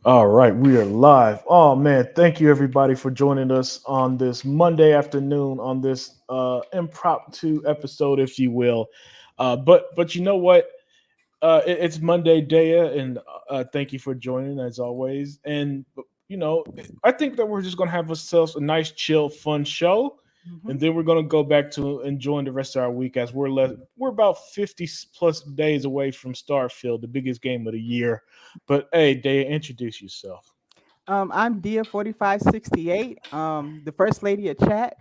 All right, we are live. Oh man, thank you everybody for joining us on this Monday afternoon on this impromptu episode, if you will. But you know what? It's Monday, Daya, and thank you for joining as always. And you know, I think that we're just gonna have ourselves a nice, chill, fun show, Hmm. and then we're gonna go back to enjoying the rest of our week as we're about 50 plus days away from Starfield, the biggest game of the year. But hey, Daya, introduce yourself. I'm Dia 4568, the first lady of chat.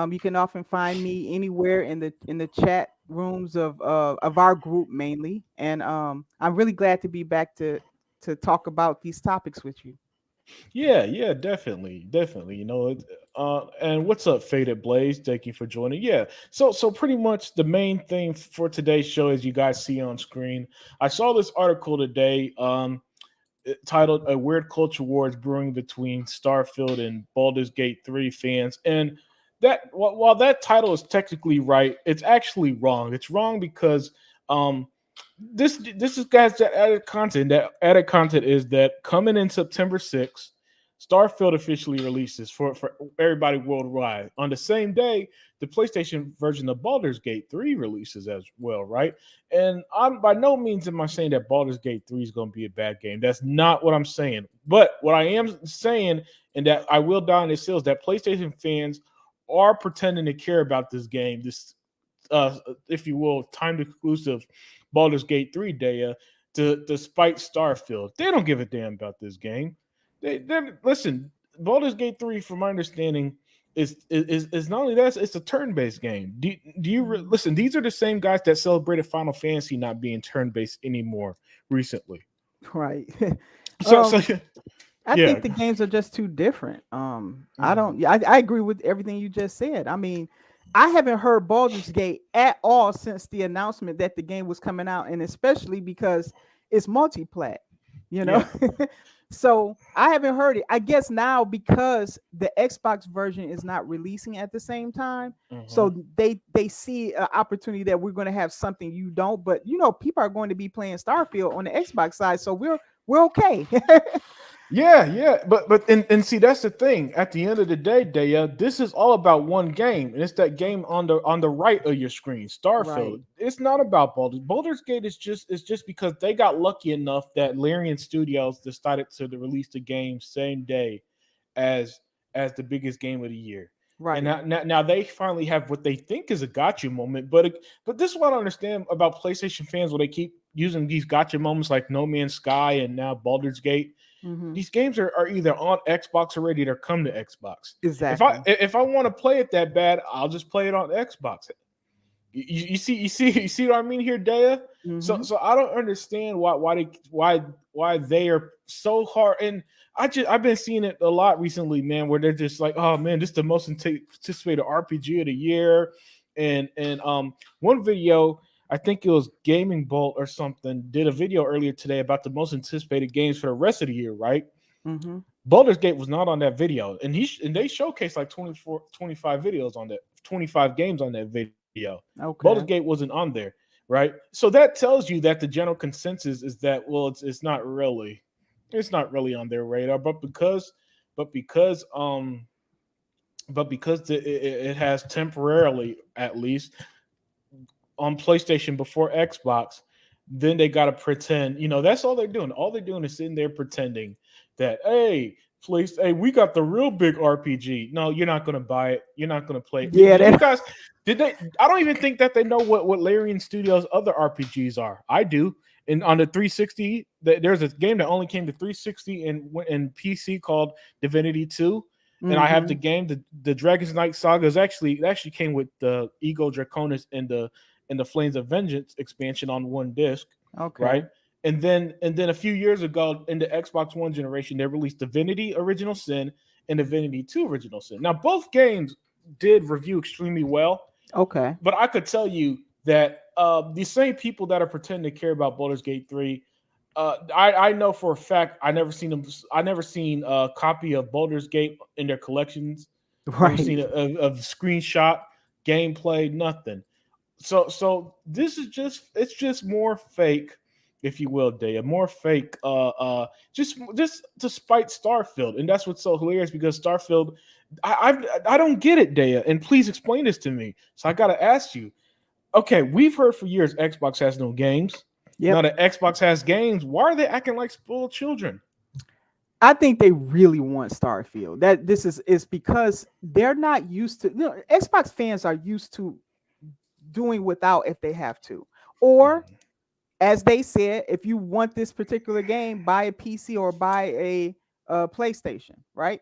You can often find me anywhere in the chat rooms of our group mainly, and I'm really glad to be back to talk about these topics with you. Yeah, definitely. And what's up, Faded Blaze? Thank you for joining. Yeah, so pretty much the main thing for today's show, as you guys see on screen, I saw this article today, titled "A Weird Culture War is Brewing Between Starfield and Baldur's Gate 3 Fans," and while that title is technically right, it's actually wrong. It's wrong because um this is guys that added content. That added content is that coming in September 6th, Starfield officially releases for everybody worldwide. On the same day, the PlayStation version of Baldur's Gate 3 releases as well, right? And I'm by no means am I saying that Baldur's Gate 3 is going to be a bad game. That's not what I'm saying. But what I am saying, and that I will die on this hill, is that PlayStation fans are pretending to care about this game, this if you will, timed exclusive Baldur's Gate 3 Daya despite Starfield. They don't give a damn about this game. They listen, Baldur's Gate 3, from my understanding, is not only that, it's a turn-based game. Do you Mhm. listen? These are the same guys that celebrated Final Fantasy not being turn-based anymore recently. Right. So um, I yeah. think the games are just too different. I Mhm. don't. Yeah, I agree with everything you just said. I mean, I haven't heard Baldur's Gate at all since the announcement that the game was coming out, and especially because it's multiplat. You know, Yeah. so I haven't heard it. I guess now because the Xbox version is not releasing at the same time, Mhm. so they see an opportunity that we're going to have something you don't. But people are going to be playing Starfield on the Xbox side, so we're okay. Yeah, but see that's the thing. At the end of the day, Daya, this is all about one game, and it's that game on the right of your screen, Starfield. Right. It's not about Baldur's. Baldur's Gate is just because they got lucky enough that Larian Studios decided to release the game same day as the biggest game of the year. And Right. now they finally have what they think is a gotcha moment. But this is what I understand about PlayStation fans when they keep using these gotcha moments like No Man's Sky and now Baldur's Gate. Hmm. These games are either on Xbox already, they're come to Xbox. Exactly. If I want to play it that bad, I'll just play it on Xbox. You see what I mean here, Daya. So Hmm. so I don't understand why they are so hard. And I've been seeing it a lot recently, man, where they're just like, oh man, this is the most anticipated RPG of the year. And one video, I think it was Gaming Bolt or something, did a video earlier today about the most anticipated games for the rest of the year, right? Hmm. Baldur's Gate was not on that video, and and they showcased like 24, 25 videos on that, 25 games on that video. Baldur's Gate Okay. wasn't on there, right? So that tells you that the general consensus is that, well, it's not really on their radar, but because it has temporarily, at least, on PlayStation before Xbox, then they got to pretend. That's all they're doing. All they're doing is sitting there pretending that, hey, please, hey, we got the real big RPG. No, you're not going to buy it. You're not going to play it. Yeah. Did you That. guys? Did they? I don't even think that they know what Larian Studios' other RPGs are. I do. And on the 360, there's a game that only came to 360 and PC called Divinity 2. And I have the Hmm. game, the Dragon's Knight Saga is it actually came with the Ego Draconis and the Flames of Vengeance expansion on one disc, right? Okay. And then a few years ago in the Xbox One generation, they released Divinity Original Sin and Divinity 2 Original Sin. Now both games did review extremely well, Okay. but I could tell you that these same people that are pretending to care about Baldur's Gate 3, I know for a fact I never seen a copy of Baldur's Gate in their collections. Never seen Right. a screenshot, gameplay, nothing. So this is just it's just more fake if you will, Daya, more fake, just to spite Starfield, and that's what's so hilarious because Starfield, I don't get it, Daya, and please explain this to me. So I gotta ask you. Okay, we've heard for years Xbox has no games. Now Yep. that Xbox has games, why are they acting like spoiled children? I think they really want Starfield. That this is because they're not used to, Xbox fans are used to doing without if they have to. Or Mhm. as they said, if you want this particular game, buy a PC or buy a PlayStation, right? Right,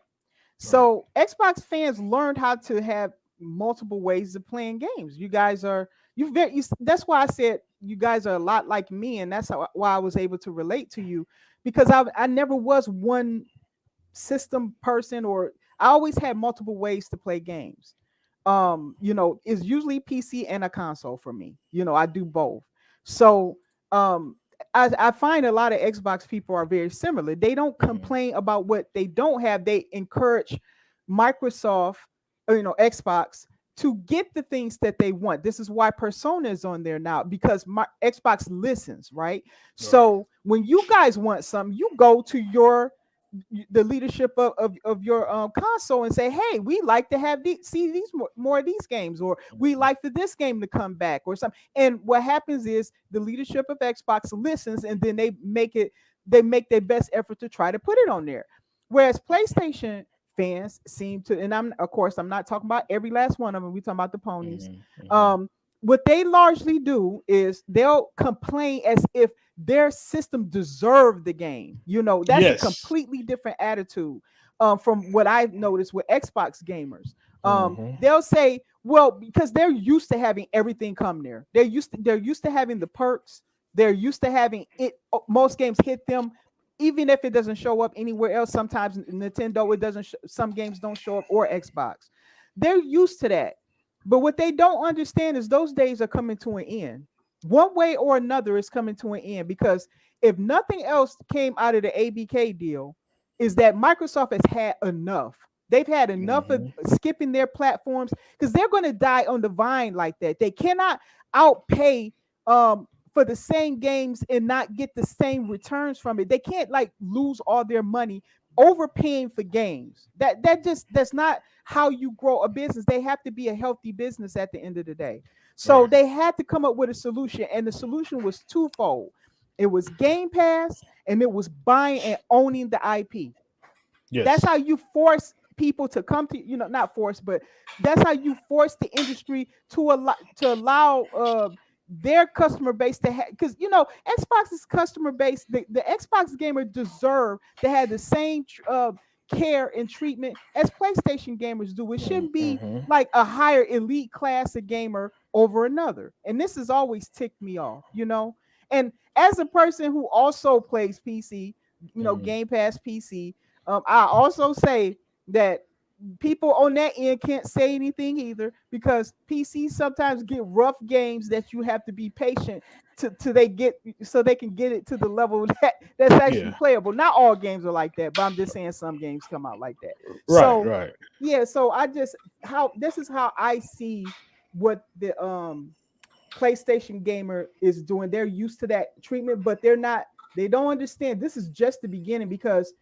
So Xbox fans learned how to have multiple ways of playing games. You guys are that's why I said you guys are a lot like me, and that's why I was able to relate to you because I never was one system person, or I always had multiple ways to play games. It's usually PC and a console for me. I do both. So um I find a lot of Xbox people are very similar. They don't hmm complain about what they don't have. They encourage Microsoft, or, Xbox to get the things that they want. This is why Persona is on there now because my Xbox listens, right? right, So when you guys want something, you go to the leadership of your console and say, hey, we like to have see these more of these games, or we hmm like for this game to come back or something. And what happens is the leadership of Xbox listens, and then they make their best effort to try to put it on there. Whereas PlayStation fans seem to, and I'm not talking about every last one of them, we're talking about the ponies. hmm hmm um what they largely do is they'll complain as if their system deserved the game. That's a Yes. completely different attitude from what I've noticed with Xbox gamers. hmm They'll say, well, because they're used to having everything come there. They're used to having the perks. They're used to having it. Most games hit them, even if it doesn't show up anywhere else. Sometimes Nintendo, it doesn't. Some games don't show up, or Xbox. They're used to that. But what they don't understand is those days are coming to an end. One way or another is coming to an end, because if nothing else came out of the ABK deal, is that Microsoft has had enough. They've had enough of hmm skipping their platforms, because they're going to die on the vine like that. They cannot outpay for the same games and not get the same returns from it. They can't like lose all their money overpaying for games. That's not how you grow a business. They have to be a healthy business at the end of the day. So Right. they had to come up with a solution, and the solution was twofold. It was Game Pass, and it was buying and owning the IP. That's Yes. how you force people to come to, not force, but that's how you force the industry to allow their customer base to have, because Xbox's customer base, the Xbox gamer deserve to have the same care and treatment as PlayStation gamers do. It shouldn't be hmm like a higher elite class of gamer over another. And this has always ticked me off. And as a person who also plays PC, hmm Game Pass PC, I also say that people on that end can't say anything either, because PCs sometimes get rough games that you have to be patient to they get, so they can get it to the level that's actually Yeah. playable. Not all games are like that, but I'm just saying some games come out like that. Right. So Right. yeah, so how this is how I see what the PlayStation gamer is doing. They're used to that treatment, but they don't understand this is just the beginning, because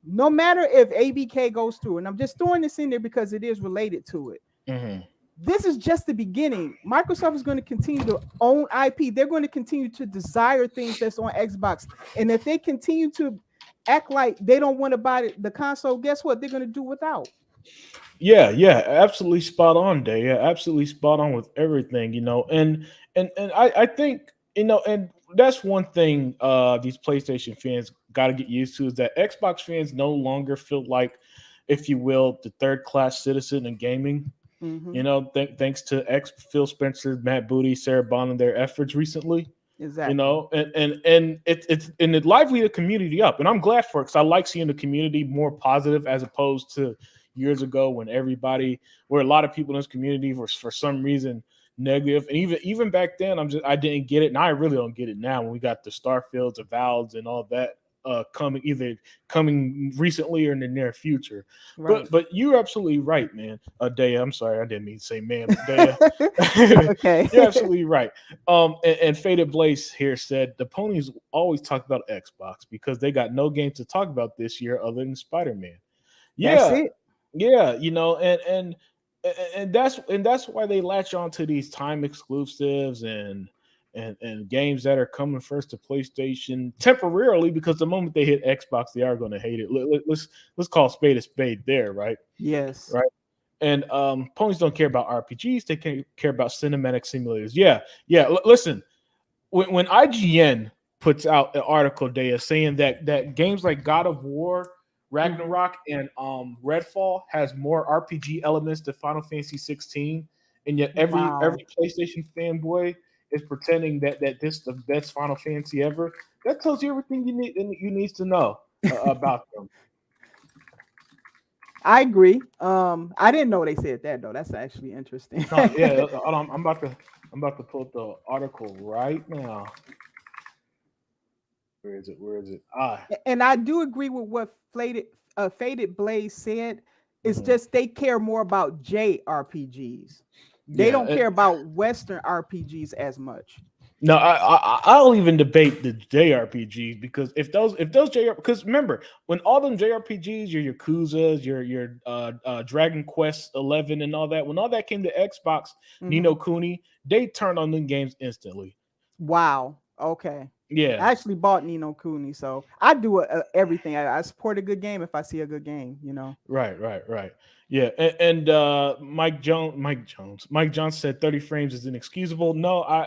no matter if ABK goes through, and I'm just throwing this in there because it is related to it. hmm This is just the beginning. Microsoft is going to continue to own IP. They're going to continue to desire things that's on Xbox. And if they continue to act like they don't want to buy the console, guess what? They're going to do without. Yeah, yeah, absolutely spot on, Day. Yeah, absolutely spot on with everything, and I think, and that's one thing these PlayStation fans gotta get used to is that Xbox fans no longer feel like, if you will, the third class citizen in gaming. Mm-hmm. Thanks to ex Phil Spencer, Matt Booty, Sarah Bond, and their efforts recently. Exactly. And it lively the community up, and I'm glad for it because I like seeing the community more positive as opposed to years ago when where a lot of people in this community were for some reason negative, and even back then I didn't get it, and I really don't get it now when we got the Starfields, the Valves, and all that. coming recently or in the near future. Right. But you're absolutely right, man. Daya, I'm sorry, I didn't mean to say man, but Daya, It's okay. you're absolutely right. And Faded Blaze here said the ponies always talk about Xbox because they got no games to talk about this year other than Spider-Man. That's Yeah, it. yeah, and that's why they latch on to these time exclusives and games that are coming first to PlayStation temporarily because the moment they hit Xbox, they are going to hate it. Let's call spade a spade there, right? Yes. Right. And ponies don't care about RPGs; they care about cinematic simulators. Yeah, yeah. Listen, when IGN puts out an article day saying that games like God of War, Hmm. Ragnarok, and Redfall has more RPG elements than Final Fantasy 16, and yet Wow. every PlayStation fanboy is pretending that this is the best Final Fantasy ever. That tells you everything you need to know about them. I agree. I didn't know they said that though. That's actually interesting. No, yeah, hold on, I'm about to pull up the article right now. Where is it? Where is it? Ah, And I do agree with what Faded Blaze said. It's mhm. just they care more about JRPGs. They Yeah. don't care about Western RPGs as much. No, I'll even debate the JRPGs because if those JR because remember when all them JRPGs, your Yakuza's, your Dragon Quest 11 and all that, when all that came to Xbox, Hmm. Nino Kuni, they turned on them games instantly. Wow. Okay. Yeah, I actually bought Nino Cooney, so I do everything. I support a good game if I see a good game. right. Yeah, Mike Jones said 30 frames is inexcusable. No,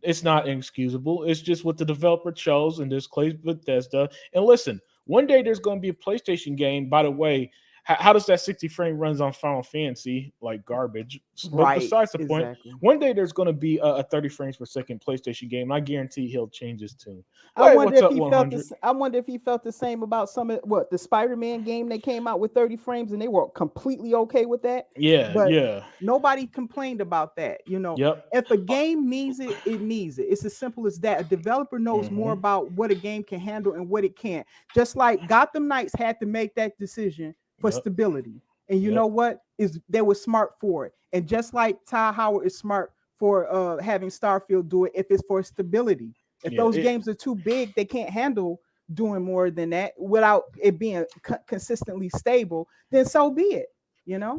it's not inexcusable. It's just what the developer chose, and this Clay Bethesda. And listen, one day there's going to be a PlayStation game. By the way, how does that 60 frame runs on Final Fantasy like garbage? But Right. besides the point, Exactly. one day there's going to be a 30 frames per second PlayStation game. I guarantee he'll change his tune. I Wait, wonder what's if up, he felt 100? this. I wonder if he felt the same about some of what the Spider-Man game that came out with 30 frames, and they were completely okay with that. Yeah, But yeah, nobody complained about that. yep. If a game needs it, it needs it. It's as simple as that. A developer knows more Hmm. about what a game can handle and what it can't. Just like Gotham Knights had to make that decision for Yep. stability, and you know Yep. what is they were smart for it. And just like Ty Howard is smart for having Starfield do it, if it's for stability. If Yeah. those games are too big, they can't handle doing more than that without it being consistently stable. Then so be it. You know,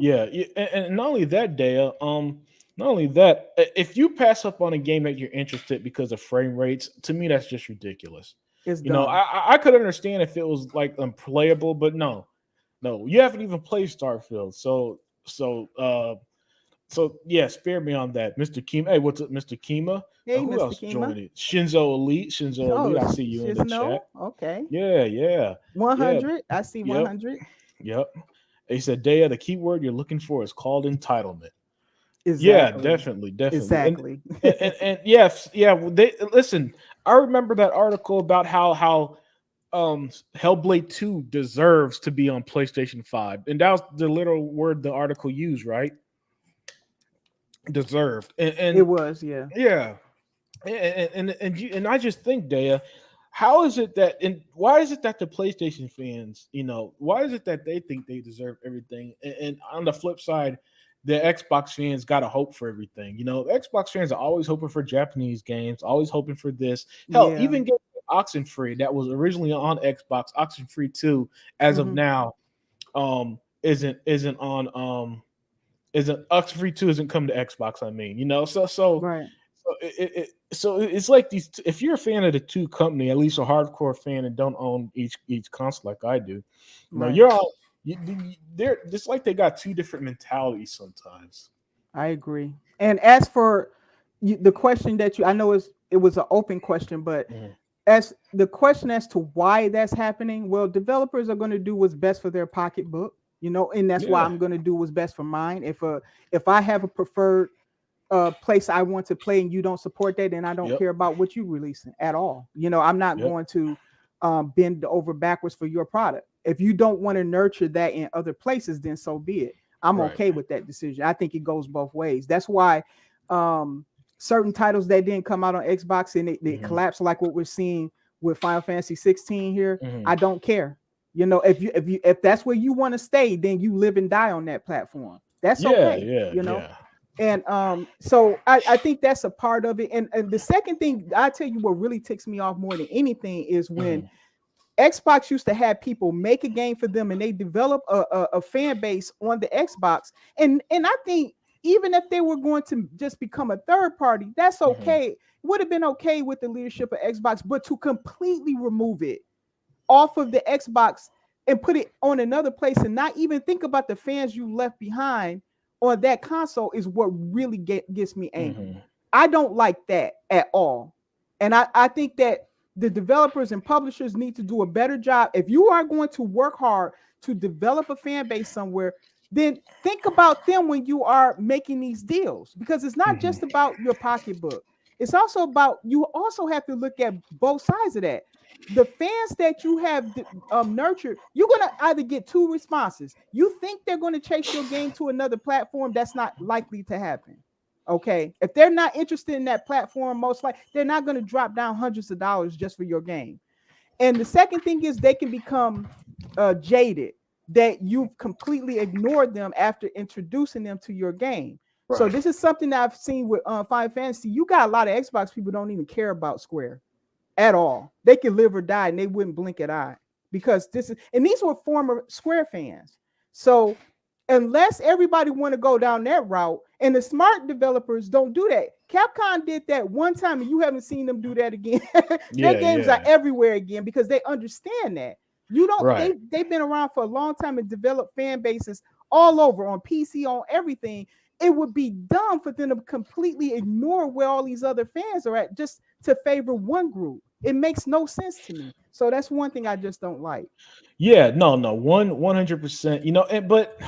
And not only that, Dale. Not only that, if you pass up on a game that you're interested because of frame rates, to me that's just ridiculous. it's You know, dumb. I could understand if it was like unplayable, but no, you haven't even played Starfield, so yeah, spare me on that, Mr. Kima. Hey, what's up, Mr. Kima? Hey, Who Mr. else Kima. joined it? Shinzo Elite. Oh, I see you in she's the no. chat. Okay. Yeah, yeah, yeah. 100. I see Yep, 100. yep. He said, Daya, the keyword you're looking for is called entitlement. Yeah, Exactly. definitely, Exactly. and yes, yeah. They listen. I remember that article about how Hellblade 2 deserves to be on PlayStation 5, and that was the literal word the article used, right? Deserved, It and was, yeah. yeah, and I just think, Daya, how is it that and why is it that the PlayStation fans, why is it that they think they deserve everything, and on the flip side, the Xbox fans got to hope for everything. The Xbox fans are always hoping for Japanese games, always hoping for this. Hell, Yeah. even getting Oxenfree that was originally on Xbox, Oxenfree 2, as of Hmm. now, isn't on isn't Oxenfree 2 isn't come to Xbox. I mean, Right. so it's like these. If you're a fan of the two company, at least a hardcore fan, and don't own each console like I do, Right. you're all they're just like they got two different mentalities sometimes. I agree. And as for the question that I know it was an open question, but Mhm. as the question as to why that's happening, well, developers are going to do what's best for their pocketbook, and that's why Yeah. I'm going to do what's best for mine. If I have a preferred place I want to play and you don't support that, then I don't Yep. care about what you releasing at all. I'm not Yep. going to bend over backwards for your product. If you don't want to nurture that in other places, then so be it. I'm Right. okay with that decision. I think it goes both ways. That's why um, certain titles that didn't come out on Xbox and they Hmm. collapsed, like what we're seeing with Final Fantasy 16 here, Hmm. I don't care. If that's where you want to stay, then you live and die on that platform. That's Yeah, okay. yeah, yeah. And so I think that's a part of it. And the second thing I tell you, what really ticks me off more than anything is when Hmm. Xbox used to have people make a game for them and they develop a fan base on the Xbox. And I think even if they were going to just become a third party, that's Hmm. okay. Would have been okay with the leadership of Xbox, but to completely remove it off of the Xbox and put it on another place and not even think about the fans you left behind on that console is what really gets me angry. Hmm. I don't like that at all. And I think that the developers and publishers need to do a better job. If you are going to work hard to develop a fan base somewhere, then think about them when you are making these deals, because it's not Hmm. just about your pocketbook. It's also about, you also have to look at both sides of that. The fans that you have nurtured, you're going to either get two responses. You think they're going to chase your game to another platform, that's not likely to happen. Okay, if they're not interested in that platform, most likely they're not going to drop down hundreds of dollars just for your game. And the second thing is they can become jaded, that you've completely ignored them after introducing them to your game. So Right. this is something that I've seen with Final Fantasy. You got a lot of Xbox people don't even care about Square at all. They could live or die and they wouldn't blink an eye, because this is, and these were former Square fans. So unless everybody want to go down that route, and the smart developers don't do that. Capcom did that one time and you haven't seen them do that again. Their Yeah, games are yeah. everywhere again because they understand that. You don't Right. they've been around for a long time and developed fan bases all over, on PC, on everything. It would be dumb for them to completely ignore where all these other fans are at just to favor one group. It makes no sense to me. So that's one thing I just don't like. Yeah, no, no, 100%. But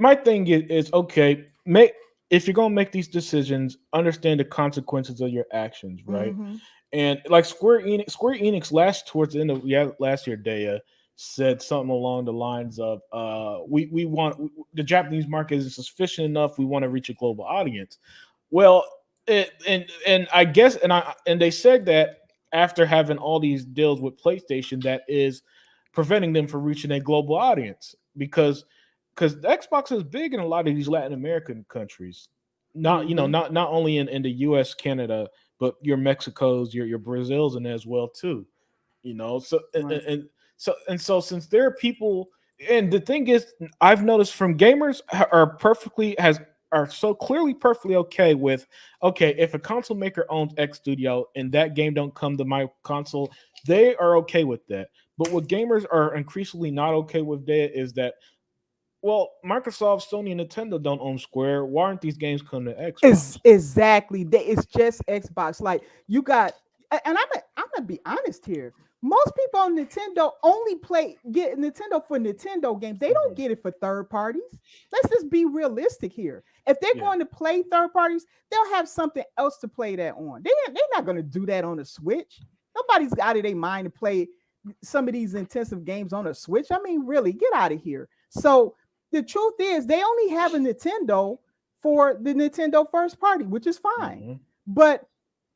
my thing is okay. Make If you're gonna make these decisions, understand the consequences of your actions, right? Mm-hmm. And like Square Enix towards the end of last year, Daya said something along the lines of, we want the Japanese market isn't sufficient enough. We want to reach a global audience. Well, and I guess and they said that after having all these deals with PlayStation, that is preventing them from reaching a global audience because Xbox is big in a lot of these Latin American countries. Not Mm-hmm. not only in the U.S., Canada, but your Mexico's, your Brazils, and as well too. So Right. and so since there are people, and the thing is, I've noticed from gamers are so clearly perfectly okay with, okay, if a console maker owns X studio and that game don't come to my console, they are okay with that. But what gamers are increasingly not okay with that is that, well, Microsoft, Sony, and Nintendo don't own Square. Why aren't these games coming to Is Xbox? exactly that. It's just Xbox. Like you got, and I'm gonna be honest here. Most people on Nintendo only get Nintendo for Nintendo games. They don't Mhm. get it for third parties. Let's just be realistic here. If they're Yeah, going to play third parties, they'll have something else to play that on. They're not going to do that on a Switch. Nobody's out of their mind to play some of these intensive games on a Switch. I mean, really, get out of here. So the truth is, they only have a Nintendo for the Nintendo first party, which is fine. hmm, But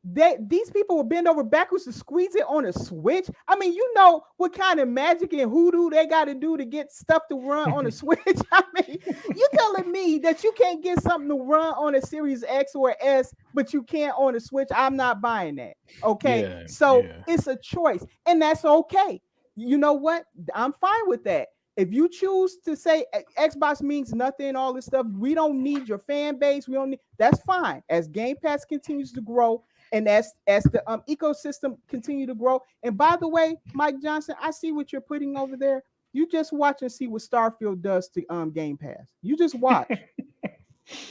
these people will bend over backwards to squeeze it on a Switch. I mean, you know what kind of magic and hoodoo they got to do to get stuff to run on a Switch. I mean, you telling me that you can't get something to run on a Series X or S, but you can't on a Switch? I'm not buying that. Okay, yeah, so yeah. it's a choice, and that's okay. You know what? I'm fine with that. If you choose to say Xbox means nothing, all this stuff, we don't need your fan base. We don't need, that's fine. As Game Pass continues to grow, and as the ecosystem continue to grow. And by the way, Mike Johnson, I see what you're putting over there. You just watch and see what Starfield does to Game Pass. You just watch.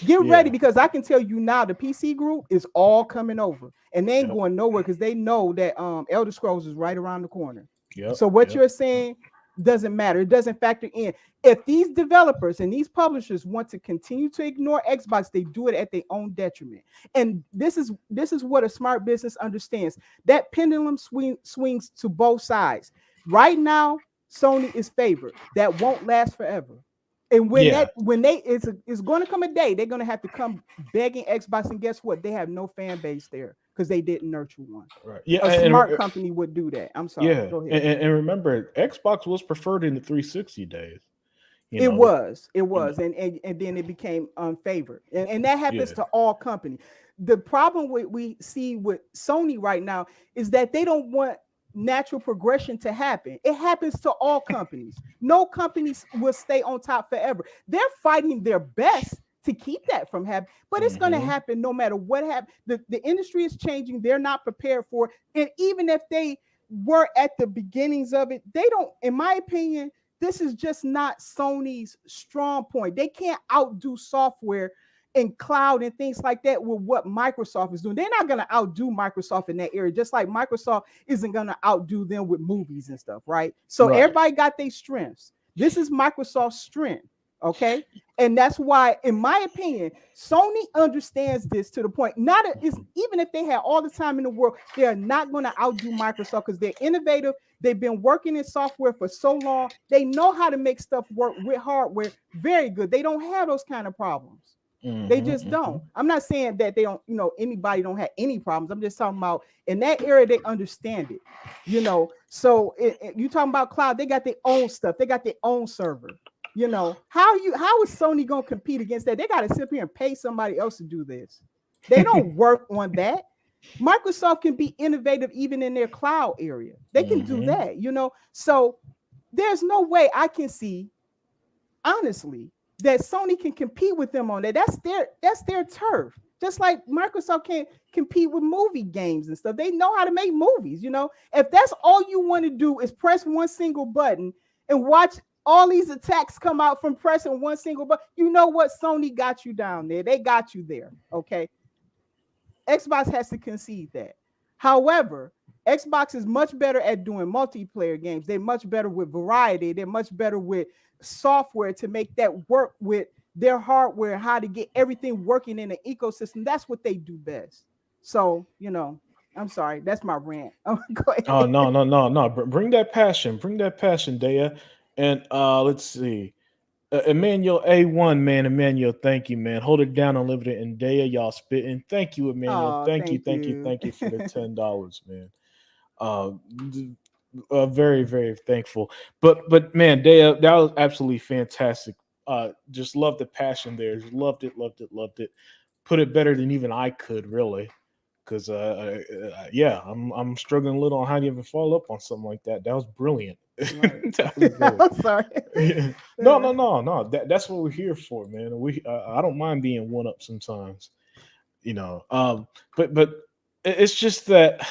Get ready, Yeah. because I can tell you now the PC group is all coming over, and they ain't Yep. going nowhere because they know that Elder Scrolls is right around the corner. Yep. So what Yep. you're saying doesn't matter. It doesn't factor in. If these developers and these publishers want to continue to ignore Xbox, they do it at their own detriment. And this is what a smart business understands. That pendulum swings to both sides. Right now, Sony is favored. That won't last forever. And Yeah. when they it's going to come a day they're going to have to come begging Xbox, and guess what? They have no fan base there. because they didn't nurture one. Right. Yeah, A smart company would do that. I'm sorry. yeah, Go ahead. and remember, Xbox was preferred in the 360 days. You It know, was, it you know, was, and then it became unfavored, and that happens yeah. to all companies. The problem we see with Sony right now is that they don't want natural progression to happen. It happens to all companies. No companies will stay on top forever. They're fighting their best to keep that from happening, but it's going to Hmm. happen no matter what happens. The industry is changing. They're not prepared for it, and even if they were at the beginnings of it, they don't, in my opinion, this is just not Sony's strong point. They can't outdo software and cloud and things like that with what Microsoft is doing. They're not going to outdo Microsoft in that area, just like Microsoft isn't going to outdo them with movies and stuff, right? So Right. everybody got their strengths. This is Microsoft's strength, okay? And that's why, in my opinion, Sony understands this to the point. Not is even if they had all the time in the world, they are not going to outdo Microsoft because they're innovative. They've been working in software for so long. They know how to make stuff work with hardware very good. They don't have those kind of problems. They Hmm. just Hmm. don't. I'm not saying that they don't, anybody don't have any problems. I'm just talking about in that area, they understand it. So you talking about cloud, they got their own stuff. They got their own server. How is Sony gonna compete against that? They got to sit here and pay somebody else to do this. They don't work on that. Microsoft can be innovative even in their cloud area. They can do Hmm. that. So there's no way I can see, honestly, that Sony can compete with them on that. That's their turf. Just like Microsoft can't compete with movie games and stuff. They know how to make movies. If that's all you want to do is press one single button and watch all these attacks come out from pressing one single button, you know what? Sony got you down there. They got you there. Okay. Xbox has to concede that. However, Xbox is much better at doing multiplayer games. They're much better with variety. They're much better with software to make that work with their hardware, how to get everything working in an ecosystem. That's what they do best. So, I'm sorry. That's my rant. Go Oh, ahead. no, no, no, no. Bring that passion, Dea. And let's see. Emmanuel A1, man. Emmanuel, thank you, man. Hold it down, Unlimited and Dea. Y'all spitting. Thank you, Emmanuel. Oh, Thank you, thank thank you, you. thank you for the $10, man. Uh, d- very, very thankful. But man, Dea, that was absolutely fantastic. Just loved the passion there. Just loved it, loved it, loved it. Put it better than even I could, really. Because yeah, I'm struggling a little on how to even follow up on something like that. That was brilliant. Right. That was brilliant. I'm sorry. Yeah. No, Uh, no, no, no. That's what we're here for, man. I don't mind being one up sometimes, you know. But it's just that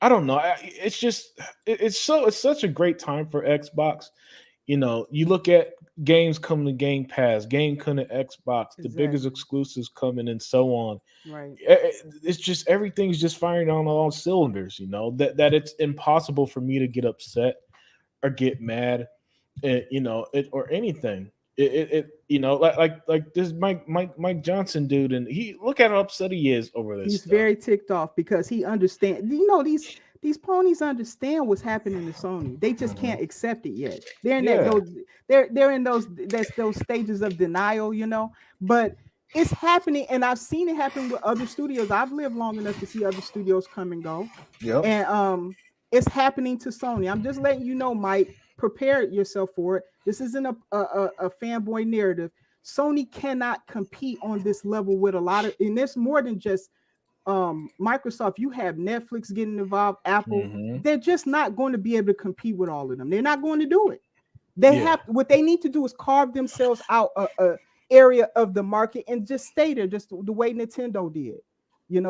I don't know. It's just it's such a great time for Xbox. You look at games coming to Game Pass, game coming to Xbox, the biggest exactly. exclusives coming, and so on. Right. It's just everything's just firing on all cylinders. That it's impossible for me to get upset or get mad, or anything. Like this Mike Johnson dude, and he look at how upset he is over this He's stuff. very ticked off because he understands. These ponies understand what's happening to Sony. They just Hmm. can't accept it yet. They're in that Yeah. those they're in those stages of denial. But it's happening, and I've seen it happen with other studios. I've lived long enough to see other studios come and go, Yep. and it's happening to Sony. I'm just letting you know, Mike. Prepare yourself for it. This isn't a fanboy narrative. Sony cannot compete on this level with a lot of, and there's more than just Microsoft. You have Netflix getting involved, Apple. Hmm. They're just not going to be able to compete with all of them. They're not going to do it. They Yeah. have, what they need to do is carve themselves out a area of the market and just stay there, just the way Nintendo did.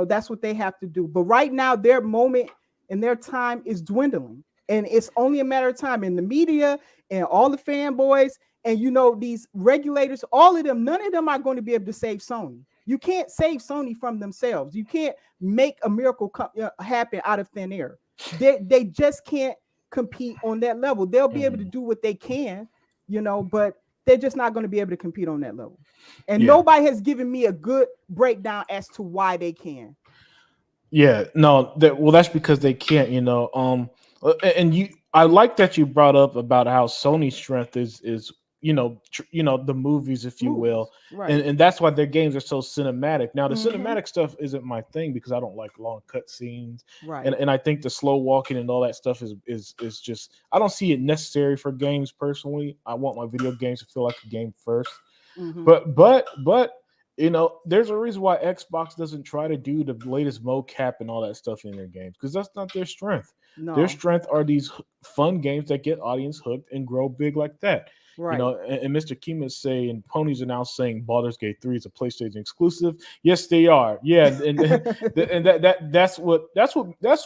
That's what they have to do. But right now, their moment and their time is dwindling, and it's only a matter of time. And the media and all the fanboys and these regulators, all of them, none of them are going to be able to save Sony. You can't save Sony from themselves. You can't make a miracle happen out of thin air. They just can't compete on that level. They'll be able to Hmm. do what they can, but they're just not going to be able to compete on that level. And Yeah. nobody has given me a good breakdown as to why they can. Yeah. No. Well, that's because they can't. And I like that you brought up about how Sony's strength is the movies, if you will, Movies, right? and that's why their games are so cinematic. Now, the Mm-hmm. cinematic stuff isn't my thing because I don't like long cut scenes, and Right. and I think the slow walking and all that stuff is just I don't see it necessary for games personally. I want my video games to feel like a game first. Mm-hmm. But there's a reason why Xbox doesn't try to do the latest mocap and all that stuff in their games because that's not their strength. Their No. strength are these fun games that get audience hooked and grow big like that. Right. And Mr. Kima is saying Ponies are now saying Baldur's Gate 3 is a PlayStation exclusive. Yes, they are. Yeah, and that's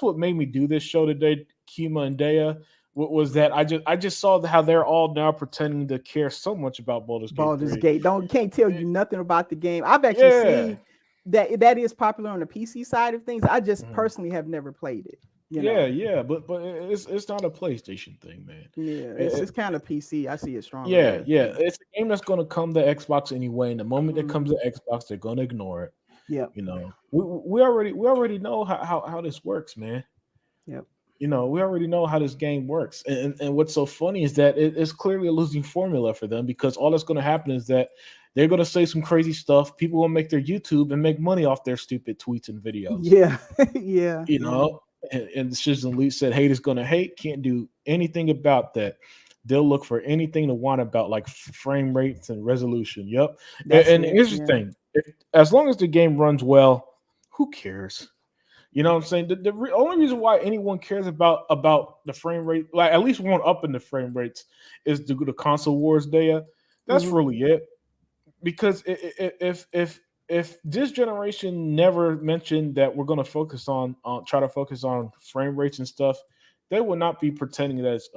what made me do this show today, Kima and Dea. Was that I just saw how they're all now pretending to care so much about Baldur's Gate Baldur's 3. Gate. Don't can't tell you nothing about the game. I've actually Yeah. seen that is popular on the PC side of things. I just Mhm. personally have never played it. You Yeah, know. yeah, but it's not a PlayStation thing, man. Yeah, It- it's kind of PC. I see it stronger yeah, there. yeah, Yeah. it's a game that's going to come to Xbox anyway. And the moment it comes Mm-hmm. to Xbox, they're going to ignore it. Yep. We already know how this works, man. Yep. We already know how this game works. And what's so funny is that it's clearly a losing formula for them because all that's going to happen is that they're going to say some crazy stuff. People will make their YouTube and make money off their stupid tweets and videos. Yeah. Yeah. you Yeah. know, and Citizen Elite said hate is gonna hate, can't do anything about that. They'll look for anything to want about like frame rates and resolution. Yep. And, That's and it. here's the Yeah. thing: as long as the game runs well, who cares? You know what I'm saying? Only reason why anyone cares about the frame rate, like at least one up in the frame rates, is the console wars data. That's Mm-hmm. really it because if this generation never mentioned that we're going to focus on try to focus on frame rates and stuff, they would not be pretending that it's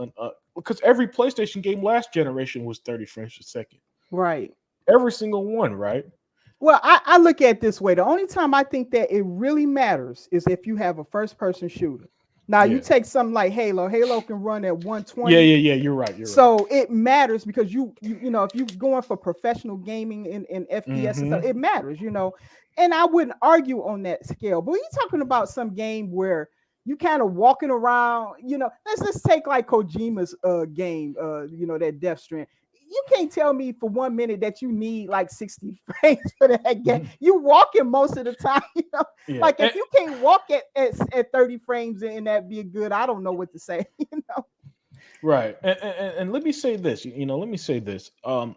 because every PlayStation game last generation was 30 frames per second. Right. Every single one, right? Well, I look at it this way. The only time I think that it really matters is if you have a first person shooter. Now you Yeah, take something like Halo. Halo can run at yeah, 120. yeah, yeah. You're right. You're right. So it matters because you if you're going for professional gaming in FPS and stuff, Mm-hmm. it matters. And I wouldn't argue on that scale. But when you're talking about some game where you kind of walking around, let's take like Kojima's game, that Death Strand. You can't tell me for 1 minute that you need like 60 frames for that game. You walking most of the time. Yeah. Like if you can't walk at 30 frames and that be good, I don't know what to say. Right, and let me say this. Let me say this.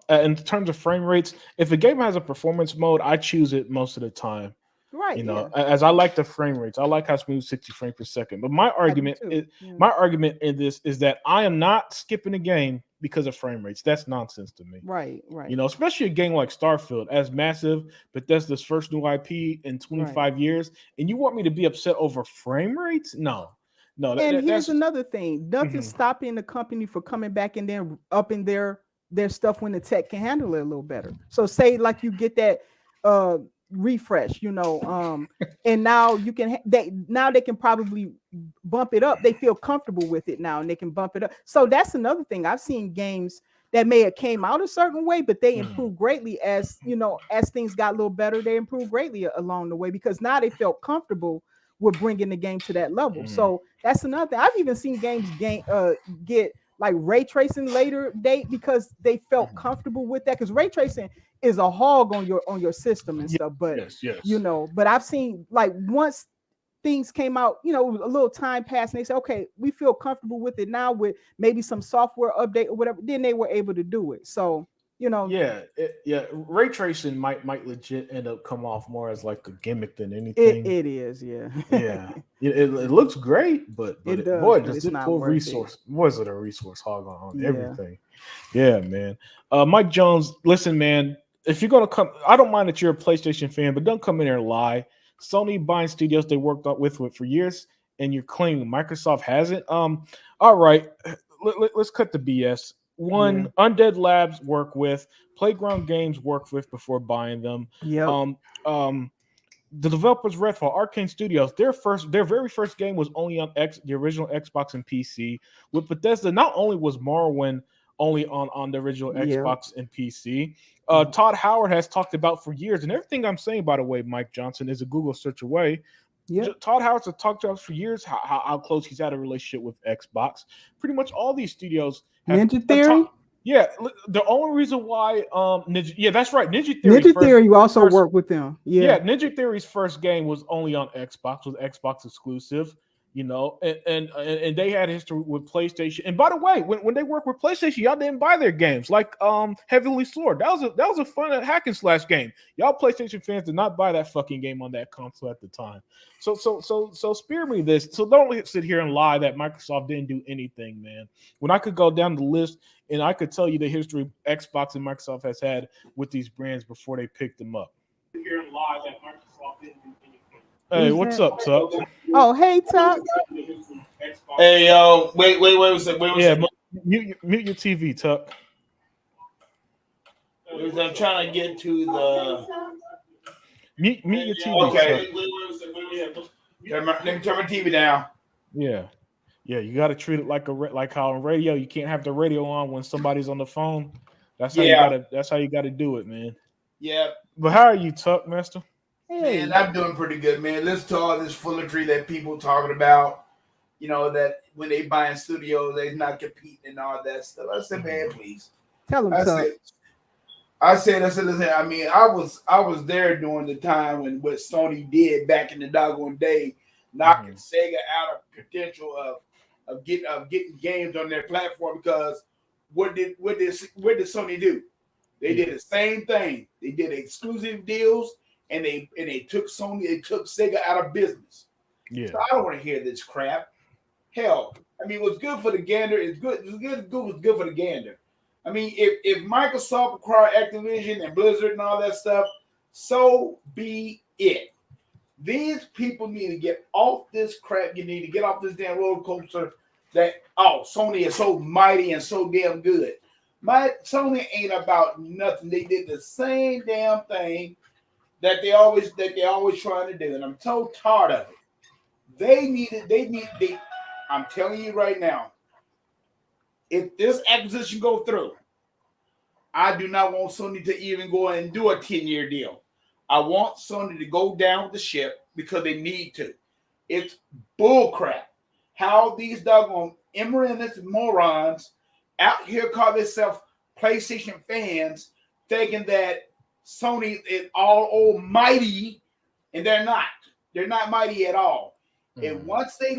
In terms of frame rates, if a game has a performance mode, I choose it most of the time. Right, yeah. As I like the frame rates, I like how smooth 60 frames per second. But my I do argument too. is Yeah. my argument in this is that I am not skipping a game because of frame rates. That's nonsense to me. Right, right, Especially a game like Starfield, as massive, but that's this first new IP in right. 25 years, and you want me to be upset over frame rates? No, no, And here's that's. another thing. Nothing Mhm, stopping the company for coming back and then upping their stuff when the tech can handle it a little better. So say like you get that uh refresh, and now you can they can probably bump it up. They feel comfortable with it now and they can bump it up. So that's another thing. I've seen games that may have came out a certain way, but they mhm, improved greatly as things got a little better. They improved greatly along the way because now they felt comfortable with bringing the game to that level. mhm, So that's another thing. I've even seen games get like ray tracing later date because they felt mhm. comfortable with that. Because ray tracing is a hog on your system and Yes, stuff. But yes, yes. but I've seen like once things came out, a little time passed and they said, okay, we feel comfortable with it now with maybe some software update or whatever. Then they were able to do it. So, you know, Yeah, yeah. Ray tracing might legit end up come off more as like a gimmick than it anything. it is, yeah. Yeah, it looks great, but It does, boy, but does it's it not pull worth it. resource. Was it a resource hog on Yeah. everything? Yeah, man. Mike Jones, listen, man. If you're gonna come, I don't mind that you're a PlayStation fan, but don't come in here and lie. Sony buying studios they worked out with for years, and you're claiming Microsoft hasn't. All right, let's cut the BS. Yeah. One, Undead Labs work with, Playground Games work with before buying them. Yep. Um, um, the developers Redfall, Arcane Studios, their very first game was only on the original Xbox and PC. With Bethesda, not only was Morrowind only on the original Yep. Xbox and PC, Mhm. Todd Howard has talked about for years, and everything I'm saying, by the way, Mike Johnson, is a Google search away. Yep. Todd Howard's has talked to us for years how close he's had a relationship with Xbox. Pretty much all these studios have Ninja Theory. Yeah, the only reason why yeah, that's right. Ninja Theory's Ninja first Theory also first work with them. yeah, Yeah. Ninja Theory's first game was only on Xbox, was Xbox exclusive, and they had history with PlayStation. And by the way, when they worked with PlayStation, y'all didn't buy their games like Heavenly Sword. That was a fun hack and slash game. Y'all PlayStation fans did not buy that fucking game on that console at the time. So spare me this. So don't sit here and lie that Microsoft didn't do anything, man. When I could go down the list and I could tell you the history Xbox and Microsoft has had with these brands before they picked them up. Here and lie that Microsoft didn't do anything. Hey, Who's what's that? up, Tuck? Oh, hey Tuck. Hey yo, wait a second, Yeah, mute your TV, Tuck. I'm trying to get to the. Mute your TV, Okay. Tuck. Let me turn my TV down. Yeah, you got to treat it like how on radio you can't have the radio on when somebody's on the phone. That's how you Yeah. gotta. That's how you gotta do it, man. Yeah, But how are you, Tuck, Master? Hey. man, I'm doing pretty good, man. Listen to all this foolery that people talking about. You know that when they buying studios, they not competing and all that stuff. I said, man, please. Tell him I Tuck. said, listen. I mean, I was there during the time when what Sony did back in the doggone day, knocking Sega out of potential of getting games on their platform because what did Sony do? They did the same thing. They did exclusive deals and they took Sega out of business. Yeah. So I don't want to hear this crap. Hell, I mean, what's good for the gander is good. What's good for the gander. I mean, if Microsoft acquired Activision and Blizzard and all that stuff, so be it. These people need to get off this crap. You need to get off this damn roller coaster that, Sony is so mighty and so damn good. Sony ain't about nothing. They did the same damn thing that they always trying to do. And I'm so tired of it. I'm telling you right now, if this acquisition go through, I do not want Sony to even go and do a 10-year deal. I want Sony to go down with the ship because they need to. It's bullcrap. How these doggone ignorant morons out here call themselves PlayStation fans, thinking that Sony is all almighty, and they're not. They're not mighty at all. And once this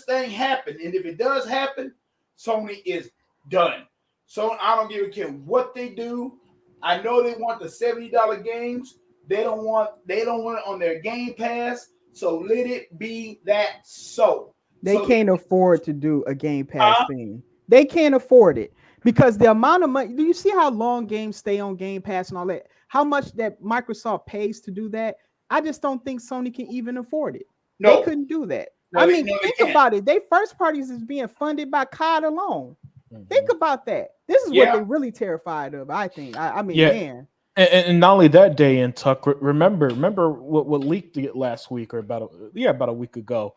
thing happens, and if it does happen, Sony is done. So I don't give a care what they do. I know they want the $70 games. They don't want it on their Game Pass. So let it be that so. They can't afford to do a Game Pass thing. They can't afford it because the amount of money. Do you see how long games stay on Game Pass and all that? How much that Microsoft pays to do that? I just don't think Sony can even afford it. No. They couldn't do that. Think about it. They first parties is being funded by COD alone. Think about that. This is what they're really terrified of, I think. Man. And not only that, Day and Tuck, remember what leaked last week or about a week ago.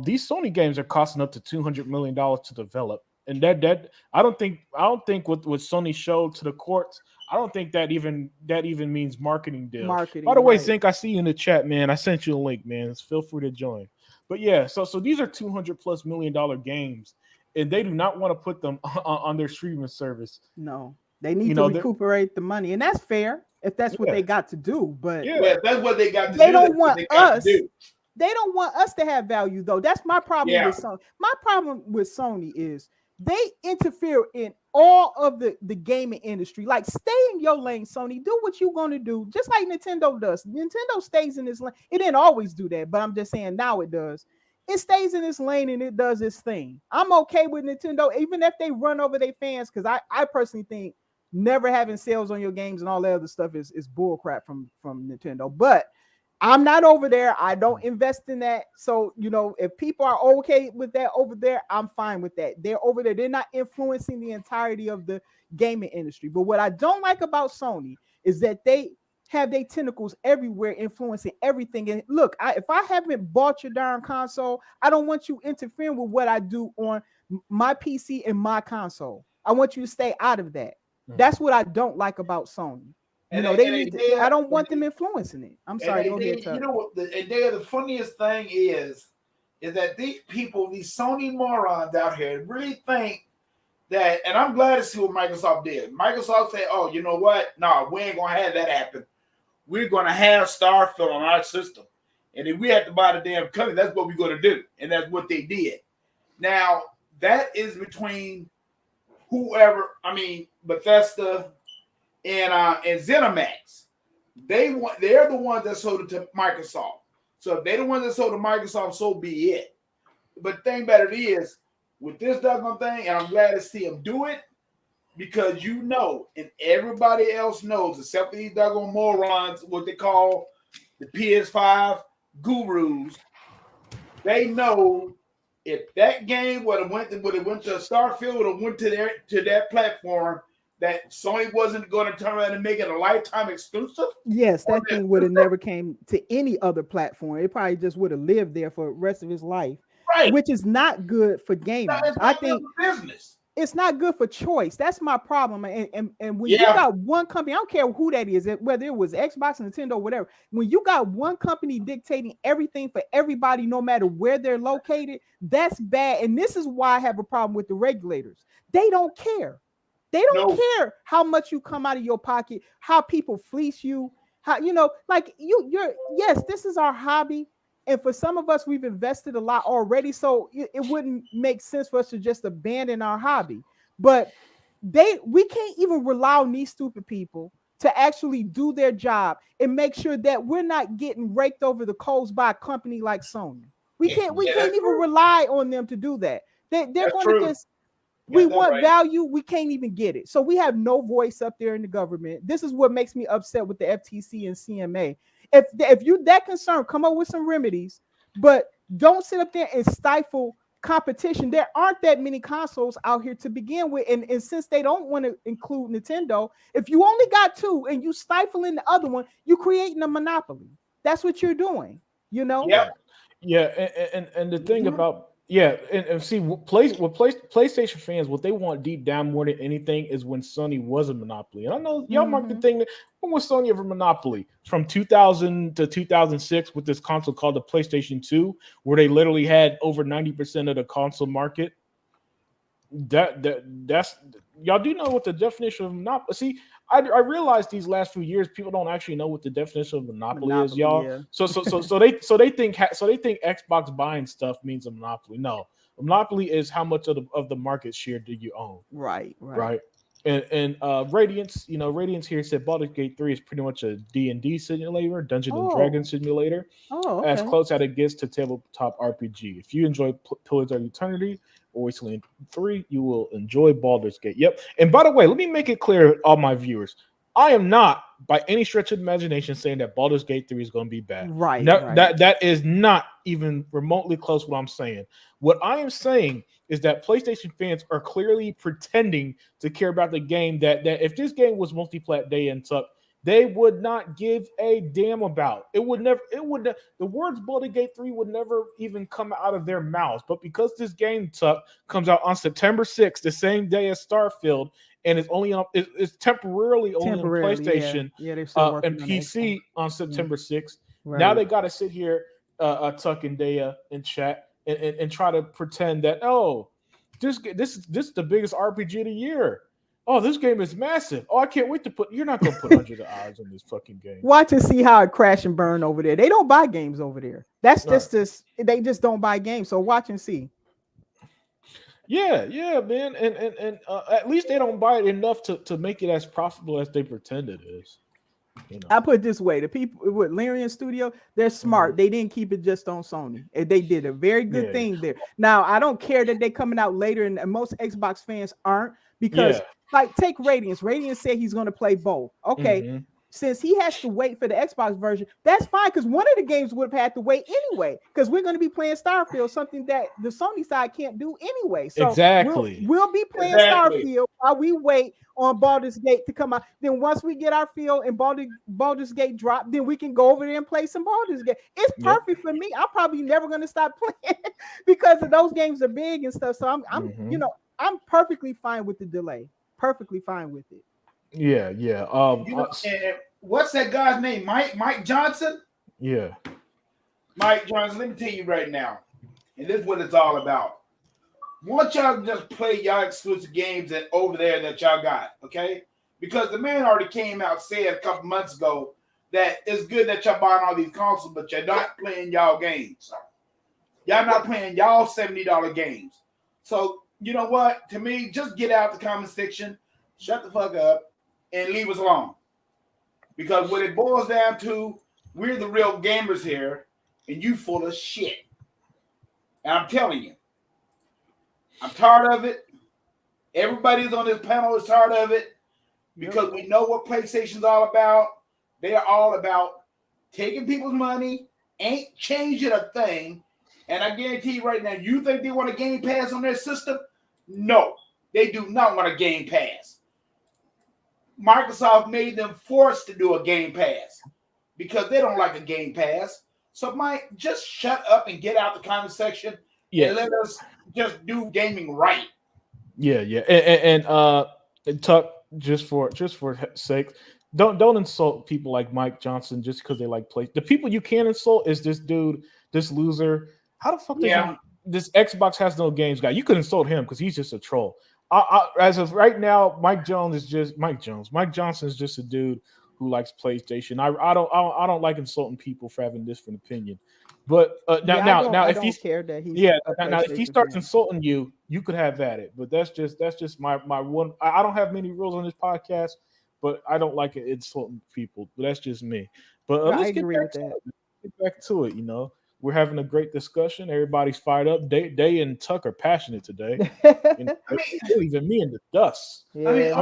These Sony games are costing up to $200 million to develop. And that I don't think what Sony showed to the courts, I don't think that even means marketing deal. By the way, Zink, I see you in the chat, man. I sent you a link, man. Feel free to join. But yeah, so these are $200+ million games, and they do not want to put them on their streaming service. No, they need to recuperate the money, and that's fair if that's what they got to do. But that's what they got to do. They don't want us. They don't want us to have value, though. That's my problem with Sony. My problem with Sony is they interfere in all of the gaming industry. Like, stay in your lane, Sony. Do what you're going to do, just like Nintendo does. Nintendo stays in this lane. It didn't always do that, but I'm just saying now it does. It stays in this lane and it does its thing. I'm okay with Nintendo, even if they run over their fans, because I personally think never having sales on your games and all that other stuff is bullcrap from Nintendo. But I'm not over there. I don't invest in that. So, if people are okay with that over there, I'm fine with that. They're over there. They're not influencing the entirety of the gaming industry. But what I don't like about Sony is that they have their tentacles everywhere, influencing everything. And look, if I haven't bought your darn console, I don't want you interfering with what I do on my PC and my console. I want you to stay out of that. That's what I don't like about Sony. I don't want them influencing it. I'm sorry. Go ahead, Tuck. The funniest thing is that these people, these Sony morons out here, really think that, and I'm glad to see what Microsoft did. Microsoft said, "Oh, you know what? No, we ain't gonna have that happen. We're gonna have Starfield on our system, and if we have to buy the damn company, that's what we're gonna do." And that's what they did. Now that is between whoever. I mean, Bethesda and ZeniMax. They're the ones that sold it to Microsoft. So if they're the ones that sold to Microsoft, so be it. But the thing about it is, with this doggone thing, and I'm glad to see them do it, because you know, and everybody else knows, except for these doggone morons, what they call the PS5 gurus, they know if that game would have went to Starfield or went to that platform, that Sony wasn't going to turn around and make it a lifetime exclusive. Yes, that thing would have never came to any other platform. It probably just would have lived there for the rest of his life, Right? which is not good for gamers. I think business. It's not good for choice. That's my problem. And when you Yeah. got one company, I don't care who that is, whether it was Xbox, Nintendo, whatever. When you got one company dictating everything for everybody, no matter where they're located, that's bad. And this is why I have a problem with the regulators. They don't care. They don't care how much you come out of your pocket, how people fleece you, how like yes, this is our hobby. And for some of us, we've invested a lot already. So it wouldn't make sense for us to just abandon our hobby. But we can't even rely on these stupid people to actually do their job and make sure that we're not getting raked over the coals by a company like Sony. We can't even rely on them to do that. They're going to just we want value, we can't even get it. So we have no voice up there in the government. This is what makes me upset with the FTC and CMA. If you're that concerned, come up with some remedies, but don't sit up there and stifle competition. There aren't that many consoles out here to begin with, and since they don't want to include Nintendo, if you only got two and you stifling the other one, you're creating a monopoly. That's what you're doing, Yep. Yeah, and the thing about and see PlayStation fans, what they want deep down more than anything is when Sony was a monopoly. And I know y'all might be thinking, when was Sony ever monopoly? From 2000 to 2006 with this console called the PlayStation 2, where they literally had over 90% of the console market. That's y'all do know what the definition of monopoly. See, I realize these last few years people don't actually know what the definition of monopoly is, y'all. Yeah. So they think Xbox buying stuff means a monopoly. No, a monopoly is how much of the market share do you own. Right. And Radiance, Radiance here said Baldur's Gate 3 is pretty much a D&D simulator, Dungeon and Dragon simulator, as close as it gets to tabletop RPG. If you enjoy Pillars of Eternity or Wasteland 3, you will enjoy Baldur's Gate. Yep. And by the way, let me make it clear to all my viewers, I am not by any stretch of imagination saying that Baldur's Gate 3 is going to be bad. Right. That is not even remotely close to what I'm saying. What I am saying is that PlayStation fans are clearly pretending to care about the game that if this game was multi-plat day and tuck, they would not give a damn about. The words Baldur's Gate 3 would never even come out of their mouths. But because this game tuck comes out on September 6th, the same day as Starfield, and it's temporarily only on PlayStation and PC on September 6th. Right. Now they got to sit here, Tuck and Daya in chat and try to pretend that this is the biggest RPG of the year. Oh, this game is massive. Oh, I can't wait to put. You're not gonna put hundreds of hours in this fucking game. Watch and see how it crash and burn over there. They don't buy games over there. That's just this. They just don't buy games. So watch and see. Yeah, man, and at least they don't buy it enough to make it as profitable as they pretend it is. I put it this way: the people with Larian Studio, they're smart. They didn't keep it just on Sony. They did a very good thing there. Now, I don't care that they're coming out later, and most Xbox fans aren't, because like take Radiance. Radiance said he's going to play both. Okay. Since he has to wait for the Xbox version, that's fine, because one of the games would have had to wait anyway, because we're going to be playing Starfield, something that the Sony side can't do anyway. So we'll be playing Starfield while we wait on Baldur's Gate to come out. Then once we get our feel and Baldur's Gate drop, then we can go over there and play some Baldur's Gate. It's perfect for me. I'm probably never going to stop playing because of those games are big and stuff. So I'm perfectly fine with the delay. Perfectly fine with it. Yeah. And what's that guy's name? Mike Johnson? Yeah. Mike Johnson, let me tell you right now, and this is what it's all about. want y'all to just play y'all exclusive games that over there that y'all got, okay? Because the man already came out said a couple months ago that it's good that y'all buying all these consoles, but you're not playing y'all games. Y'all not playing y'all $70 games. So you know what? To me, just get out the comment section, shut the fuck up, and leave us alone. Because what it boils down to, we're the real gamers here, and you full of shit. And I'm telling you, I'm tired of it. Everybody's on this panel is tired of it because we know what PlayStation's all about. They are all about taking people's money, ain't changing a thing. And I guarantee you right now, you think they want a Game Pass on their system? No, they do not want a Game Pass. Microsoft made them forced to do a Game Pass because they don't like a Game Pass. So, Mike, just shut up and get out the comment section and let us just do gaming right. Yeah, and Tuck, just for sake, don't insult people like Mike Johnson just because they like play. The people you can insult is this dude, this loser. How the fuck does this Xbox has no games guy? You could insult him because he's just a troll. As of right now, Mike Johnson is just a dude who likes PlayStation. I don't like insulting people for having different opinion. But now if he's care that he's now if he starts insulting you, you could have at it. But that's just my one. I don't have many rules on this podcast, but I don't like it insulting people. But that's just me. But let's get back to it. You know, we're having a great discussion. Everybody's fired up. Day and Tuck are passionate today. And leaving me in the dust. Yeah,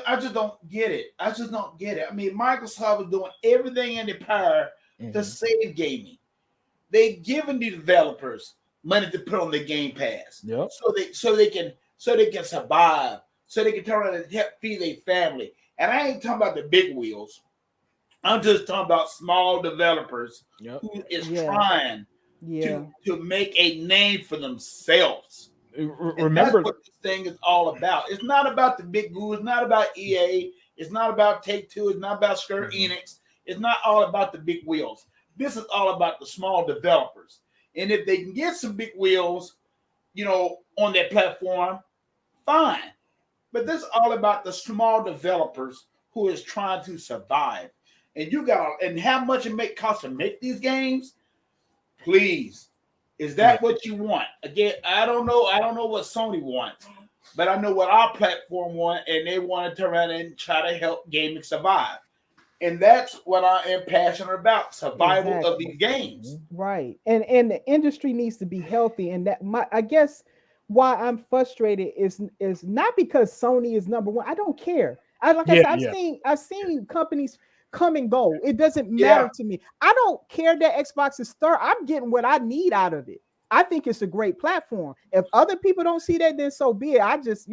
I just don't get it. I mean, Microsoft is doing everything in their power to save gaming. They giving the developers money to put on their Game Pass, so they can survive, so they can turn around and help feed their family. And I ain't talking about the big wheels. I'm just talking about small developers who is trying to make a name for themselves. Remember that's what this thing is all about. It's not about the big goo. It's not about EA. It's not about Take-Two. It's not about Square Enix. It's not all about the big wheels. This is all about the small developers. And if they can get some big wheels, on their platform, fine. But this is all about the small developers who is trying to survive. And how much it cost to make these games? Please. Is that what you want? Again, I don't know. I don't know what Sony wants, but I know what our platform wants, and they want to turn around and try to help gaming survive. And that's what I am passionate about: survival of these games. Right, and the industry needs to be healthy. And I guess why I'm frustrated is not because Sony is number one. I don't care. I've seen companies come and go. It doesn't matter to me. I don't care that Xbox is third. I'm getting what I need out of it. I think it's a great platform. If other people don't see that, then so be it. I just,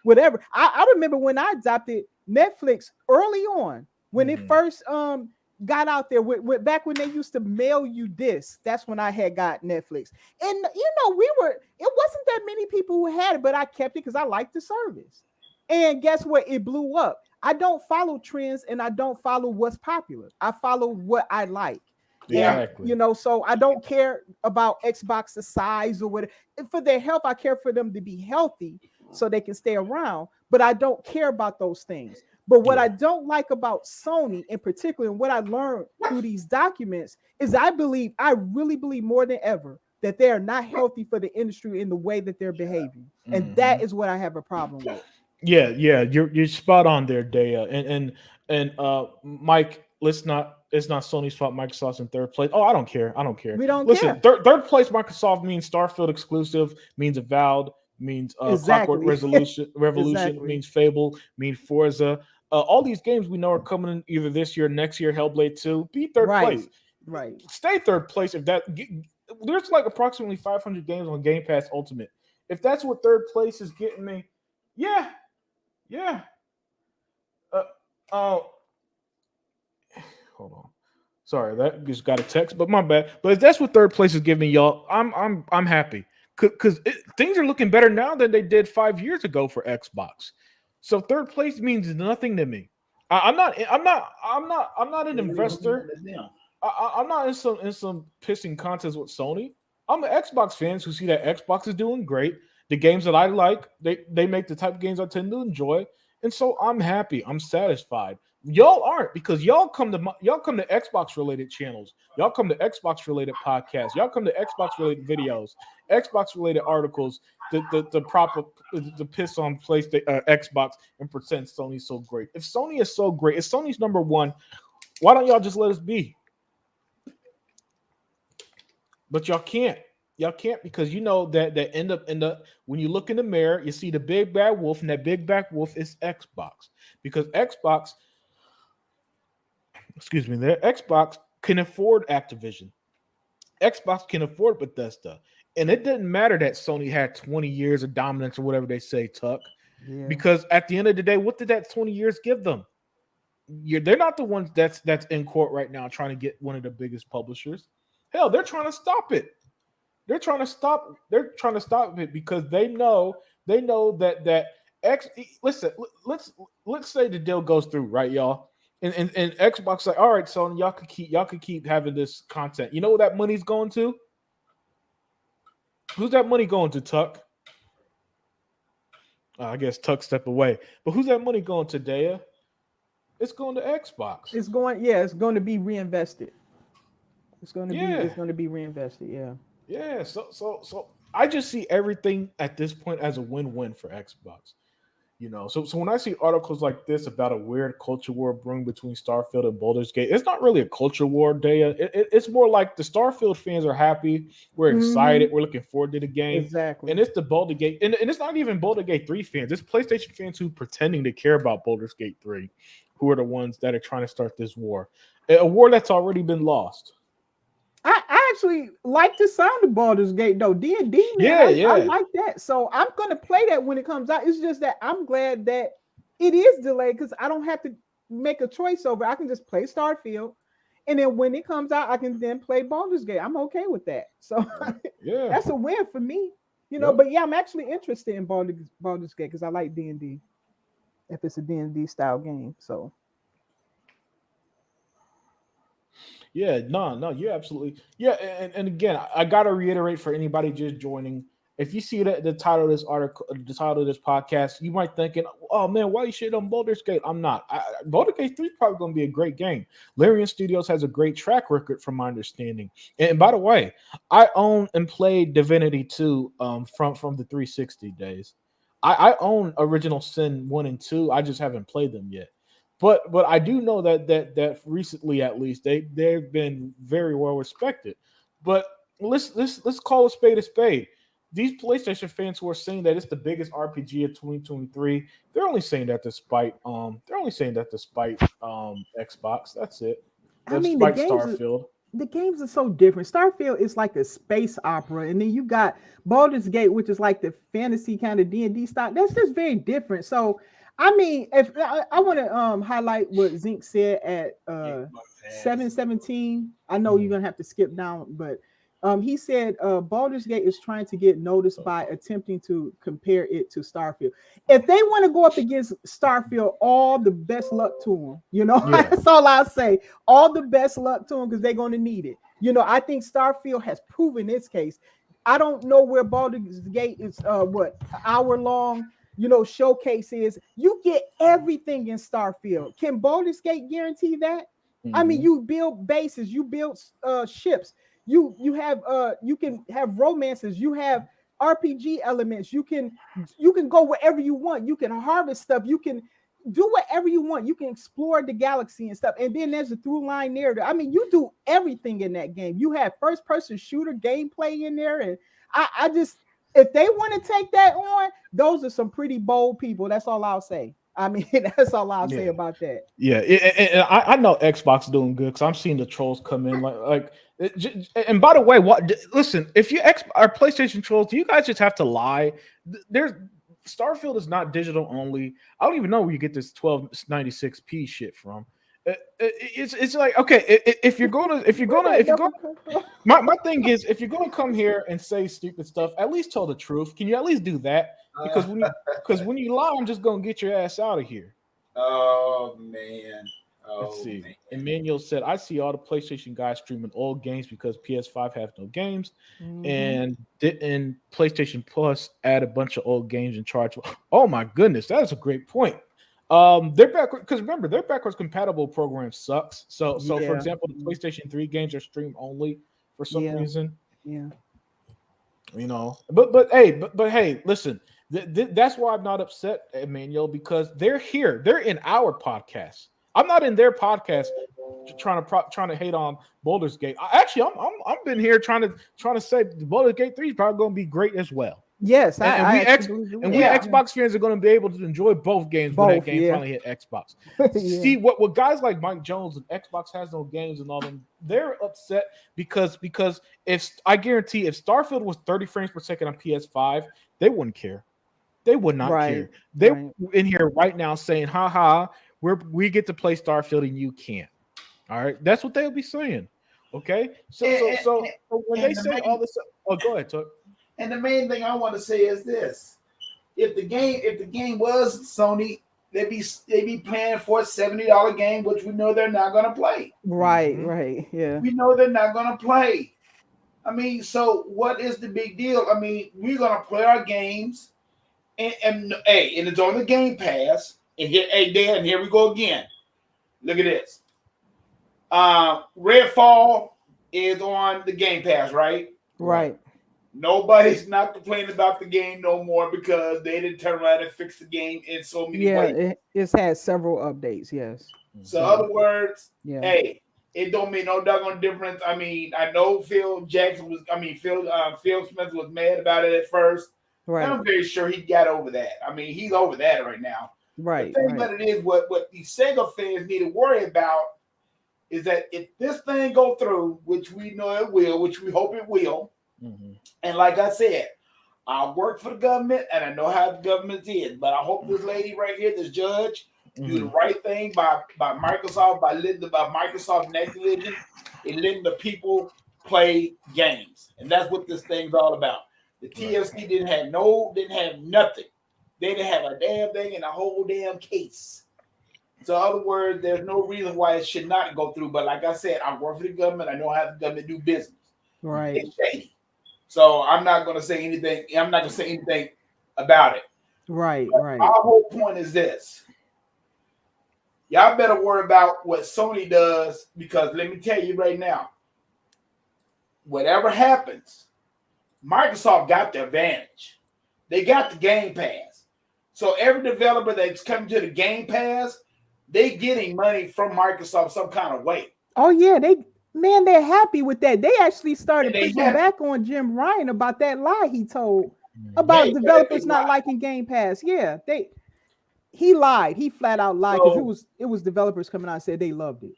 whatever. I remember when I adopted Netflix early on, when it first got out there, back when they used to mail you discs. That's when I had got Netflix. And it wasn't that many people who had it, but I kept it because I liked the service. And guess what? It blew up. I don't follow trends and I don't follow what's popular. I follow what I like. Exactly. And, so I don't care about Xbox's size or whatever. For their health, I care for them to be healthy so they can stay around. But I don't care about those things. But what I don't like about Sony in particular, and what I learned through these documents, is I really believe more than ever that they are not healthy for the industry in the way that they're behaving. And that is what I have a problem with. Yeah, you're spot on there, Daya. And Mike, it's not Sony's fault. Microsoft's in third place. Oh, I don't care. We don't Listen, care. third place Microsoft means Starfield exclusive, means Avowed, means Clockwork Revolution, means Fable, means Forza. All these games we know are coming in either this year, next year. Hellblade 2, be third place. Right. Stay third place. There's like approximately 500 games on Game Pass Ultimate. If that's what third place is getting me, yeah. Hold on. Sorry, that just got a text, but my bad. But if that's what third place is giving y'all, I'm happy because things are looking better now than they did 5 years ago for Xbox. So third place means nothing to me. I'm not an investor. I'm not in some pissing contest with Sony. I'm an Xbox fans who see that Xbox is doing great. The games that I like, they make the type of games I tend to enjoy, and so I'm happy. I'm satisfied. Y'all aren't because y'all come to Xbox related channels. Y'all come to Xbox related podcasts. Y'all come to Xbox related videos, Xbox related articles. The proper the piss on PlayStation Xbox and pretend Sony's so great. If Sony is so great, if Sony's number one, why don't y'all just let us be? But y'all can't. Y'all can't because you know that end up when you look in the mirror, you see the big bad wolf, and that big bad wolf is Xbox. Because Xbox, excuse me, their Xbox can afford Activision. Xbox can afford Bethesda. And it didn't matter that Sony had 20 years of dominance or whatever they say, Tuck. Yeah. Because at the end of the day, what did that 20 years give them? They're not the ones that's in court right now trying to get one of the biggest publishers. Hell, they're trying to stop it. They're trying to stop. They're trying to stop it because they know that X. Listen, let's say the deal goes through, right, y'all? And Xbox like, all right, Sony, y'all could keep having this content. You know what that money's going to? Who's that money going to, Tuck? I guess Tuck step away. But who's that money going to, Daya? It's going to Xbox. It's going to be reinvested. It's going to be reinvested. Yeah. Yeah. So I just see everything at this point as a win-win for Xbox. You know, so when I see articles like this about a weird culture war brewing between Starfield and Baldur's Gate, it's not really a culture war, Daya. It's more like the Starfield fans are happy, we're excited, we're looking forward to the game. Exactly. And it's the Baldur's Gate, and it's not even Baldur's Gate 3 fans. It's PlayStation fans who pretending to care about Baldur's Gate 3, who are the ones that are trying to start this war. A war that's already been lost. I actually like the sound of Baldur's Gate though. D&D, man. I like that. So I'm gonna play that when it comes out. It's just that I'm glad that it is delayed because I don't have to make a choice over. I can just play Starfield, and then when it comes out, I can then play Baldur's Gate. I'm okay with that. So that's a win for me. You know, but yeah, I'm actually interested in Baldur's Gate because I like D&D. If it's a D&D style game, so. Yeah, no, you're absolutely and again, I gotta reiterate for anybody just joining. If you see the title of this article, the title of this podcast, you might thinking, "Oh man, why you shit on Baldur's Gate?" I'm not. Baldur's Gate 3 is probably going to be a great game. Larian Studios has a great track record, from my understanding. And by the way, I own and played Divinity 2 from the 360 days. I own Original Sin 1 and 2. I just haven't played them yet. But I do know that recently, at least, they've been very well respected. But let's call a spade a spade. These PlayStation fans who are saying that it's the biggest RPG of 2023, they're only saying that despite Xbox. That's it. Despite Starfield. The games are so different. Starfield is like a space opera, and then you got Baldur's Gate, which is like the fantasy kind of D&D style. That's just very different. So I mean, if I want to highlight what Zink said at 7:17. I know you're gonna have to skip down, but he said Baldur's Gate is trying to get noticed by attempting to compare it to Starfield. If they want to go up against Starfield, all the best luck to them. You know, that's all I'll say. All the best luck to them because they're going to need it. You know, I think Starfield has proven its case. I don't know where Baldur's Gate is. What hour-long? You know, showcases. You get everything in Starfield. Can Baldur's Gate guarantee that? I mean, you build bases, you build ships, you can have romances, you have RPG elements, you can go wherever you want, you can harvest stuff, you can do whatever you want, you can explore the galaxy and stuff, and then there's a through line narrative. I mean, you do everything in that game. You have first person shooter gameplay in there, and I just, if they want to take that on, those are some pretty bold people. That's all I'll say. I mean, that's all I'll say about that. Yeah, and I know Xbox doing good because I'm seeing the trolls come in and by the way, listen, if you are PlayStation trolls, do you guys just have to lie? There's Starfield is not digital only. I don't even know where you get this 1296p shit from. It's like, okay, if you're gonna my thing is, if you're gonna come here and say stupid stuff, at least tell the truth. Can you at least do that? Because when you lie, I'm just gonna get your ass out of here. Oh man. Let's Oh, see. man. Emmanuel said, I see all the PlayStation guys streaming old games because PS5 have no games. Mhm. And didn't PlayStation Plus add a bunch of old games and charge? Oh my goodness, that is a great point. Their backward because remember their backwards compatible program sucks. So for Yeah. example, the PlayStation 3 games are stream only for some Yeah. reason. Yeah. But hey, listen, that's why I'm not upset, Emmanuel, because they're here. They're in our podcast. I'm not in their podcast trying to hate on Baldur's Gate. I'm been here trying to say Baldur's Gate 3 is probably going to be great as well. Yes, And, and I we actually ex believe it and will. we Yeah. Xbox fans are going to be able to enjoy both games when that Both, game yeah. finally hit Xbox. Yeah. See what guys like Mike Jones and Xbox has no games and all them, they're upset because if I guarantee if Starfield was 30 frames per second on PS5, they wouldn't care. They would not Right. care. They're Right. in here right now saying, "Ha ha, we get to play Starfield and you can't." All right, that's what they'll be saying. Okay, And, so when they and the say all main this, oh, go ahead, Tuck. and the main thing I want to say is this: if the game was Sony, they'd be playing for a $70 game, which we know they're not going to play. Right. Mhm. Right. Yeah. We know they're not going to play. I mean, so what is the big deal? I mean, we're going to play our games, and it's on the Game Pass. And here we go again. Look at this. Redfall is on the Game Pass, right? Right. Nobody's not complaining about the game no more because they didn't turn around and fix the game in so many Yeah. ways. It's had several updates. Yes. So, in other words, Yeah. hey, it don't make no doggone difference. I mean, I know Phil Smith was mad about it at first. Right. And I'm very sure he got over that. I mean, he's over that right now. Right. The thing Right. about it is, what the Sega fans need to worry about is that if this thing go through, which we know it will, which we hope it will, Mhm. and like I said, I work for the government and I know how the government is, but I hope this lady right here, this judge, do the right thing by Microsoft, by Microsoft and Activision, and letting the people play games. And that's what this thing's all about. The TFC didn't have nothing. They didn't have a damn thing in a whole damn case. So, in other words, there's no reason why it should not go through. But like I said, I work for the government. I know how the government do business. Right. It's shady. So I'm not going to say anything. I'm not going to say anything about it. Right. But Right. our whole point is this. Y'all better worry about what Sony does because let me tell you right now, whatever happens, Microsoft got the advantage. They got the Game Pass. So every developer that's coming to the Game Pass, they getting money from Microsoft some kind of way. Oh yeah, they're happy with that. They actually started And they pushing happy. back on Jim Ryan about that lie he told about Yeah, developers they not lied. liking Game Pass. Yeah, he lied. He flat out lied because it was developers coming out and said they loved it.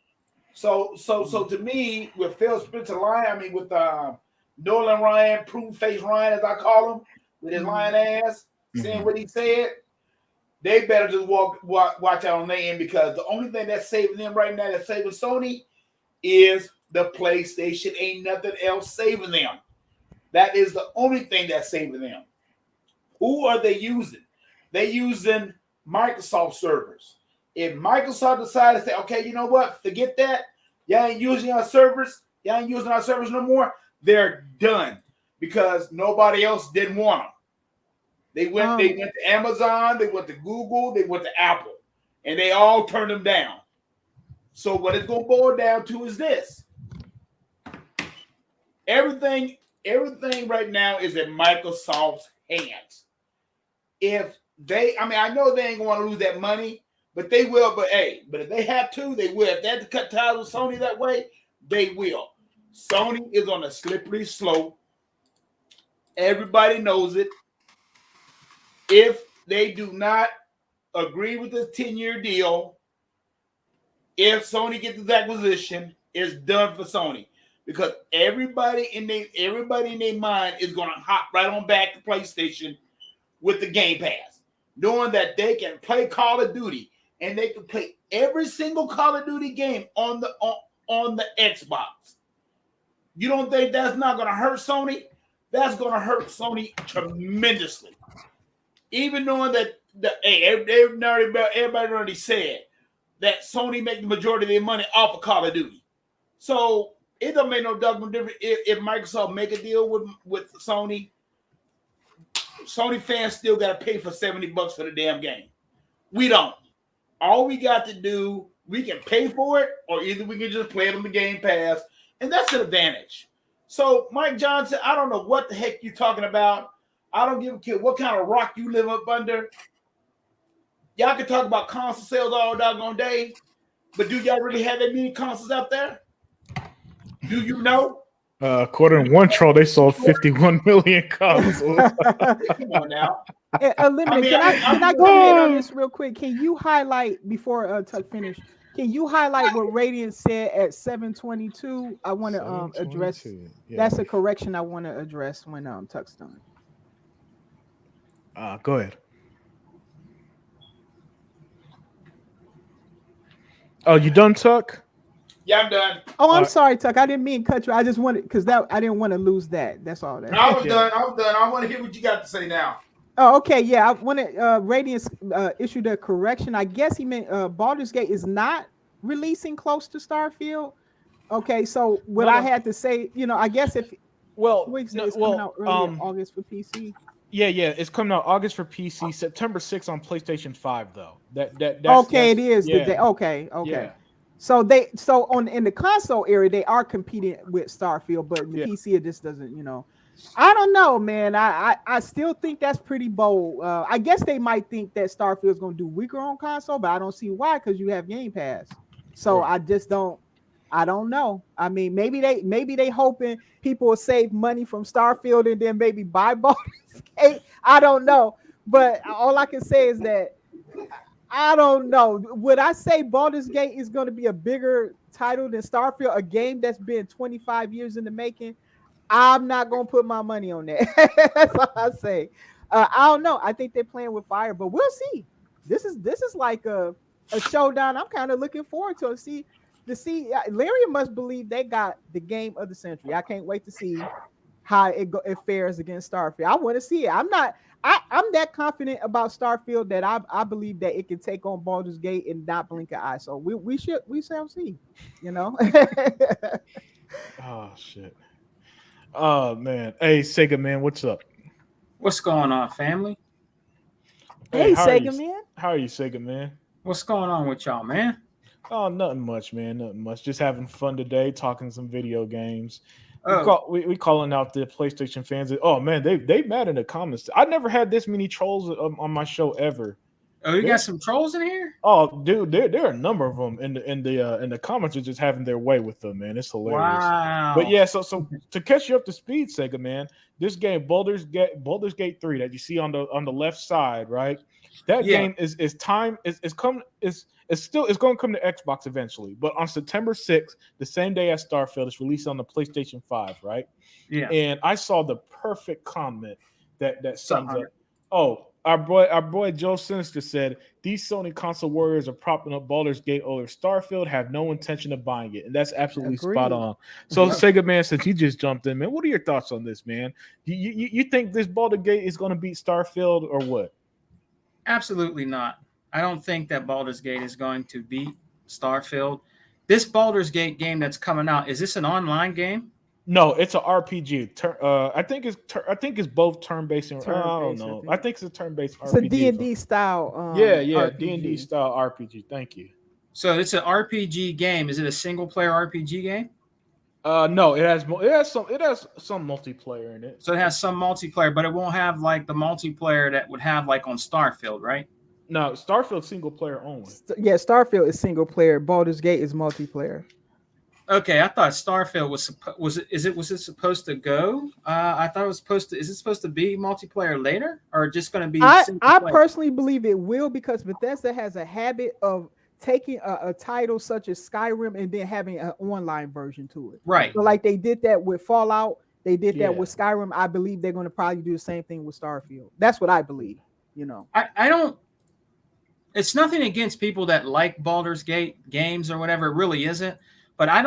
So to me, with Phil Spencer Ryan, I mean with Nolan Ryan, prune face Ryan, as I call him, with his lying ass, saying what he said, they better just watch out on their end because the only thing that's saving them right now, that's saving Sony, is the PlayStation. Ain't nothing else saving them. That is the only thing that's saving them. Who are they using? They using Microsoft servers. If Microsoft decides to say, okay, you know what, forget that, y'all ain't using our servers, no more, they're done because nobody else didn't want them. They went to Amazon, they went to Google, they went to Apple, and they all turned them down. So what it's going to boil down to is this. Everything right now is in Microsoft's hands. I know they ain't going to lose that money, but they will. But if they have to, they will. If they have to cut ties with Sony that way, they will. Sony is on a slippery slope. Everybody knows it. If they do not agree with this 10-year deal, if Sony gets this acquisition, it's done for Sony. Because everybody in their mind is going to hop right on back to PlayStation with the Game Pass, knowing that they can play Call of Duty and they can play every single Call of Duty game on the Xbox. You don't think that's not going to hurt Sony? That's going to hurt Sony tremendously. Even knowing that everybody already said that Sony make the majority of their money off of Call of Duty. So it don't make no doggone difference if Microsoft make a deal with Sony. Sony fans still got to pay for $70 for the damn game. We don't. All we got to do, we can pay for it, or either we can just play it on the Game Pass, and that's an advantage. So, Mike Johnson, I don't know what the heck you're talking about. I don't give a shit what kind of rock you live up under. Y'all can talk about console sales all doggone day, but do y'all really have that many consoles out there? Do you know? According to one troll, they sold 51 million consoles. Come on now. Unlimited. Can I come in on this real quick? Can you highlight before Tuck finish? Can you highlight what Radiant said at 722? I want to address. Yeah. That's a correction I want to address when Tuck's done. Go ahead. Oh, you done, Tuck? Yeah, I'm done. Oh, I'm sorry, Tuck. I didn't mean to cut you. I just wanted because I didn't want to lose that. That's all. That. I was done. I want to hear what you got to say now. Oh, okay. Yeah, I wanted Radiance issued a correction. I guess he meant Baldur's Gate is not releasing close to Starfield. Okay, so what I had to say, I guess if it's coming out early August for PC. Yeah, it's coming out August for PC, September 6th on PlayStation 5 though. That's it is. Yeah. Okay. Yeah. So in the console area they are competing with Starfield, but in the PC it just doesn't, I don't know, man. I still think that's pretty bold. I guess they might think that Starfield's going to do weaker on console, but I don't see why because you have Game Pass. So I just don't. I don't know. I mean, maybe they hoping people will save money from Starfield and then maybe buy Baldur's Gate. I don't know, but all I can say is that I don't know. Would I say Baldur's Gate is going to be a bigger title than Starfield, a game that's been 25 years in the making? I'm not going to put my money on that. That's all I say. I don't know. I think they're playing with fire, but we'll see. This is like a showdown. I'm kind of looking forward to it. Larian must believe they got the game of the century. I can't wait to see how it fares against Starfield. I want to see it. I'm that confident about Starfield that I believe that it can take on Baldur's Gate and not blink an eye. So we shall see. Oh shit. Oh man. Hey Sega man, what's up? What's going on, family? Hey Sega man. How are you, Sega man? What's going on with y'all, man? Oh, nothing much, man. Nothing much. Just having fun today, talking some video games. Oh. We calling out the PlayStation fans. Oh man, they mad in the comments. I never had this many trolls on my show ever. Oh, you got some trolls in here? Oh, dude, there are a number of them in the comments are just having their way with them, man. It's hilarious. Wow. But yeah, so to catch you up to speed, Sega man, this game Baldur's Gate 3 that you see on the left side, right? That game is going to come to Xbox eventually, but on September 6th, the same day as Starfield, it's released on the PlayStation 5, right? Yeah. And I saw the perfect comment that sums up. Oh, our boy Joe Sinister said these Sony console warriors are propping up Baldur's Gate over Starfield, have no intention of buying it, and that's absolutely spot on. So Sega man, since you just jumped in, man, what are your thoughts on this, man? You think this Baldur's Gate is going to beat Starfield or what? Absolutely not. I don't think that Baldur's Gate is going to beat Starfield. This Baldur's Gate game that's coming out, is this an online game? No, it's an RPG. I think it's both turn-based and I don't know. I think it's a turn-based RPG. It's a D&D style. D&D style RPG. Thank you. So it's an RPG game. Is it a single-player RPG game? No, it has some multiplayer in it. So it has some multiplayer, but it won't have like the multiplayer that would have like on Starfield, right? No, Starfield's single player only. Yeah, Starfield is single player. Baldur's Gate is multiplayer. Okay, I thought Starfield was it supposed to go? I thought it was supposed to. Is it supposed to be multiplayer later, or just going to be? I personally believe it will because Bethesda has a habit of taking a title such as Skyrim and then having an online version to it. Right. So like they did that with Fallout, they did that with Skyrim. I believe they're going to probably do the same thing with Starfield. That's what I believe. I don't. It's nothing against people that like Baldur's Gate games or whatever. It really isn't. But I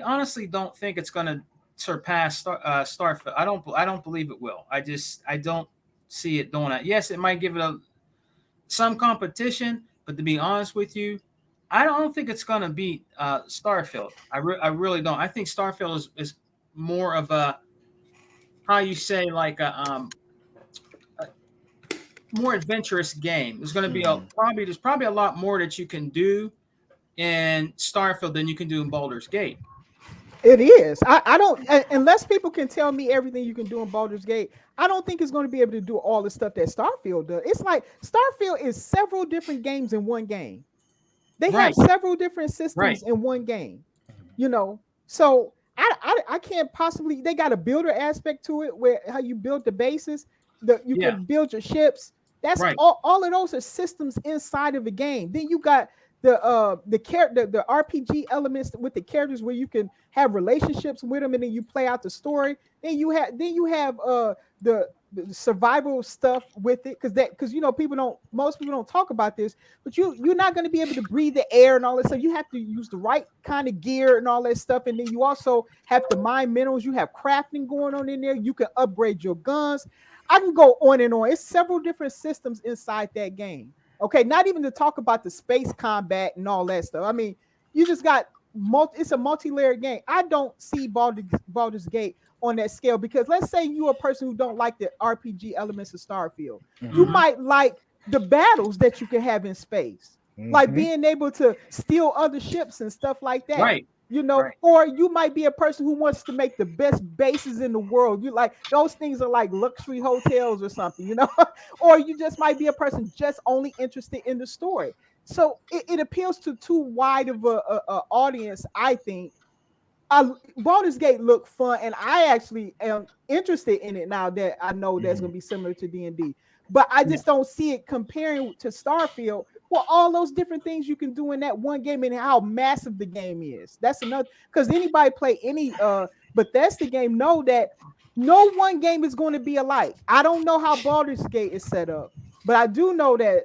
honestly don't think it's going to surpass Starfield. I don't believe it will. I don't see it doing that. Yes, it might give it some competition, but to be honest with you, I don't think it's going to beat Starfield. I really don't. I think Starfield is more of a, how you say, like a more adventurous game. There's going to be there's probably a lot more that you can do in Starfield than you can do in Baldur's Gate. It is. I don't, unless people can tell me everything you can do in Baldur's Gate, I don't think it's going to be able to do all the stuff that Starfield does. It's like Starfield is several different games in one game. They have several different systems in one game, you know. So I can't possibly. They got a builder aspect to it, where how you build the bases, you can build your ships. That's all of those are systems inside of a game. Then you got the RPG elements with the characters where you can have relationships with them, and then you play out the story. Then you have the survival stuff with it, because you know most people don't talk about this, but you're not going to be able to breathe the air and all that stuff. You have to use the right kind of gear and all that stuff, and then you also have to mine minerals. You have crafting going on in there. You can upgrade your guns. I can go on and on. It's several different systems inside that game. Okay, not even to talk about the space combat and all that stuff. I mean, you just got it's a multi-layered game. I don't see Baldur's Gate on that scale, because let's say you're a person who don't like the RPG elements of Starfield. You might like the battles that you can have in space, like being able to steal other ships and stuff like that. Right. You know, or you might be a person who wants to make the best bases in the world. You like those things are like luxury hotels or something, you know, or you just might be a person just only interested in the story. So it appeals to too wide of a audience, I think. Baldur's Gate looked fun, and I actually am interested in it now that I know that's going to be similar to D&D. But I just don't see it comparing to Starfield, well, all those different things you can do in that one game and how massive the game is. That's another, because anybody play any Bethesda game know that no one game is going to be alike. I don't know how Baldur's Gate is set up, but I do know that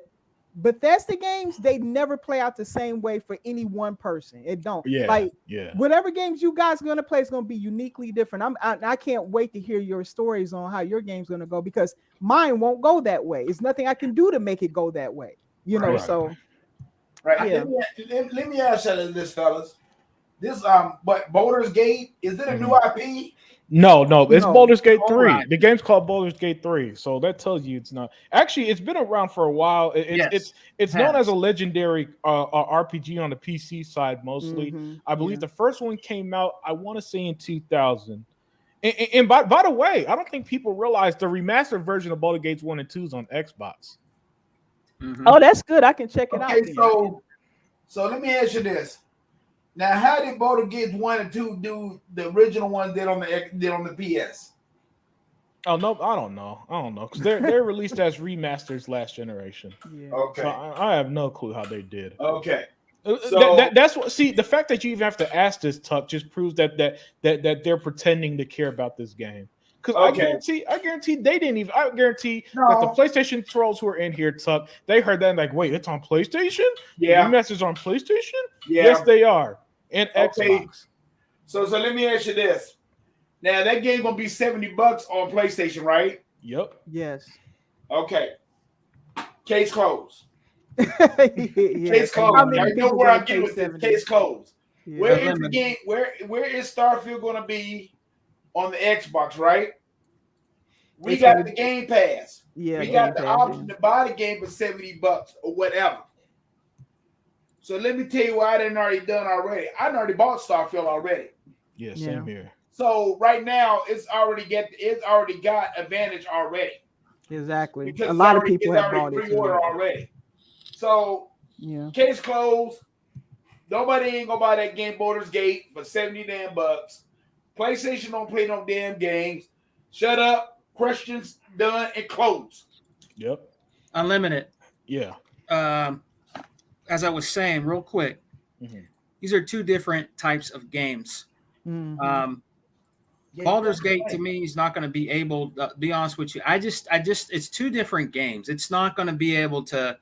Bethesda games, they never play out the same way for any one person. It don't. Whatever games you guys are going to play is going to be uniquely different. I can't wait to hear your stories on how your game's going to go, because mine won't go that way. It's nothing I can do to make it go that way. You know, so yeah. Let me ask you this, fellas. This but Baldur's Gate, is it a new IP? No, it's Baldur's Gate 3. Right. The game's called Baldur's Gate 3, so that tells you it's not. Actually, it's been around for a while. It's known as a legendary RPG on the PC side mostly. I believe the first one came out, I want to say, in 2000. And by the way, I don't think people realize the remastered version of Baldur's Gate 1 and 2 is on Xbox. Oh, that's good. I can check it out. Okay, so let me ask you this. Now, how did Baldur's Gate 1 and 2 do the original ones did on the PS? Oh no, I don't know, because they're released as remasters last generation. Yeah. Okay, so I have no clue how they did. Okay, so that's what. See, the fact that you even have to ask this, Tuck, just proves that they're pretending to care about this game. Because I guarantee they didn't even. I guarantee that the PlayStation trolls who are in here, Tuck, they heard that and like, wait, it's on PlayStation? Yeah, the remasters on PlayStation? Yeah, yes, they are. And Xbox. So let me ask you this. Now that game gonna be $70 on PlayStation, right? Yep. Yes. Okay. Case closed. Case closed. I know where I'm getting with this. Case closed. Yeah. Where is the game? Where is Starfield gonna be on the Xbox, right? We got the Game Pass. Yeah. We got the option to buy the game for $70 or whatever. So let me tell you what I done already done already. I done already bought Starfield already. Yeah, same here. So right now it's already got advantage already. Exactly. Because a lot of people have bought it pre-order already. So case closed. Nobody ain't gonna buy that game Baldur's Gate for $70 damn bucks. PlayStation don't play no damn games. Shut up. Questions done and closed. Yep. Unlimited. Yeah. As I was saying, real quick, these are two different types of games. Baldur's Gate to me is not going to be able. Be honest with you, I just, it's two different games. It's not going to be able to.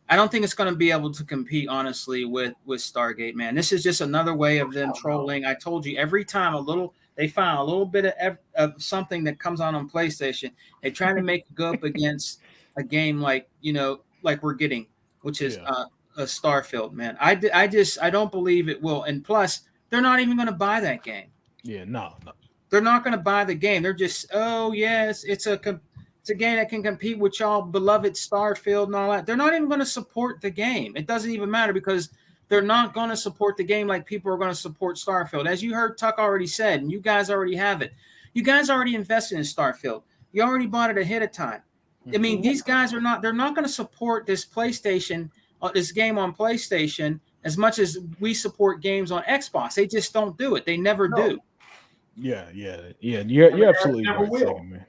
I don't think it's going to be able to compete honestly with Stargate. Man, this is just another way of them trolling. I told you, every time they find a little bit of something that comes on PlayStation, they try to make it go up against a game like we're getting, which is Starfield, man. I don't believe it will. And plus, they're not even going to buy that game. Yeah, no. They're not going to buy the game. They're just, oh yes, it's a game that can compete with y'all beloved Starfield and all that. They're not even going to support the game. It doesn't even matter because they're not going to support the game like people are going to support Starfield. As you heard Tuck already said, and you guys already have it. You guys already invested in Starfield. You already bought it ahead of time. I mean, these guys they're not going to support this PlayStation, this game on PlayStation as much as we support games on Xbox. They just don't do it. They never do. Yeah. You're absolutely right, Sega Man.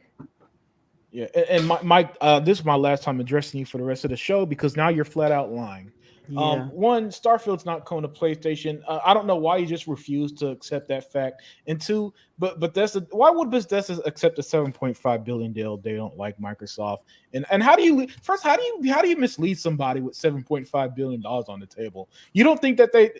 Yeah, and Mike, this is my last time addressing you for the rest of the show because now you're flat out lying. Yeah. One, Starfield's not coming to PlayStation. I don't know why you just refused to accept that fact. And two, but Bethesda, why would Bethesda accept a $7.5 billion deal? They don't like Microsoft. And how do you mislead somebody with $7.5 billion on the table? You don't think that they?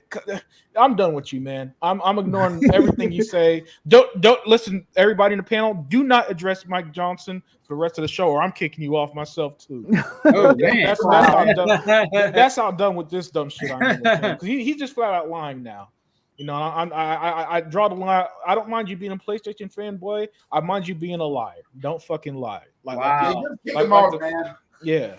I'm done with you, man. I'm ignoring everything you say. Don't listen. Everybody in the panel, do not address Mike Johnson for the rest of the show, or I'm kicking you off myself too. Oh man, that's how I'm done with this dumb shit. Because he's just flat out lying now. You know, I draw the line. I don't mind you being a PlayStation fanboy. I mind you being a liar. Don't fucking lie. Wow. Yeah.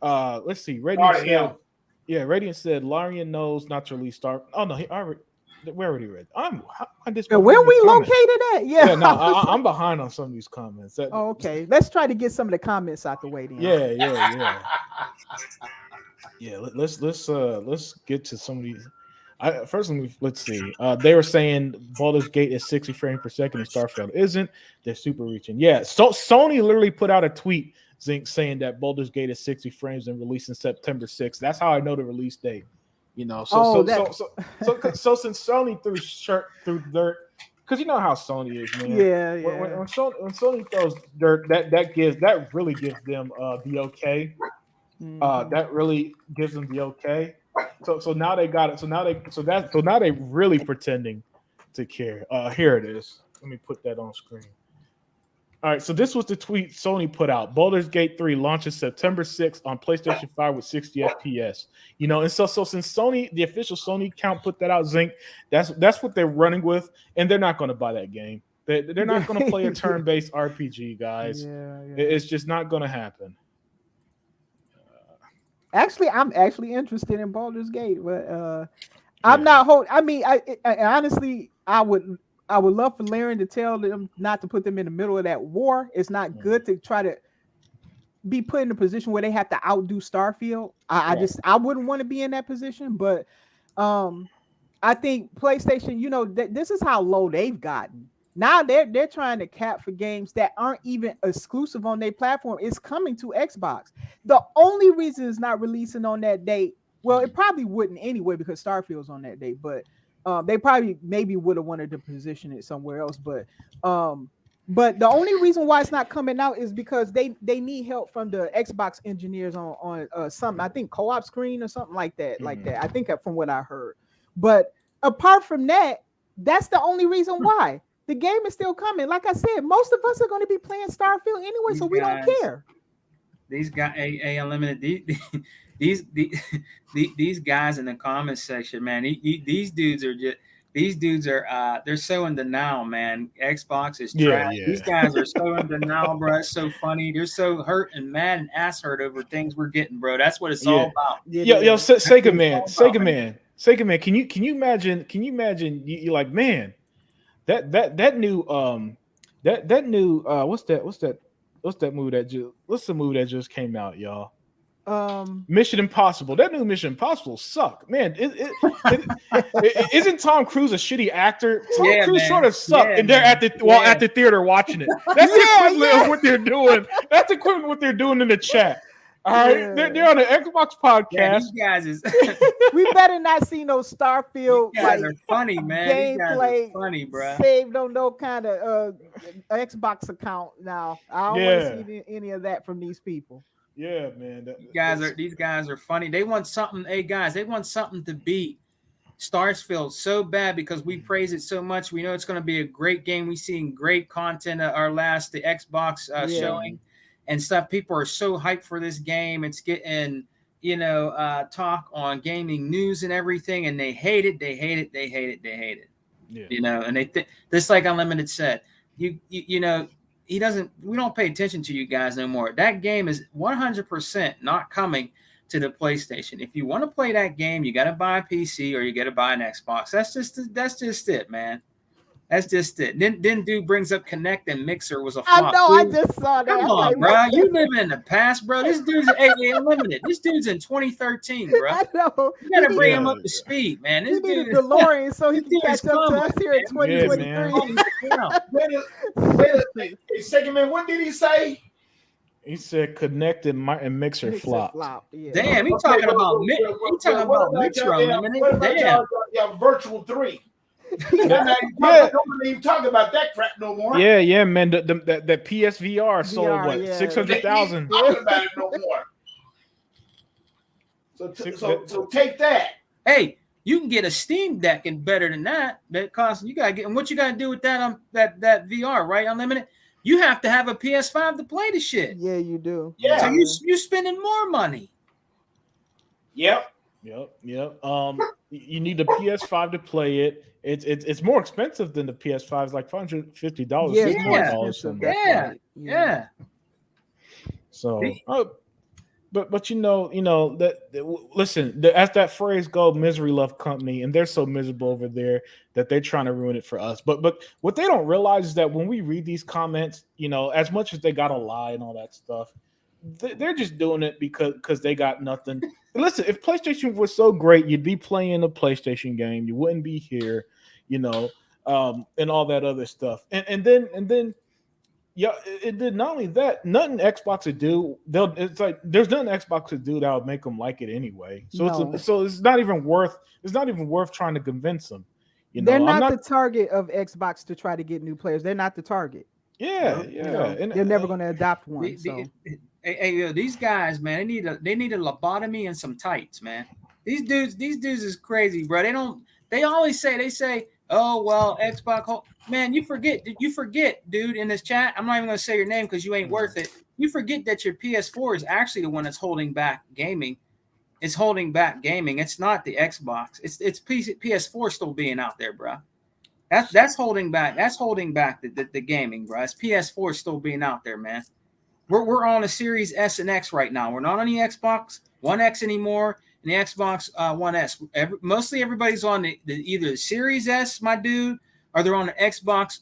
Let's see. Radiant said Larian knows not to release Star. Oh no, we already read. Where we located at? Yeah. No, I'm behind on some of these comments. Okay. Let's try to get some of the comments out the way then. Yeah. Yeah. Let's get to some of these. Let's see. They were saying Baldur's Gate is 60 frames per second and Starfield isn't. They're super reaching. Yeah. So Sony literally put out a tweet saying that Baldur's Gate is 60 frames and releasing September 6th. That's how I know the release date. You know. So since Sony threw dirt, because you know how Sony is, man. Yeah. When Sony throws dirt, that really gives them the okay. That really gives them the okay. So now they got it. So now they really pretending to care. Here it is. Let me put that on screen. All right. So this was the tweet Sony put out. Baldur's Gate 3 launches September 6th on PlayStation 5 with 60 FPS. You know, and so since Sony, the official Sony account put that out, Zinc, that's what they're running with, and they're not going to buy that game. They're not going to play a turn-based RPG, guys. Yeah. It's just not going to happen. Actually, I'm actually interested in Baldur's Gate, but I'm not. I mean, I honestly, I would love for Laren to tell them not to put them in the middle of that war. It's not good to try to be put in a position where they have to outdo Starfield. I wouldn't want to be in that position. But I think PlayStation, you know, this is how low they've gotten. Now they're trying to cap for games that aren't even exclusive on their platform. It's coming to Xbox. The only reason it's not releasing on that date, well, it probably wouldn't anyway because Starfield's on that date, but they probably maybe would have wanted to position it somewhere else. But the only reason why it's not coming out is because they need help from the Xbox engineers on something. I think co-op screen or something like that. I think from what I heard. But apart from that, that's the only reason why. The game is still coming. Like I said, most of us are going to be playing Starfield anyway, so we don't care. These guys, Unlimited, these guys in the comments section, man, these dudes are they're so in denial, man. Xbox is trash. Yeah. These guys are so in denial, bro. It's so funny. They're so hurt and mad and ass hurt over things we're getting, bro. That's what it's all about. Yo, Sega man, can you imagine? You like, man, that new what's the movie that just came out, y'all? Mission Impossible. That new Mission Impossible sucked, man. Isn't Tom Cruise a shitty actor? Tom Cruise sort of sucked, and they're at the theater watching it. That's the equivalent of what they're doing. That's the equivalent of what they're doing in the chat. All right, they're on an Xbox podcast. Yeah, these guys is. We better not see no Starfield. These guys are funny, man. Gameplay are funny, bro. Saved on no kind of Xbox account. Now I don't want to see any of that from these people. Yeah, man. These guys are funny. They want something. Hey guys, they want something to beat Starfield so bad because we praise it so much. We know it's going to be a great game. We seen great content at our last Xbox showing and stuff. People are so hyped for this game. It's getting talk on gaming news and everything, and they hate it. Yeah. And they think just like Unlimited said, he doesn't. We don't pay attention to you guys no more. That game is 100% not coming to the PlayStation. If you want to play that game, you got to buy a PC or you got to buy an Xbox. That's just it, man. That's just it. Then dude brings up Connect and Mixer was a flop. I know. I Dude, just saw that. come I'm on, like, bro. You living in the past, bro. This dude's Unlimited. This dude's in 2013, bro. I know. You gotta He bring need- him up to speed, man. He This need a dude DeLorean so he this can dude is catch up to us clumsy, here in man. Yeah, 2023. man. Wait a second, man. What did he say? He said Connect and Mixer flop. Yeah. Damn, he Okay, talking well, about what about Mixer y'all- Unlimited. What about Damn. y'all Virtual 3? Yeah. Nobody even talking about that crap no more. Yeah, man. The PSVR sold VR, what yeah. 600,000. Talking about it no more. So take that. Hey, you can get a Steam Deck and better than that. That costs you gotta get, and what you gotta do with that that VR, right? Unlimited. You have to have a PS5 to play the shit. Yeah, you do. Yeah. So you spending more money. Yep. Yep. You need the PS5 to play it. It's more expensive than the PS5. It's like $550. Yeah, it's more Yeah. expensive. $60 That's Yeah. right. Yeah. So, but listen, as that phrase goes, misery love company, and they're so miserable over there that they're trying to ruin it for us. But what they don't realize is that when we read these comments, as much as they gotta lie and all that stuff, they're just doing it because they got nothing. Listen, if PlayStation was so great, you'd be playing a PlayStation game. You wouldn't be here, and all that other stuff. And then. Yeah, it did not only that, nothing Xbox would do. It's like there's nothing Xbox would do that would make them like it anyway. So No. it's not even worth trying to convince them. They're not the target of Xbox to try to get new players. They're not the target. Yeah. And they're never going to adopt one. Hey, these guys, man, they need a lobotomy and some tights, man. These dudes is crazy, bro. They always say, oh well, Xbox. Man, you forget, dude, in this chat. I'm not even gonna say your name because you ain't worth it. You forget that your PS4 is actually the one that's holding back gaming. It's holding back gaming. It's not the Xbox. It's PS4 still being out there, bro. That's holding back. That's holding back the gaming, bro. It's PS4 still being out there, man. We're on a Series S and X right now. We're not on the Xbox One X anymore. And the Xbox One S. Mostly everybody's on either the Series S, my dude, or they're on the Xbox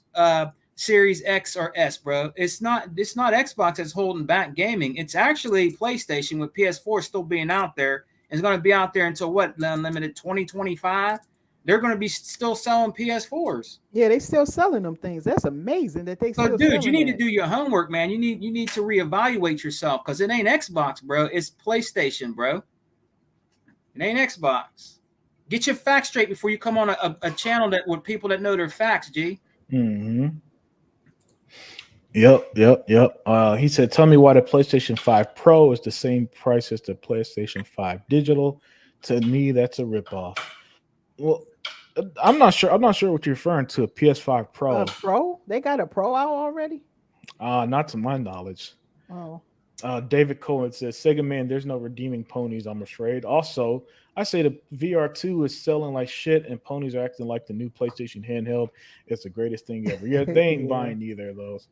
Series X or S, bro. It's not Xbox that's holding back gaming. It's actually PlayStation with PS4 still being out there. It's going to be out there until what? Unlimited 2025. They're going to be still selling PS4s. Yeah, they still selling them things. That's amazing that they. So, dude, you need to do your homework, man. You need to reevaluate yourself because it ain't Xbox, bro. It's PlayStation, bro. It ain't Xbox. Get your facts straight before you come on a channel that with people that know their facts, G. Mm-hmm. Yep. He said, tell me why the PlayStation 5 Pro is the same price as the PlayStation 5 Digital. To me, that's a ripoff. Well, I'm not sure what you're referring to. A PS5 Pro. Pro? They got a Pro out already? Not to my knowledge. Oh. David Cohen says, Sega man, there's no redeeming ponies, I'm afraid. Also, I say the VR2 is selling like shit and ponies are acting like the new PlayStation handheld. It's the greatest thing ever. Yeah, they ain't buying either of those.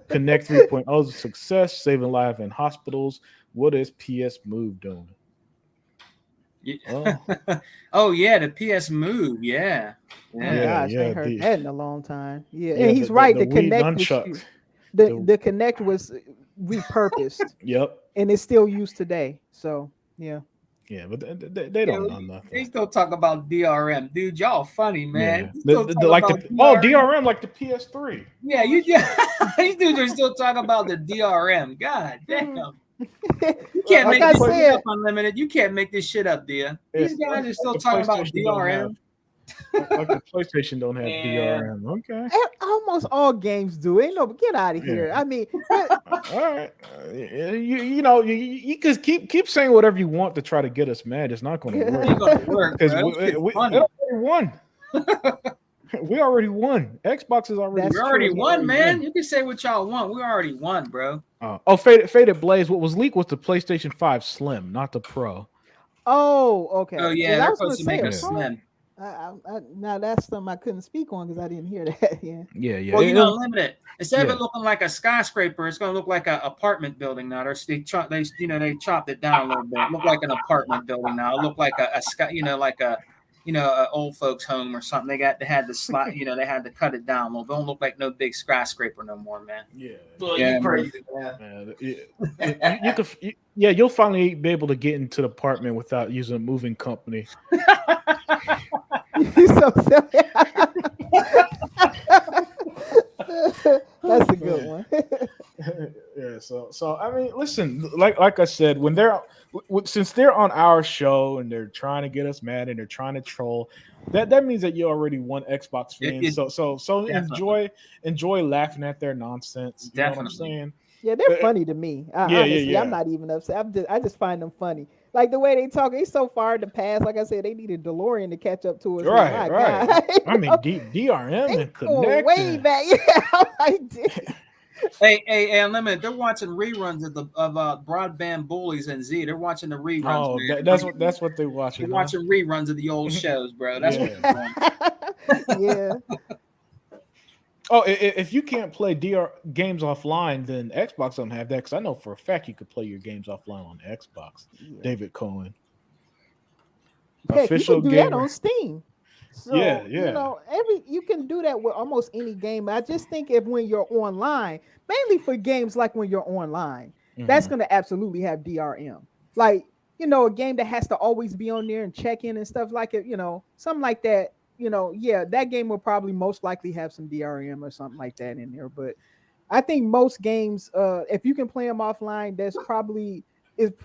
Connect 3.0 is a success, saving lives in hospitals. What is PS Move doing? Oh yeah, the PS Move, yeah. Oh gosh, I heard that in a long time. Yeah, and he's right. The Connect was repurposed. Yep, and it's still used today. So yeah, but they don't know nothing. They still talk about DRM, dude. Y'all funny, man. Yeah. DRM like the PS3. Yeah, these dudes are still talking about the DRM. God damn. You can't make this shit up, Unlimited. You can't make this shit up, dear. These guys are still talking about DRM. Like the PlayStation don't have DRM. Okay. Almost all games do. Ain't no get out of here. I mean, all right. You could keep saying whatever you want to try to get us mad. It's not going to work. It ain't gonna work. Because we already won. We already won. Xbox is already. That's We already true. won, man. You can say what y'all want. We already won, bro. Faded Blaze. What was leaked was the PlayStation 5 Slim, not the Pro. Oh, okay. Oh yeah, 'Cause I they're was gonna supposed to make say a a Yeah. pro. slim. Now that's something I couldn't speak on because I didn't hear that. Yeah. Yeah. Well, you know, limited. Instead of Yeah. it looking like a skyscraper, it's going to look like an apartment building now. They chopped it down a little bit. It look like an apartment building now. It look like a sky, like a old folks home or something. They had to slide, they had to cut it down a little. Don't look like no big skyscraper no more, man. Yeah. Well, Yeah, you crazy, man. Man, you could, you'll finally be able to get into the apartment without using a moving company. You so silly. That's a good one. Yeah. So I mean, listen, like I said, when since they're on our show and they're trying to get us mad and they're trying to troll, that means that you already won Xbox fans. So Definitely. enjoy laughing at their nonsense. You know what I'm Definitely. saying? Yeah, they're funny to me. Honestly, yeah. I'm not even upset. I just find them funny. Like the way they talk, it's so far in the past. Like I said, they need a DeLorean to catch up to us. Right. My God. I mean, DRM They and going way connecting. back. Yeah, I'm like, dude. Hey, Unlimited. They're watching reruns of Broadband Bullies and Z. They're watching the reruns. Oh, man. that's what they're watching. They're watching reruns of the old shows, bro. That's what they're doing. Yeah. Oh, if you can't play DR games offline, then Xbox don't have that. Because I know for a fact you could play your games offline on Xbox. Yeah. David Cohen, Heck, official you can do gamer. that on Steam. So, Yeah. you can do that with almost any game. I just think if when you're online, mainly for games like when you're online, that's Mhm. going to absolutely have DRM. Like, a game that has to always be on there and check in and stuff like it, something like that. That game will probably most likely have some DRM or something like that in there. But I think most games, if you can play them offline, that's probably it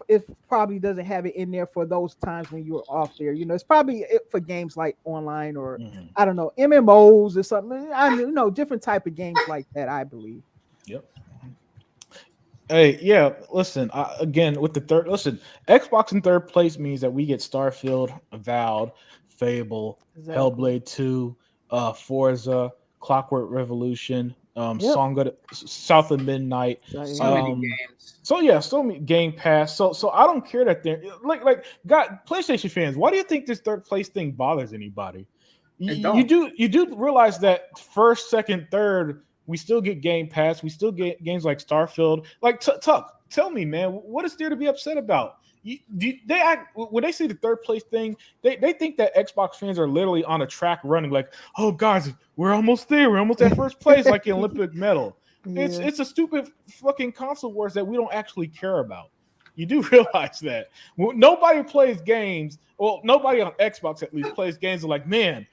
probably doesn't have it in there for those times when you're off there. It's probably for games like online or Mhm. I don't know, MMOs or something. I know different type of games like that, I believe. Yep. Hey, yeah. Listen, again with the third. Listen, Xbox in third place means that we get Starfield, Avowed, Fable, Exactly. Hellblade 2, Forza, Clockwork Revolution, Yep. Song of South of Midnight. So many games. So many Game Pass. So I don't care that they're God, PlayStation fans. Why do you think this third place thing bothers anybody? You do realize that first, second, third, we still get Game Pass. We still get games like Starfield. Like Tuck, tell me, man, what is there to be upset about? When they see the third place thing, they think that Xbox fans are literally on a track running like, oh guys, we're almost there. We're almost at first place, like the Olympic medal. Yeah. It's a stupid fucking console wars that we don't actually care about. You do realize that nobody plays games. Well, nobody on Xbox at least plays games. And like, man,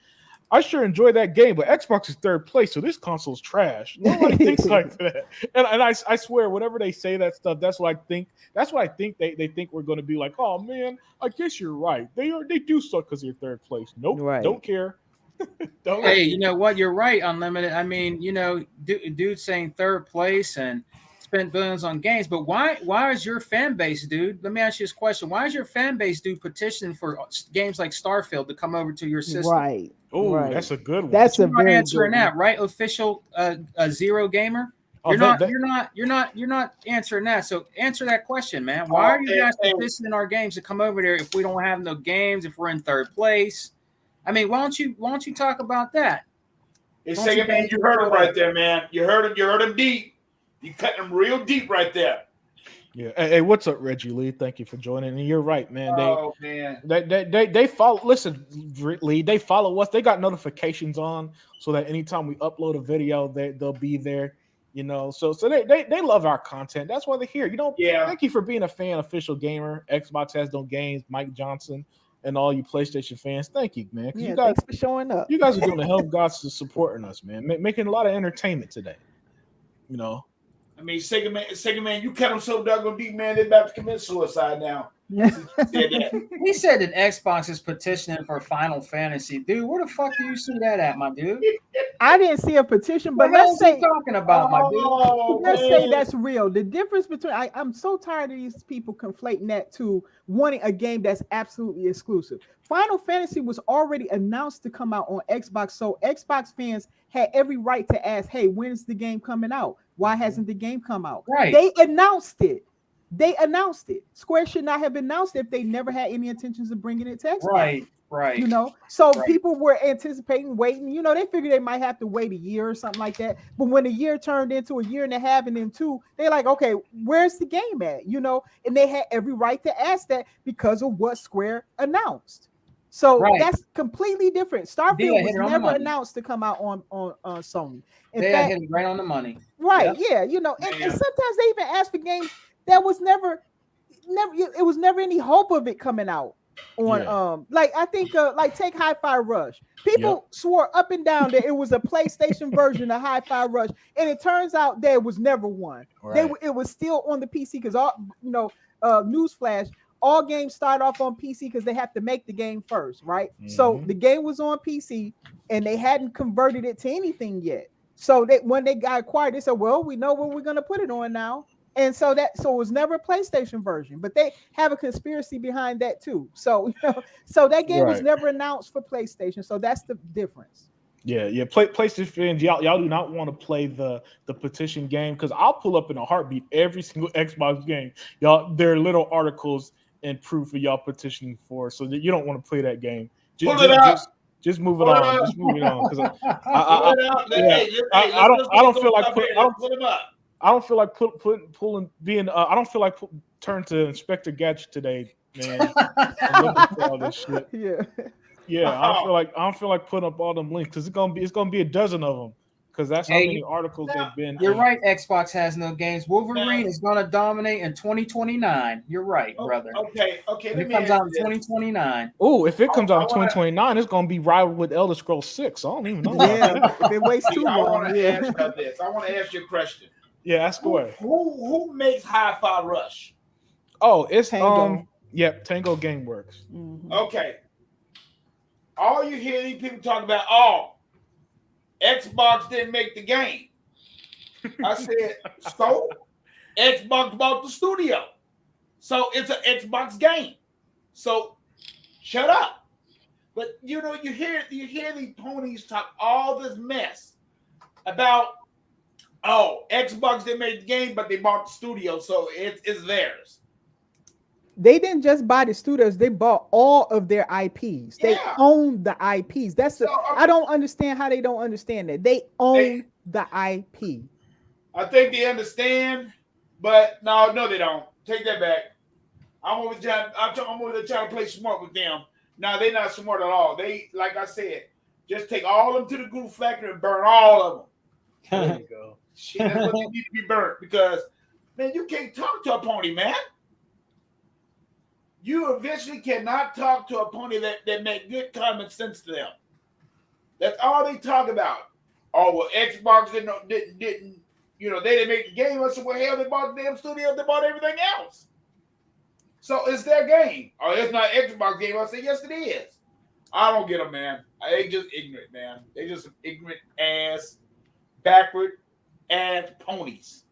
I sure enjoy that game, but Xbox is third place, so this console's trash. Nobody thinks like that. And I swear, whenever they say that stuff, that's what I think. That's what I think they think we're going to be like. Oh man, I guess you're right. They do suck because they're third place. Nope, Right. don't care. Don't Hey, care. you know what? You're right, Unlimited. I mean, dude saying third place and spent billions on games, but why is your fan base, dude? Let me ask you this question: why is your fan base, dude, petitioning for games like Starfield to come over to your system? Right. Oh, right. that's a good one. That's a You're not very answering good one. that, right? Official Zero Gamer. Oh, You're not answering that. So answer that question, man. Why are you guys petitioning our games to come over there if we don't have no games? If we're in third place, I mean, why don't you talk about that? Hey, second man, you heard him right there, man. You heard him. You heard him deep. You cut him real deep right there. Yeah. Hey, what's up, Reggie Lee? Thank you for joining. And you're right, man. Man. They follow. Listen, Lee. They follow us. They got notifications on so that anytime we upload a video, they'll be there. So they love our content. That's why they're here. Yeah. Thank you for being a fan, official gamer. Xbox has no games. Mike Johnson and all you PlayStation fans. Thank you, man. Yeah, thanks for showing up. You guys are doing the hell of God supporting us, man. Making a lot of entertainment today. I mean, Sega man, you cut them so doggone deep, man. They're about to commit suicide now. Since you said that. He said that Xbox is petitioning for Final Fantasy. Dude, where the fuck do you see that at, my dude? I didn't see a petition, What but the hell let's is he say talking about, my dude? let's say that's real. The difference between I'm so tired of these people conflating that to wanting a game that's absolutely exclusive. Final Fantasy was already announced to come out on Xbox, so Xbox fans had every right to ask, "Hey, when's the game coming out? Why hasn't the game come out?" Right. They announced it. They announced it. Square should not have announced it if they never had any intentions of bringing it to Xbox. Right. You know, so Right. people were anticipating, waiting. You know, they figured they might have to wait a year or something like that. But when a year turned into a year and a half and then two, they're like, okay, where's the game at? You know, and they had every right to ask that because of what Square announced. So that's completely different. Starfield was never announced to come out on Sony. In fact, hit it right on the money. Right? Yeah, you know, and sometimes they even ask for games that was never. It was never any hope of it coming out on like I think like take Hi-Fi Rush. People swore up and down that it was a PlayStation version of Hi-Fi Rush, and it turns out there was never one. Right. It was still on the PC because all newsflash, all games start off on PC because they have to make the game first, right? So the game was on PC and they hadn't converted it to anything yet. So that when they got acquired, they said, "Well, we know what we're going to put it on now." And so it was never a PlayStation version, but they have a conspiracy behind that too. So so that game was never announced for PlayStation. So that's the difference. Yeah. PlayStation fans, y'all do not want to play the petition game because I'll pull up in a heartbeat every single Xbox game. Y'all, there are little articles and proof of y'all petitioning for, so that you don't want to play that game. Just move it on. Just move it on because I don't feel like I don't feel like I don't feel like turn to Inspector Gadget today, man. Looking for all this shit. Yeah. I don't feel like putting up all them links because it's gonna be a dozen of them because that's how many articles they've been. You're right. Xbox has no games. Wolverine is gonna dominate in 2029. You're right, brother. Okay. It comes out in 2029. Oh, if it comes out in 2029, it's gonna be rivaled with Elder Scrolls 6. I don't even know. Yeah, if it waits too long. I want to ask about this. I want to ask you a question. Yeah, ask away. Who makes Hi-Fi Rush? Oh, it's Tango. Tango Gameworks. Mm-hmm. Okay. All you hear these people talk about, Xbox didn't make the game. I said, so Xbox bought the studio. So it's an Xbox game. So shut up. But you hear these ponies talk all this mess about Xbox didn't make the game, but they bought the studio, so it's theirs. They didn't just buy the studios; they bought all of their IPs. They own the IPs. I don't understand how they don't understand that. They own the IP. I think they understand, but no, they don't. Take that back. I'm over there trying to play smart with them. No, they're not smart at all. They, like I said, just take all of them to the glue factory and burn all of them. There you go. Shit, that's what they need to be burnt because, man, you can't talk to a pony, man. You eventually cannot talk to a pony that make good common sense to them. That's all they talk about. Oh, well, Xbox didn't they didn't make the game. I said, well, hell, they bought the damn studio. They bought everything else. So it's their game. Oh, it's not Xbox game. I said, yes, it is. I don't get them, man. They just ignorant, man. They just ignorant ass, backward ass ponies.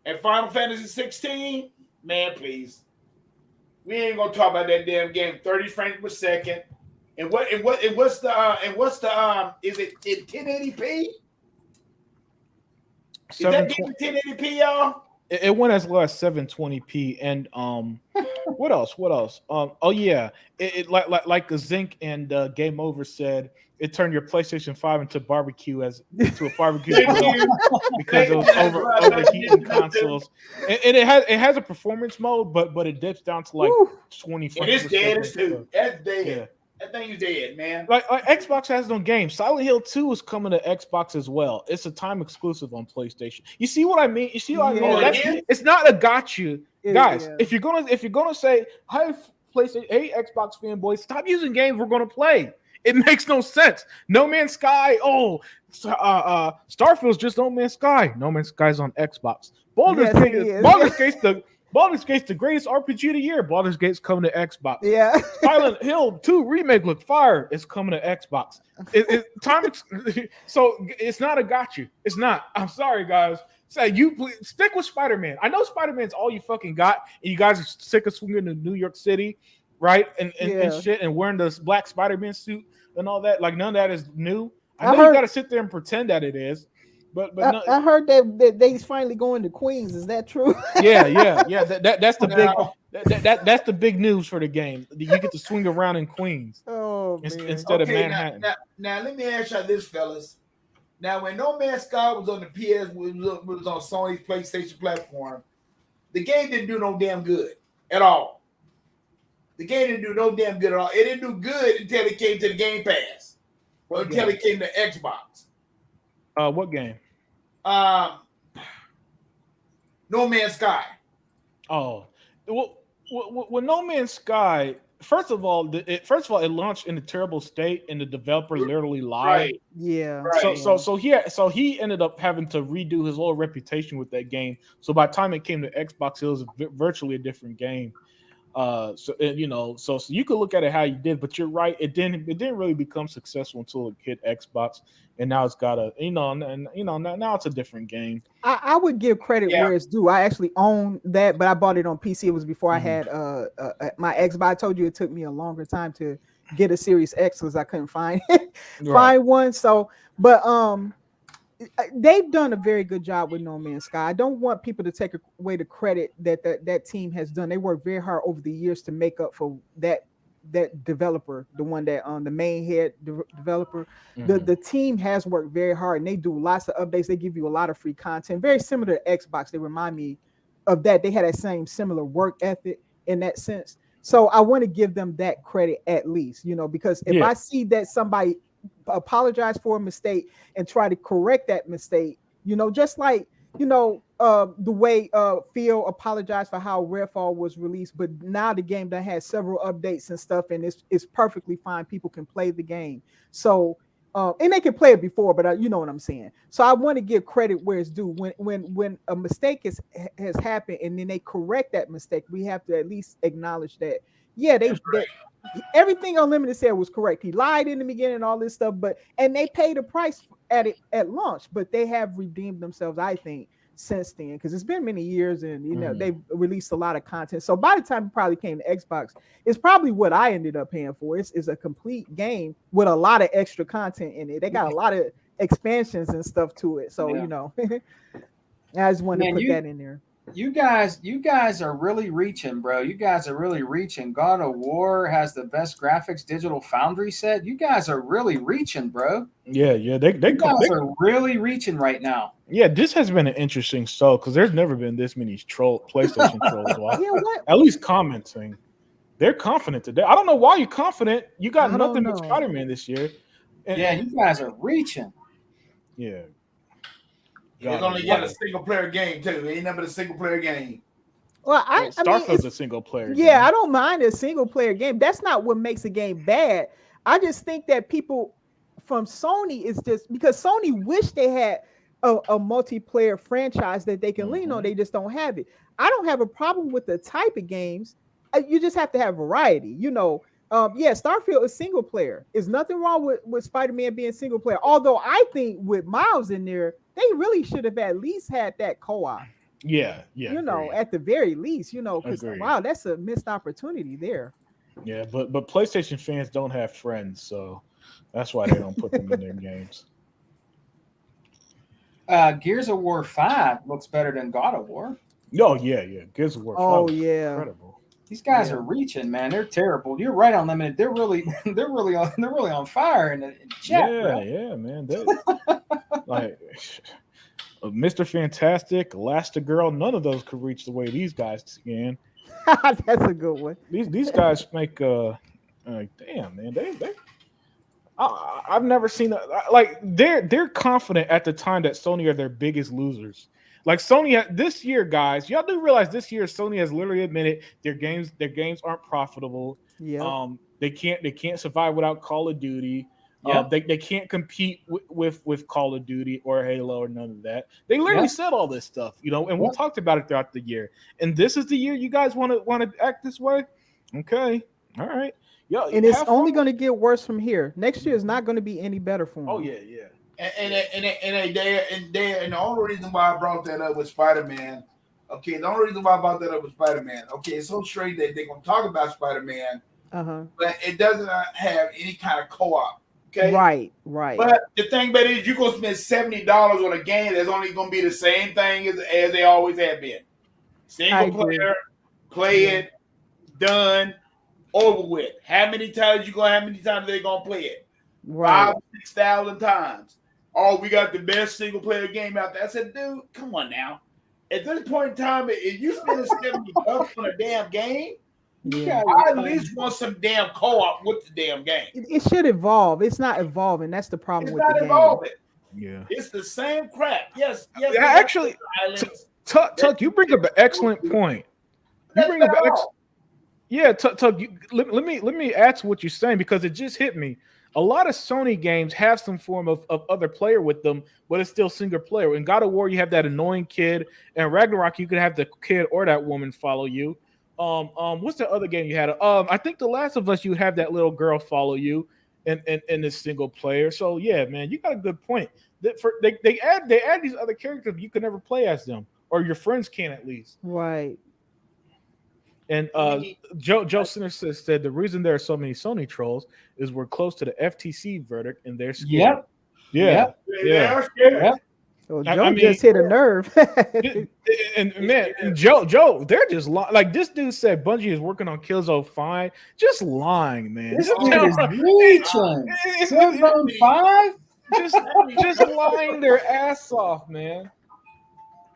And Final Fantasy 16, man, please. We ain't gonna talk about that damn game. 30 frames per second. And what's the is it in 1080p? Is that game 1080p, y'all? It went as low as 720p, and what else? It like the Zinc and Game Over said, it turned your PlayStation 5 into a barbecue because it was overheating consoles. And it has a performance mode, but it dips down to like 20 frames. It's dead too. That's dead. Yeah. That thing is dead, man. Like Xbox has no games. Silent Hill 2 is coming to Xbox as well. It's a time exclusive on PlayStation. You see what I mean? You see what I mean? It's not a gotcha, guys. If you're gonna say, hey, PlayStation, hey, Xbox fanboys, stop using games we're gonna play. It makes no sense. No Man's Sky. Starfield's just No Man's Sky. No Man's Sky's on Xbox. Baldur's Yes, it Gate. is. Baldur's Gate's the greatest RPG of the year. Baldur's Gate's coming to Xbox. Yeah. Silent Hill 2 remake look fire. It's coming to Xbox. So it's not a gotcha. It's not. I'm sorry, guys. So you please stick with Spider-Man. I know Spider-Man's all you fucking got, and you guys are sick of swinging to New York City, right? And shit, and wearing this black Spider-Man suit and all that. Like none of that is new. I know you got to sit there and pretend that it is. But I heard that they's finally going to Queens. Is that true? Yeah. That's the big that's the big news for the game. You get to swing around in Queens instead of Manhattan. Now let me ask y'all this, fellas. Now, when No Man's Sky was on the PS, was on Sony's PlayStation platform, the game didn't do no damn good at all. The game didn't do no damn good at all. It didn't do good until it came to the Game Pass, or until it came to Xbox. What game? No Man's Sky. Oh, well, No Man's Sky. First of all, it launched in a terrible state, and the developer literally lied. Right. Yeah. Right. So he ended up having to redo his whole reputation with that game. So by the time it came to Xbox, it was virtually a different game. So you could look at it how you did, but you're right. It didn't really become successful until it hit Xbox, and now it's got now it's a different game. I would give credit where it's due. I actually own that, but I bought it on PC. It was before I had my Xbox. I told you it took me a longer time to get a Series X because I couldn't find one. So, but they've done a very good job with No Man's Sky. I don't want people to take away the credit that team has done. They worked very hard over the years to make up for that developer, the one that the main head developer. The team has worked very hard, and they do lots of updates. They give you a lot of free content, very similar to Xbox. They remind me of that. They had that same similar work ethic in that sense. So I want to give them that credit at least, because if I see that somebody apologize for a mistake and try to correct that mistake, just like the way Phil apologized for how Redfall was released, but now the game that has several updates and stuff, and it's perfectly fine. People can play the game, so and they can play it before, but you know what I'm saying. So I want to give credit where it's due. When a mistake has happened and then they correct that mistake, we have to at least acknowledge that. Yeah, everything Unlimited said was correct. He lied in the beginning and all this stuff, and they paid a price at it at launch, but they have redeemed themselves, I think, since then, because it's been many years, and they've released a lot of content. So by the time it probably came to Xbox, it's probably what I ended up paying for. It's a complete game with a lot of extra content in it. They got a lot of expansions and stuff to it. So I just wanted to put that in there. You guys are really reaching, bro. You guys are really reaching. God of War has the best graphics. Digital Foundry said you guys are really reaching, bro. Yeah. They guys are really reaching right now. Yeah, this has been an interesting show because there's never been this many PlayStation trolls. At least commenting. They're confident today. I don't know why you're confident. You got nothing but Spider-Man this year. You guys are reaching. Yeah. It's only got a single player game too. It ain't never a single player game. Well, Starfield's a single player game. Yeah, I don't mind a single player game. That's not what makes a game bad. I just think that people from Sony is just because Sony wish they had a multiplayer franchise that they can lean on. They just don't have it. I don't have a problem with the type of games. You just have to have variety. Starfield is single player. There's nothing wrong with Spider-Man being single player. Although I think with Miles in there, they really should have at least had that co-op. Yeah. At the very least, because wow, that's a missed opportunity there. Yeah, but PlayStation fans don't have friends, so that's why they don't put them in their games. Gears of War 5 looks better than God of War. Oh yeah. Gears of War 5 incredible. These guys are reaching, man. They're terrible. You're right, Unlimited. They're really on fire in the chat. Yeah, man. Like Mr. Fantastic, Elastigirl, none of those could reach the way these guys can. That's a good one. These guys make damn, man. I've never seen they're confident at the time that Sony are their biggest losers. Like Sony this year, guys, y'all do realize this year Sony has literally admitted their games aren't profitable. Yeah. They can't survive without Call of Duty. Yep. They can't compete with Call of Duty or Halo or none of that. They literally said all this stuff, and we talked about it throughout the year. And this is the year you guys want to act this way? Okay, all right. Yeah, And it's only going to get worse from here. Next year is not going to be any better for them. Oh yeah. And the only reason why I brought that up with Spider-Man, okay, the only reason why I brought that up with Spider-Man, okay, it's so strange that they're going to talk about Spider-Man, but it doesn't have any kind of co-op, okay? Right. But the thing about it is you're going to spend $70 on a game that's only going to be the same thing as they always have been. Single player, play it, done, over with. How many times are they going to play it? Right. 5,000-6,000 times. Oh, we got the best single player game out there. I said, dude, come on now. At this point in time, if you spend $70 on a damn game, I at least want some damn co-op with the damn game. It should evolve. It's not evolving. That's the problem with the game. It's not evolving. Yeah. It's the same crap. Yes. Actually, Tuck, you bring up an excellent point. You bring up Tuck, let me add to what you're saying because it just hit me. A lot of Sony games have some form of other player with them, but it's still single player. In God of War, you have that annoying kid, and Ragnarok, you could have the kid or that woman follow you. What's the other game you had? I think The Last of Us, you have that little girl follow you in this single player. So yeah, man, you got a good point. They add these other characters, you can never play as them, or your friends can at least. Right. And Joe Sinner said the reason there are so many Sony trolls is we're close to the FTC verdict and they're scared. Yeah. So Joe just hit a nerve. and Joe, they're just like this dude said Bungie is working on Killzone 5. Just lying, man. This dude is reaching. Killzone 5? Just lying their ass off, man.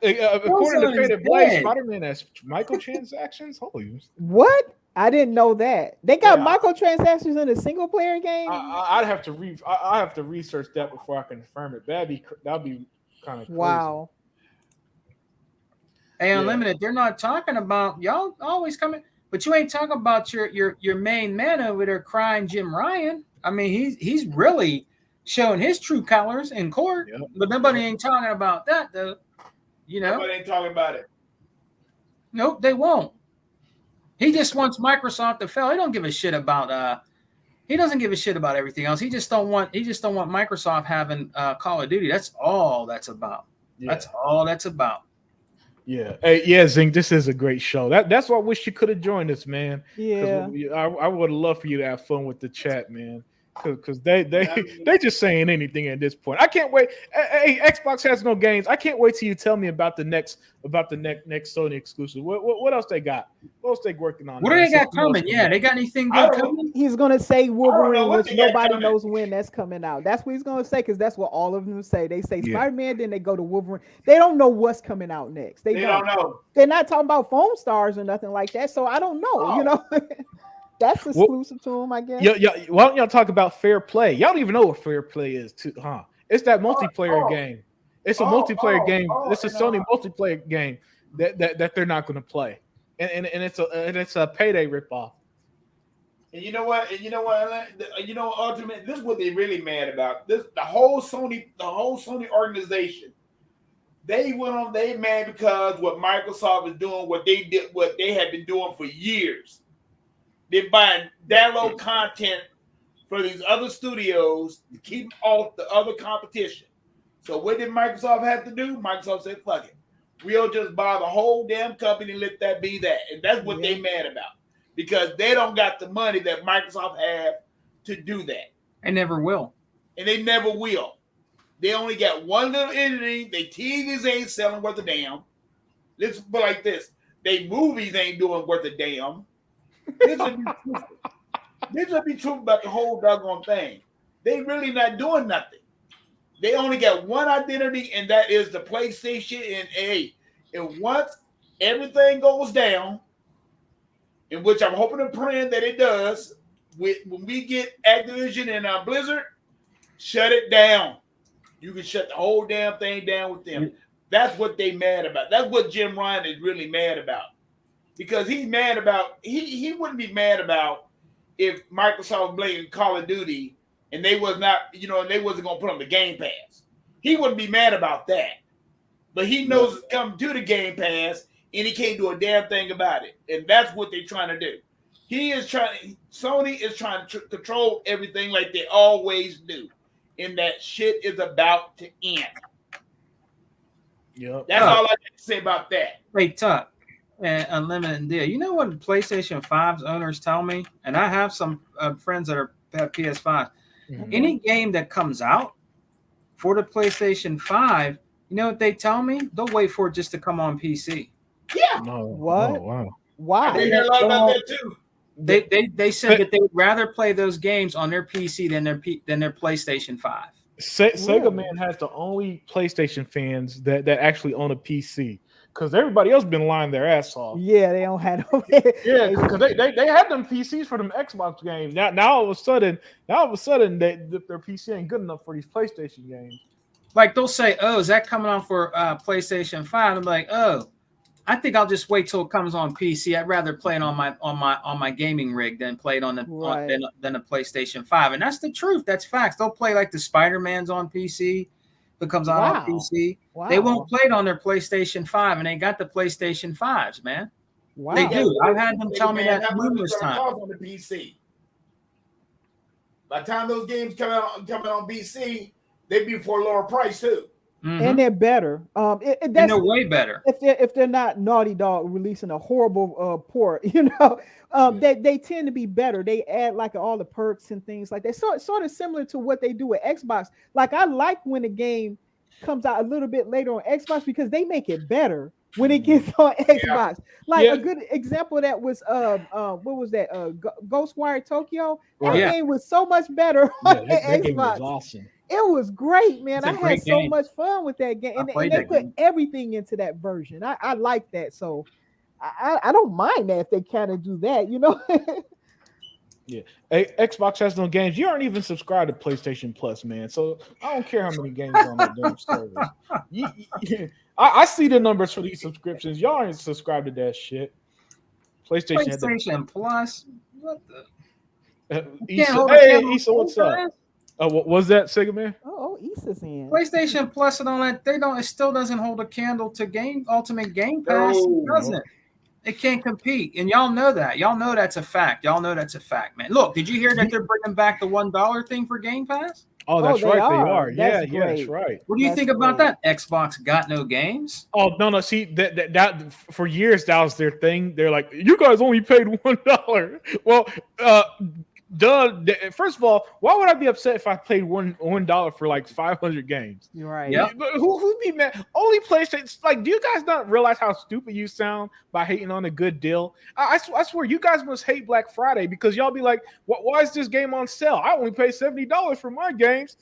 According to Faded Blade, Spider-Man has microtransactions. Holy what? I didn't know that. They got microtransactions in a single player game. I'd have to I have to research that before I confirm it. That'd be kind of crazy. Wow. Hey, Unlimited, they're not talking about y'all always coming, but you ain't talking about your main man over there crying Jim Ryan. I mean, he's really showing his true colors in court, but nobody ain't talking about that though. Nobody ain't talking about it. Nope, they won't. He just wants Microsoft to fail. He don't give a shit about he doesn't give a shit about everything else. He just don't want Microsoft having Call of Duty. That's all that's about. Yeah. That's all that's about. Yeah. Hey, Zing, this is a great show. That's why I wish you could have joined us, man. Yeah. I would have loved for you to have fun with the chat, man. Because they just saying anything at this point. I can't wait. Hey, Xbox has no games. I can't wait till you tell me about the next Sony exclusive. What else they got? What else they working on? What do they got coming? Yeah, they got anything good coming? He's gonna say Wolverine, which nobody knows when that's coming out. That's what he's gonna say because that's what all of them say. They say Spider-Man, then they go to Wolverine. They don't know what's coming out next. They don't know. They're not talking about Foam Stars or nothing like that. So I don't know. That's exclusive to them, I guess. Yeah. Why don't y'all talk about Fair Play? Y'all don't even know what Fair Play is, huh? It's that multiplayer game. It's a multiplayer game. It's a Sony multiplayer game that they're not going to play, and it's a payday ripoff. And you know what? Ultimate. This is what they're really mad about. The whole Sony organization. They mad because what Microsoft is doing, what they have been doing for years. They're buying download content for these other studios to keep off the other competition. So what did Microsoft have to do? Microsoft said, fuck it. We'll just buy the whole damn company and let that be that. And that's what they mad about. Because they don't got the money that Microsoft have to do that. And never will. And they never will. They only got one little entity. They TVs ain't selling worth a damn. Let's put it like this. They movies ain't doing worth a damn. This would be true about the whole doggone thing. They really not doing nothing. They only got one identity, and that is the PlayStation. And once everything goes down, in which I'm hoping and praying that it does, when we get Activision and Blizzard, shut it down. You can shut the whole damn thing down with them. That's what they mad about. That's what Jim Ryan is really mad about. Because he's mad about, he wouldn't be mad about if Microsoft blaming Call of Duty and they was not, and they wasn't gonna put on the Game Pass. He wouldn't be mad about that. But he knows it's coming to the Game Pass and he can't do a damn thing about it. And that's what they're trying to do. Sony is trying to control everything like they always do. And that shit is about to end. Yep. That's all I got to say about that. Wait, Tuck and Unlimited Deal. You know what PlayStation 5's owners tell me? And I have some friends that have PS5. Mhm. Any game that comes out for the PlayStation 5, you know what they tell me? They'll wait for it just to come on PC. Yeah. No. What? Oh, wow. I Why? hear a lot about that too. They said that they would rather play those games on their PC than their PlayStation 5. Sega Really? Man has the only PlayStation fans that actually own a PC because everybody else been lying their ass off. Yeah, they don't have no. Yeah, because they had them PCs for them Xbox games. Now all of a sudden their PC ain't good enough for these PlayStation games. Like they'll say, "Oh, is that coming on for PlayStation 5?" I'm like, "Oh, I think I'll just wait till it comes on PC. I'd rather play it on my gaming rig than play it on the Right. than a PlayStation 5." And that's the truth. That's facts. They'll play like the Spider-Man's on PC. If it comes out on Wow. PC. Wow. They won't play it on their PlayStation 5, and they got the PlayStation 5s, man. Wow. They do. I've had them tell me that How much numerous it's gonna times. cost on the PC? By the time those games coming on PC, they be for a lower price too. Mhm. And they're better. And That's they're way better. if they're not Naughty Dog releasing a horrible port, they tend to be better. They add like all the perks and things like that. So sort of similar to what they do with Xbox. Like I like when a game comes out a little bit later on Xbox because they make it better when it gets on Xbox. Like Yeah. a good example of that was what was that? Ghostwire Tokyo. That Right. game was so much better Yeah, on that game was Xbox. awesome. It was great, man. It's a I had great so game. much fun with that game, I and played they that put game. everything into that version. I like that, so I don't mind that if they kind of do that, Xbox has no games. You aren't even subscribed to PlayStation Plus, man. So I don't care how many games are on that damn service. I see the numbers for these subscriptions. Y'all ain't subscribed to that shit. PlayStation had the PlayStation Plus. What the? Issa. hold a Hey, candle Issa, what's to up? that. What was that, Sega Man? Oh, Issa's in. PlayStation Plus and all that, it still doesn't hold a candle to Ultimate Game Pass. No. It doesn't. It can't compete. And y'all know that. Y'all know that's a fact. Y'all know that's a fact, man. Look, did you hear that they're bringing back the $1 thing for Game Pass? Oh, that's they right. are. They are. That's Yeah, that's great. right. What do you That's think about great. that? Xbox got no games? Oh no! See that for years that was their thing. They're like, you guys only paid $1. Well, first of all, why would I be upset if I paid $1 for like 500 games? You're right. Yep. Who'd be mad? Only PlayStation. Like, do you guys not realize how stupid you sound by hating on a good deal? I swear, you guys must hate Black Friday because y'all be like, why is this game on sale? I only pay $70 for my games.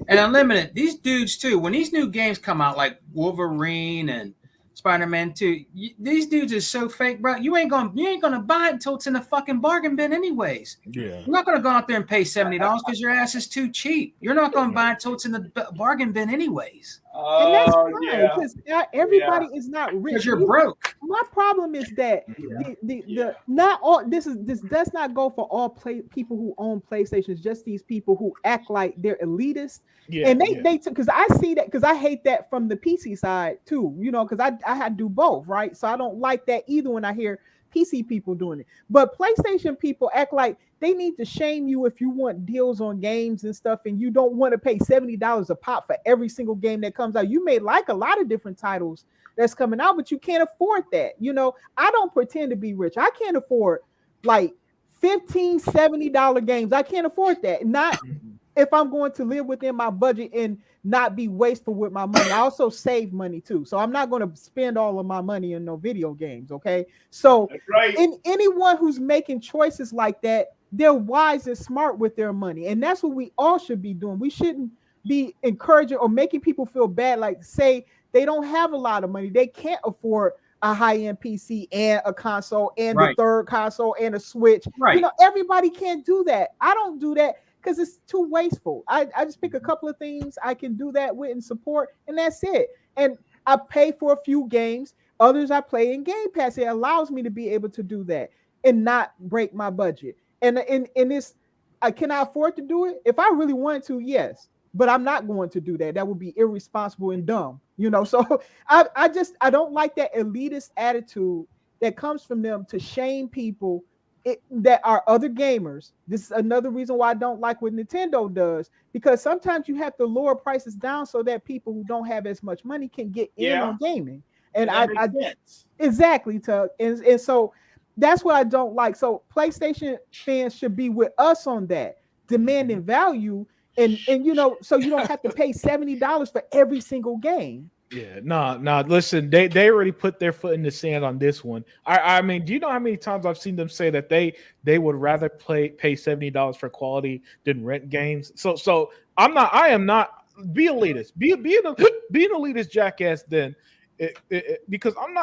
And Unlimited, these dudes too, when these new games come out like Wolverine and Spider-Man 2, these dudes are so fake, bro. You ain't gonna buy it until it's in the fucking bargain bin anyways. Yeah. You're not gonna go out there and pay $70 because your ass is too cheap. You're not gonna buy it until it's in the bargain bin anyways. And that's Oh fine yeah. because everybody is not rich. Because you're Even- broke. My problem is that the not all this does not go for all people who own PlayStations, just these people who act like they're elitist. Yeah. And they because I see that because I hate that from the PC side too, because I had to do both, right? So I don't like that either when I hear PC people doing it. But PlayStation people act like they need to shame you if you want deals on games and stuff, and you don't want to pay $70 a pop for every single game that comes out. You may like a lot of different titles that's coming out, but you can't afford that. I don't pretend to be rich. I can't afford like $15, $70 games. I can't afford that. Not if I'm going to live within my budget and not be wasteful with my money. I also save money too. So I'm not going to spend all of my money in no video games. Okay. So That's right. anyone who's making choices like that, they're wise and smart with their money. And that's what we all should be doing. We shouldn't be encouraging or making people feel bad. Like say they don't have a lot of money. They can't afford a high-end PC and a console and Right. the third console and a Switch. Right. Everybody can't do that. I don't do that because it's too wasteful. I just pick a couple of things I can do that with and support, and that's it. And I pay for a few games. Others I play in Game Pass. It allows me to be able to do that. and not break my budget. And this, I cannot afford to do it. If I really wanted to, yes, but I'm not going to do that. That would be irresponsible and dumb, So I don't like that elitist attitude that comes from them to shame people that are other gamers. This is another reason why I don't like what Nintendo does, because sometimes you have to lower prices down so that people who don't have as much money can get in on gaming. And that makes sense. exactly, Tug. And so that's what I don't like. So PlayStation fans should be with us on that, demanding value, and so you don't have to pay $70 for every single game. Yeah, no. Listen, they already put their foot in the sand on this one. I mean, do you know how many times I've seen them say that they would rather pay $70 for quality than rent games? So I am not be elitist. Be an elitist jackass then. Because I'm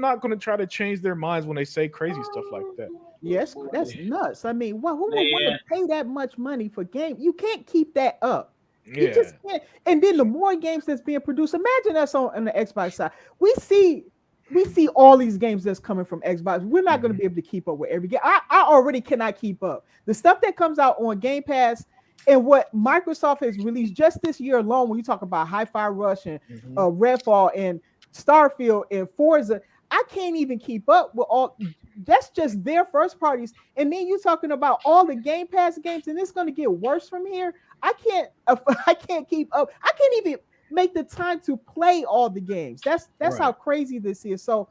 not going to try to change their minds when they say crazy stuff like that. Yes, that's nuts. I mean, who would want to pay that much money for game? You can't keep that up. You just can't. And then the more games that's being produced, imagine us on the Xbox side. We see all these games that's coming from Xbox. We're not going to be able to keep up with every game. I already cannot keep up. The stuff that comes out on Game Pass and what Microsoft has released just this year alone, when you talk about Hi-Fi Rush and Redfall and Starfield and Forza, I can't even keep up with all. That's just their first parties, and then you're talking about all the Game Pass games, and it's going to get worse from here. I can't keep up. I can't even make the time to play all the games. That's right. How crazy this is. So,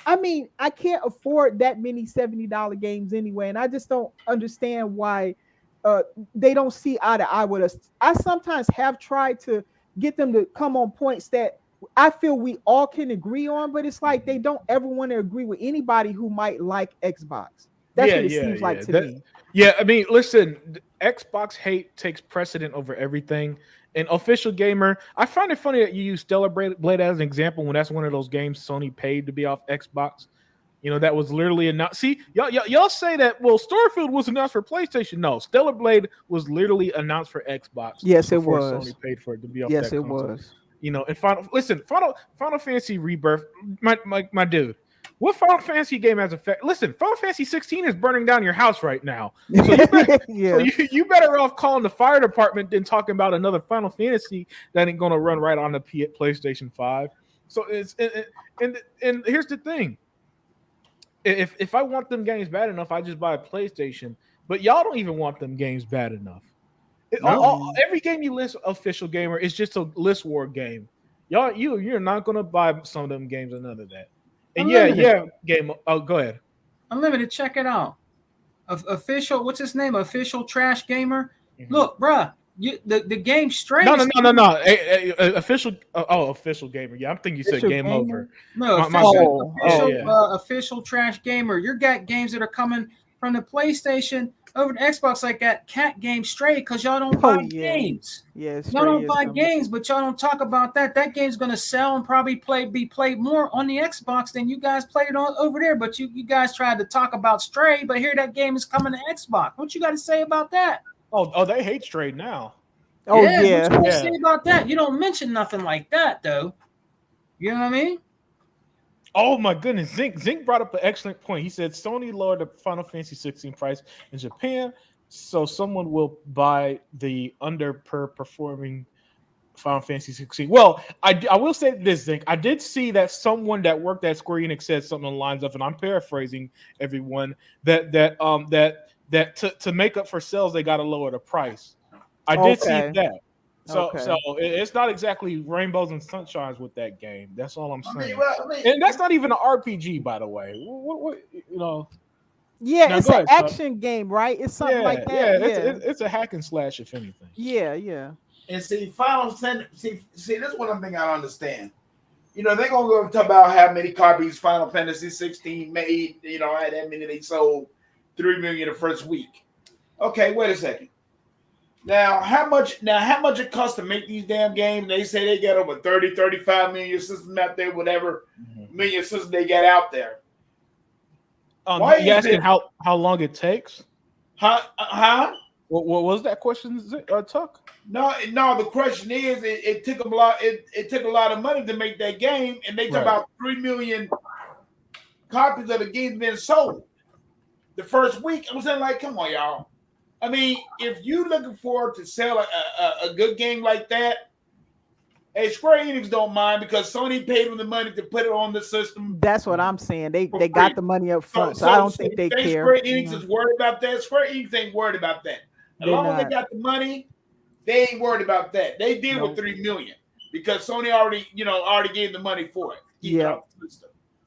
I mean, I can't afford that many $70 games anyway, and I just don't understand why they don't see eye to eye with us. I sometimes have tried to get them to come on points that I feel we all can agree on, but it's like they don't ever want to agree with anybody who might like Xbox. That's what it seems like to me. Yeah, I mean, listen, Xbox hate takes precedent over everything. And Official Gamer, I find it funny that you use Stellar Blade as an example when that's one of those games Sony paid to be off Xbox. That was literally announced. See, y'all say that, well, Starfield was announced for PlayStation. No, Stellar Blade was literally announced for Xbox. Yes, it was. Sony paid for it to be off yes, that it console. was. And Final Fantasy Rebirth, my dude. What Final Fantasy game has effect? Listen, Final Fantasy 16 is burning down your house right now. So you better off calling the fire department than talking about another Final Fantasy that ain't going to run right on the PlayStation 5. So and here's the thing. If I want them games bad enough, I just buy a PlayStation. But y'all don't even want them games bad enough. Every game you list, Official Gamer, is just a list war game. You're not gonna buy some of them games or none of that. And game. Oh, go ahead. Unlimited, check it out. Official, what's his name? Official Trash Gamer. Look, bruh, the game straight. No. Official. Official Gamer. Yeah, I'm thinking you said Game Over. No, Official Trash Gamer. You got games that are coming from the PlayStation over to Xbox like that cat game straight because y'all don't buy games. Yes, y'all don't buy games, but y'all don't talk about that. That game's gonna sell and probably be played more on the Xbox than you guys played on over there. But you guys tried to talk about Stray, but here that game is coming to Xbox. What you got to say about that? Oh, they hate Stray now. Oh What you got to say about that? You don't mention nothing like that though. You know what I mean? Oh my goodness, Zink brought up an excellent point. He said Sony lowered the Final Fantasy 16 price in Japan, so someone will buy the underperforming Final Fantasy 16. Well, I will say this, Zink. I did see that someone that worked at Square Enix said something along the lines of, and I'm paraphrasing everyone, that to make up for sales they got to lower the price. I did see that. So it's not exactly rainbows and sunshines with that game. That's all I'm saying. And that's not even an RPG, by the way. What Yeah, it's an action game, right? It's something like that. Yeah, it's a hack and slash, if anything. Yeah. And see, Final Fantasy. See, this is one thing I don't understand. They're gonna go talk about how many copies Final Fantasy 16 made. How that many they sold, 3 million the first week. Okay, wait a second. Now, how much it costs to make these damn games? They say they got over 30, 35 million systems out there, whatever million systems they got out there. Why you asking how long it takes? Huh? What was that question, Tuck? No. The question is, it took a lot. It took a lot of money to make that game, and they talk about 3 million copies of the game being sold. the first week. I was saying, like, come on, y'all. I mean, if you looking forward to sell a good game like that, hey, Square Enix don't mind because Sony paid them the money to put it on the system. That's what I'm saying. They For got free. the money up front, so I don't think they care. Square Enix is worried about that. Square Enix ain't worried about that. As long as they got the money, they ain't worried about that. They deal with $3 million because Sony already gave the money for it.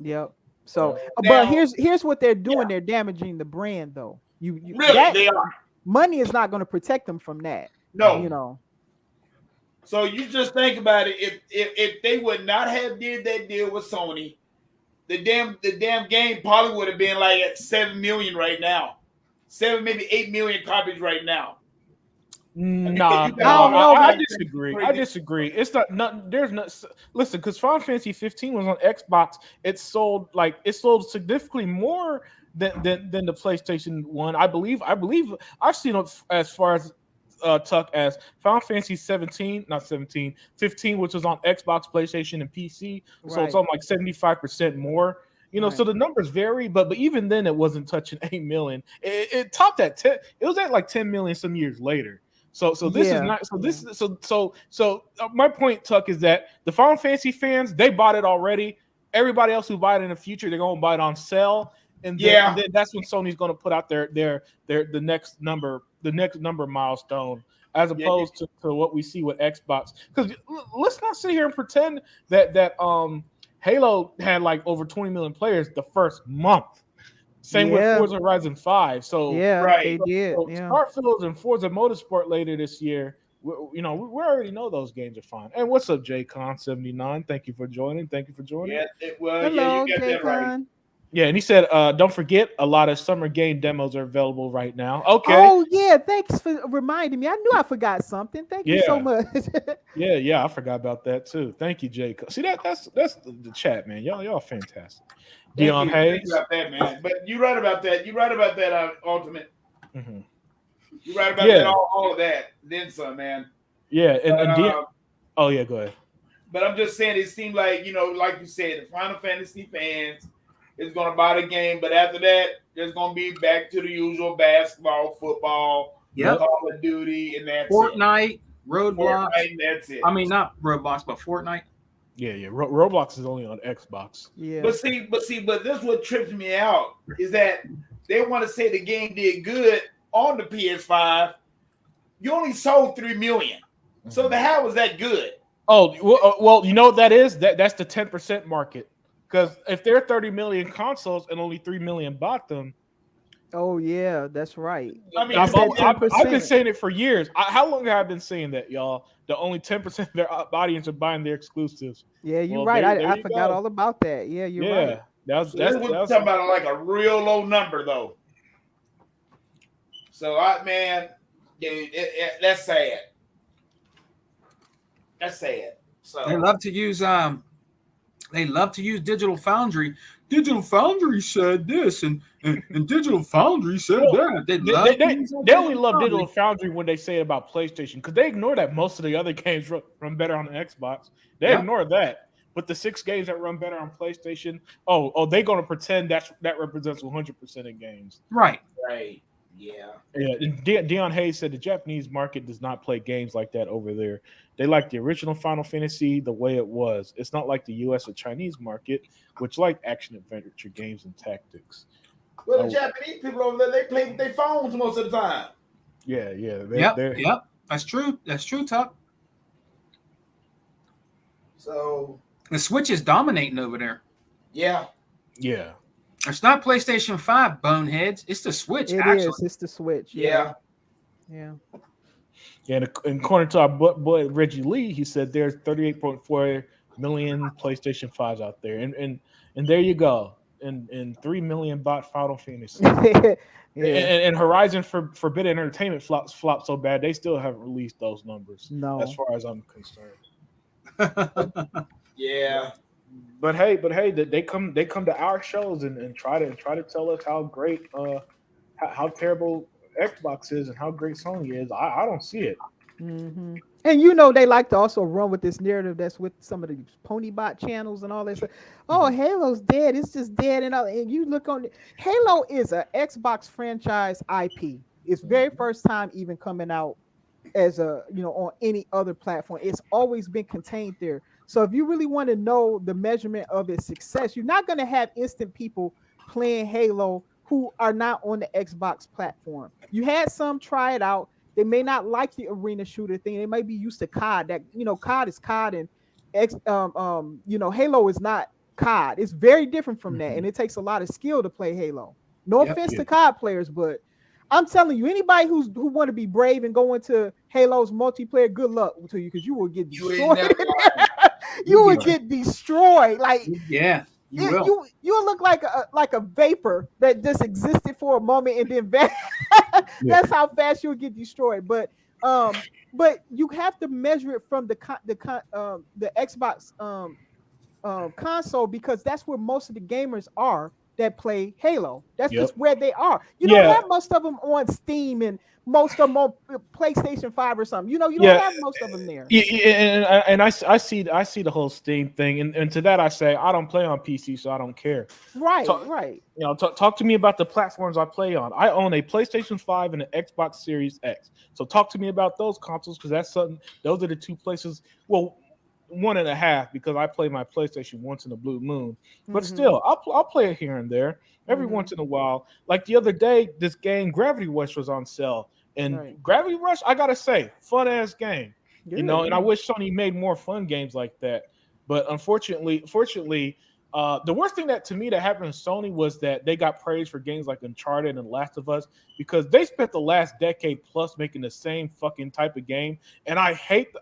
Yep. So, now, but here's what they're doing. They're damaging the brand, though. You really, they are. Money is not going to protect them from that. No, So you just think about it. If they would not have did that deal with Sony, the damn game probably would have been like at 7 million right now, 7 maybe 8 million copies right now. I disagree. I disagree. It's not. There's not. Listen, because Final Fantasy 15 was on Xbox. It sold significantly more than the PlayStation 1. I believe I've seen it as far as Tuck as Final Fantasy 15, which was on Xbox, PlayStation, and PC. So it's on like 75% more. So the numbers vary, but even then it wasn't touching 8 million. It topped at 10. It was at like 10 million some years later. So this is not. So my point, Tuck, is that the Final Fantasy fans, they bought it already. Everybody else who buy it in the future, they're gonna buy it on sale, and then that's when Sony's gonna put out the next number milestone, as opposed to what we see with Xbox. Because let's not sit here and pretend that Halo had like over 20 million players the first month. Same with Forza Horizon 5. So they did. So Starfield and Forza Motorsport later this year. We already know those games are fine. And what's up, JCon79? Thank you for joining. Yeah, hello, you got that right. Yeah, and he said, don't forget, a lot of summer game demos are available right now. Okay. Oh, yeah. Thanks for reminding me. I knew I forgot something. Thank you so much. yeah, I forgot about that too. Thank you, Jake. See, that's the chat, man. Y'all fantastic. Dion Hayes. About that, man. But you're right about that. Ultimate. Mm-hmm. You're right about that. All of that. Then some, man. Yeah, and oh yeah, go ahead. But I'm just saying, it seemed like like you said, the Final Fantasy fans is going to buy the game, but after that, there's going to be back to the usual basketball, football, Call of Duty, and that's Fortnite, Roblox. That's it. I mean, not Roblox, but Fortnite. Yeah. Roblox is only on Xbox. Yeah. But this is what trips me out is that they want to say the game did good on the PS5. You only sold 3 million. Mm-hmm. So the hell was that good? Oh, well, you know what that is? That's the 10% market. Because if there are 30 million consoles and only 3 million bought them. Oh, yeah, that's right. I mean, I've been saying it for years. How long have I been saying that, y'all? The only 10% of their audience are buying their exclusives. Yeah, you're right. I forgot all about that. Yeah, you're right. That's talking about like a real low number, though. So, that's sad. That's sad. So they love to use Digital Foundry. Digital Foundry said this, and Digital Foundry said that. They only love Digital Foundry when they say it about PlayStation, because they ignore that most of the other games run better on the Xbox. They ignore that. But the 6 games that run better on PlayStation, they're going to pretend that represents 100% of games. Right. Yeah. Dion Hayes said the Japanese market does not play games like that over there. They like the original Final Fantasy the way it was. It's not like the U.S. or Chinese market, which like action adventure games and tactics. Well, the Japanese people over there, they play with their phones most of the time. Yeah. Yep. That's true. That's true, Tuck. So the Switch is dominating over there. Yeah. It's not PlayStation 5, boneheads. It's the Switch. It's the Switch. Yeah. And according to our boy Reggie Lee, he said there's 38.4 million PlayStation 5s out there, and there you go, and 3 million bought Final Fantasy. And Horizon Forbidden Entertainment flopped so bad they still haven't released those numbers. No, as far as I'm concerned. Yeah. But hey, they come to our shows and try to tell us how great, how terrible Xbox is and how great Sony is. I don't see it. Mm-hmm. And you know they like to also run with this narrative that's with some of the Ponybot channels and all that stuff. Oh, Mhm. Halo's dead. It's just dead and all. And you look on Halo is a Xbox franchise IP. It's very Mhm. first time even coming out as a on any other platform. It's always been contained there. So if you really want to know the measurement of its success, you're not going to have instant people playing Halo who are not on the Xbox platform. You had some try it out. They may not like the arena shooter thing. They might be used to COD. That COD is COD, and Halo is not COD. It's very different from that, and Mhm. it takes a lot of skill to play Halo. No Yep. offense Yeah. to COD players, but I'm telling you, anybody who want to be brave and go into Halo's multiplayer, good luck to you because you will get You ain't destroyed. never lying. You You will get Right. get destroyed. Like Yeah, you it, will. you'll look like a vapor that just existed for a moment and then Yeah. that's how fast you'll get destroyed. Um, but you have to measure it from the Xbox console because that's where most of the gamers are that play Halo. That's just Yep. where they are. You don't Yeah. have most of them on Steam and most of them on PlayStation 5 or something. You don't Yeah. have most of them there. Yeah, yeah, and I see the whole Steam thing, and to that I say I don't play on PC, so I don't care. Right, Talk, right. talk to me about the platforms I play on. I own a PlayStation 5 and an Xbox Series X. So talk to me about those consoles because that's something. Those are the two places. Well, one and a half because I play my PlayStation once in a blue moon. But Mm-hmm. still, I'll play it here and there every Mm-hmm. once in a while. Like the other day, this game Gravity Rush was on sale, and Right. Gravity Rush, I gotta say, fun ass game. Good, And I yeah. wish Sony made more fun games like that. But fortunately, the worst thing that to me that happened to Sony was that they got praised for games like Uncharted and Last of Us because they spent the last decade plus making the same fucking type of game, and I hate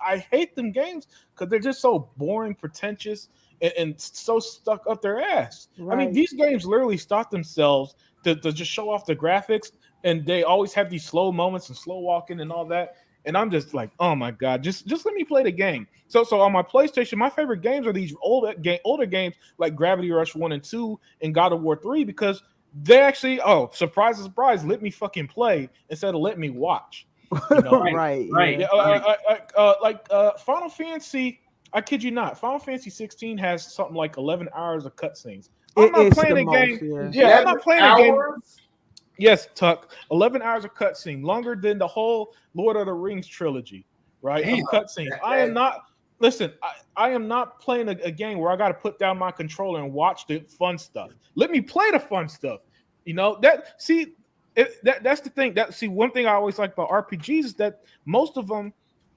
them games because they're just so boring, pretentious, and so stuck up their ass. I mean, Right. these games literally stock themselves to just show off the graphics, and they always have these slow moments and slow walking and all that. And I'm just like, oh my god, just let me play the game. So on my PlayStation, my favorite games are these older games like Gravity Rush 1 and 2 and God of War 3 because they actually, surprise surprise, let me fucking play instead of let me watch. You know, Right, Right, right, yeah. yeah, right. Final Fantasy. I kid you not, Final Fantasy 16 has something like 11 hours of cutscenes. I'm not It's the playing a game. most, yeah. Yeah, I'm 11 not playing a game. hours. Yes, Tuck. 11 hours of cutscene, longer than the whole Lord of the Rings trilogy, right? Damn. Of cutscenes. That, I am that, not. Listen, I am not playing a game where I got to put down my controller and watch the fun stuff. Let me play the fun stuff. That's the thing. One thing I always like about RPGs is that most of them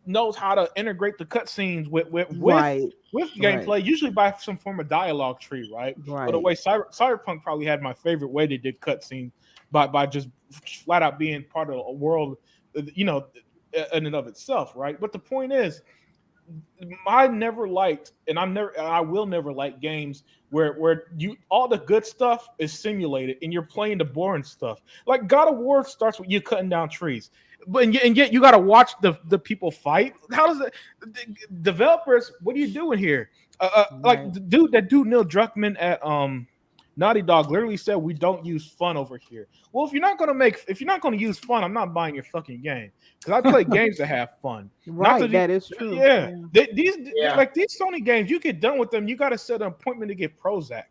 knows how to integrate the cutscenes Right, with right, gameplay, usually by some form of dialogue tree, right? But the right. way Cyberpunk probably had my favorite way they did cutscenes by just flat out being part of a world, you know, in and of itself, right? But the point is, I never liked, and I will never like games where you all the good stuff is simulated and you're playing the boring stuff. Like God of War starts with you cutting down trees, but and yet you got to watch the people fight. How does it? Developers, what are you doing here? Like Right. the dude Neil Druckmann at Naughty Dog literally said we don't use fun over here. Well, if you're not gonna use fun, I'm not buying your fucking game because I play games to have fun. Not to Right. be, That is true. yeah. Yeah. yeah. Like these Sony games, you get done with them, you got to set an appointment to get Prozac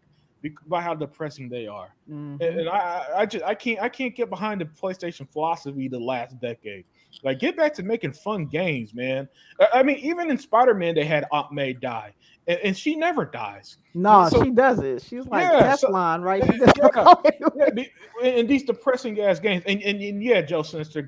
by how depressing they are. Mm-hmm. And I can't get behind the PlayStation philosophy the last decade. Like get back to making fun games, man. I mean, even in Spider Man, they had Aunt May die, and she never dies. No, So she does it. She's like yeah, so Teflon, right? She just yeah, go yeah, in these depressing ass games, and yeah, Joe Sinister,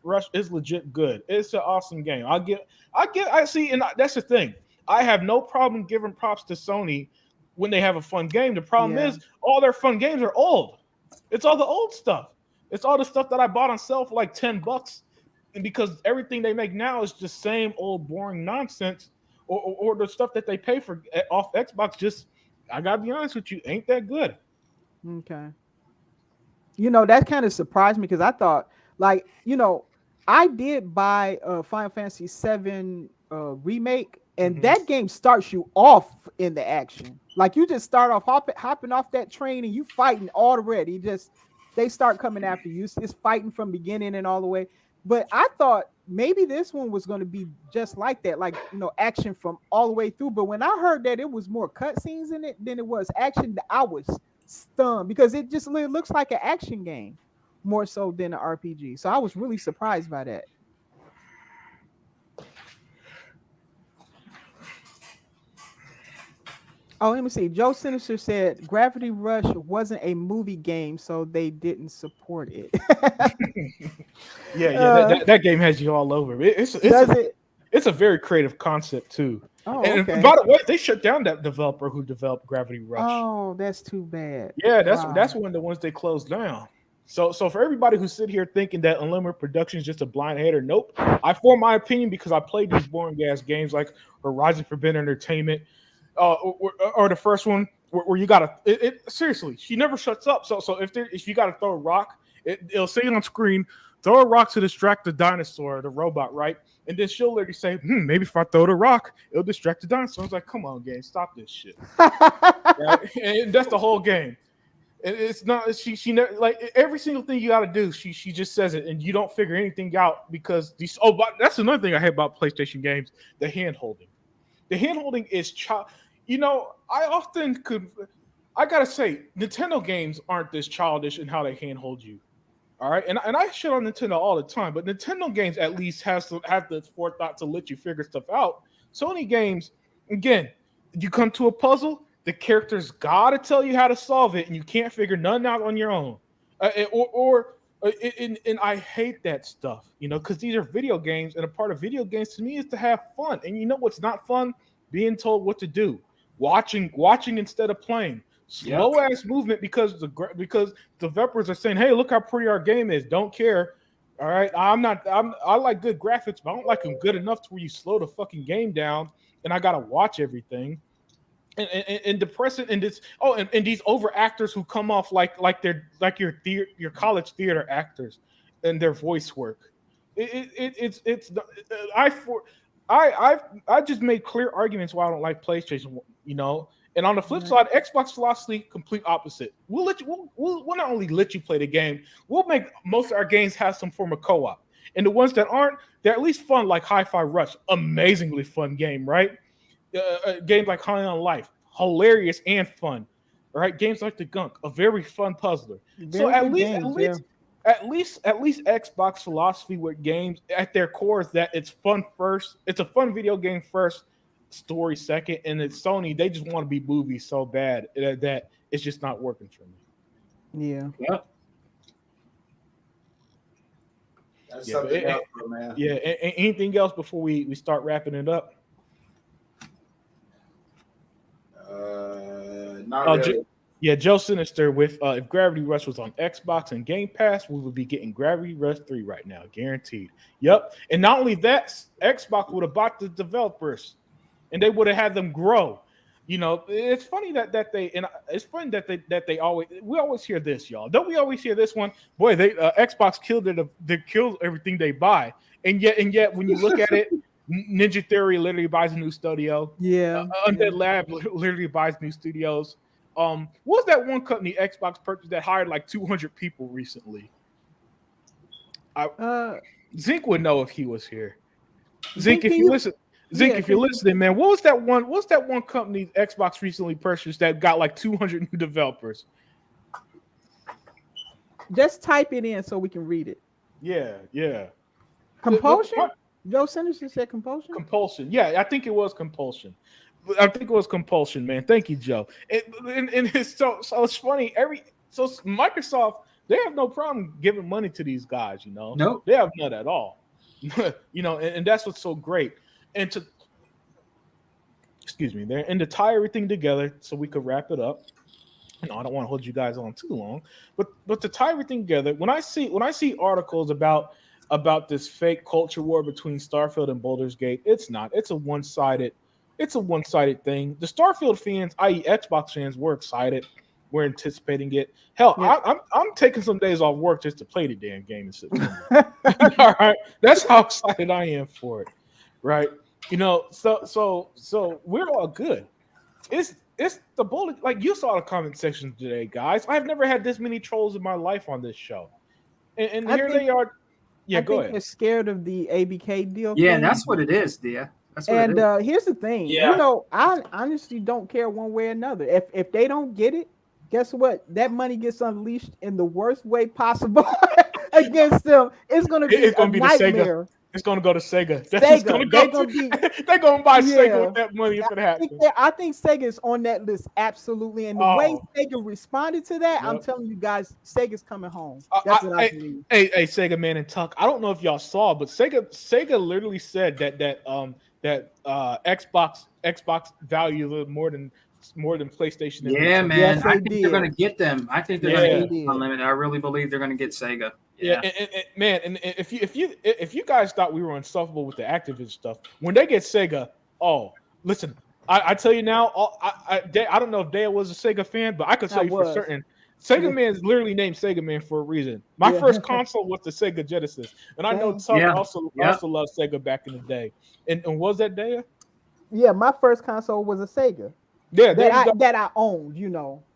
Rush is legit good. It's an awesome game. I see, and that's the thing. I have no problem giving props to Sony when they have a fun game. The problem Yeah. is all their fun games are old. It's all the old stuff. It's all the stuff that I bought on sale for like $10, and because everything they make now is just same old boring nonsense, or the stuff that they pay for off Xbox just I gotta be honest with you, ain't that good. Okay. That kind of surprised me because I thought, like, I did buy Final Fantasy VII remake, and Hmm. that game starts you off in the action. Like you just start off hopping off that train, and you fighting already. Just they start coming after you. It's fighting from beginning and all the way. But I thought maybe this one was going to be just like that, like action from all the way through. But when I heard that it was more cutscenes in it than it was action, I was stunned because it just looks like an action game more so than an RPG. So I was really surprised by that. Oh, let me see. Joe Sinister said Gravity Rush wasn't a movie game, so they didn't support it. That game has you all over. It's a very creative concept too. Oh, and okay. by the way, they shut down that developer who developed Gravity Rush. Oh, that's too bad. Yeah, that's one of the ones they closed down. So for everybody who sit here thinking that Unlimited Production is just a blind hater, nope. I form my opinion because I played these boring ass games like Horizon Forbidden Entertainment, or the first one where you gotta seriously, she never shuts up. So if you gotta throw a rock, it'll say on screen, throw a rock to distract the dinosaur, the robot, right? And then she'll literally say, maybe if I throw the rock, it'll distract the dinosaur. I was like, come on, game, stop this shit. Right? And that's the whole game. And it's not she never, like every single thing you got to do. She just says it, and you don't figure anything out because these. Oh, but that's another thing I hate about PlayStation games: the hand holding. The hand holding is I gotta say, Nintendo games aren't this childish in how they hand hold you. All right, and I shit on Nintendo all the time, but Nintendo games at least have the forethought to let you figure stuff out. Sony games, again, you come to a puzzle. The character's got to tell you how to solve it, and you can't figure none out on your own. And I hate that stuff, because these are video games, and a part of video games to me is to have fun. And you know what's not fun? Being told what to do, watching instead of playing, slow ass movement because developers are saying, "Hey, look how pretty our game is." Don't care. All right, I like good graphics, but I don't like them good enough to where you slow the fucking game down, and I gotta watch everything. And depressing, and this and these over actors who come off like they're like your college theater actors and their voice work. I just made clear arguments why I don't like PlayStation, And on the flip side, Xbox philosophy complete opposite. We'll not only let you play the game, we'll make most of our games have some form of co-op. And the ones that aren't, they're at least fun, like Hi-Fi Rush, amazingly fun game, right? Games like High on Life, hilarious and fun. Right? Games like The Gunk, a very fun puzzler. So at least Xbox philosophy with games at their core is that it's fun first. It's a fun video game first, story second, and it's Sony. They just want to be movies so bad that it's just not working for me. Yeah. Yep. That's something else, man. Yeah. Anything else before we start wrapping it up? Not really. Joe Sinister with if Gravity Rush was on Xbox and Game Pass, we would be getting Gravity Rush 3 right now, guaranteed. Yep. And not only that, Xbox would have bought the developers and they would have had them grow. It's funny that they always hear this, y'all. Don't we always hear this one? Boy, Xbox killed everything they buy. And yet when you look at it, Ninja Theory literally buys a new studio. Yeah. Undead Lab literally buys new studios. What was that one company Xbox purchased that hired like 200 people recently? Zink would know if he was here. Zink, if you listen, if you're listening, man, what's that one company Xbox recently purchased that got like 200 new developers? Just type it in so we can read it. Yeah. Compulsion? Joe Sinister said compulsion? Compulsion. Yeah, I think it was compulsion. Man. Thank you, Joe. And it's so it's funny. Microsoft, they have no problem giving money to these guys, Nope. They have none at all. And that's what's so great. And to tie everything together so we could wrap it up. I don't want to hold you guys on too long, but to tie everything together, when I see articles about this fake culture war between Starfield and Baldur's Gate, it's not. It's a one-sided thing. The Starfield fans, i.e. Xbox fans, were excited. We're anticipating it. Hell, yeah. I'm taking some days off work just to play the damn game in September. All right, that's how excited I am for it. Right? So we're all good. It's the bullet. Like you saw the comment section today, guys. I've never had this many trolls in my life on this show, and here they are. Yeah, I go think ahead. they're scared of the ABK deal. Yeah, thing. that's what it is, dear. That's what And it is. here's the thing, Yeah. I honestly don't care one way or another. If they don't get it, guess what? That money gets unleashed in the worst way possible against them. It's gonna be It's a gonna be the Sega. nightmare. It's gonna go to Sega. That's what's gonna Sega, go they're to. gonna be They're gonna buy Sega yeah. with that money if it happens. I think Sega is on that list absolutely. And the way Oh, Sega responded to that, I'm yep. telling you guys, Sega's coming home. That's what I believe. Hey, Sega Man and Tuck. I don't know if y'all saw, but Sega literally said that Xbox value more than PlayStation and Yeah, Nintendo. man. Yes, I they think they're did. gonna get them. I think they're Yes, gonna Yeah. they get did. Unlimited. I really believe they're gonna get Sega. Yeah, Yeah. man, and if you guys thought we were insufferable with the Activision stuff, when they get Sega, oh, listen, I tell you now, I don't know if Dale was a Sega fan, but I could I tell you for was. certain, Sega Yeah. Man's literally named Sega Man for a reason. My Yeah. first console was the Sega Genesis, and I know Same. Tuck Yeah. also Yep. loved Sega back in the day. And was that Dale? Yeah, my first console was a Sega Yeah, there you go. that I owned,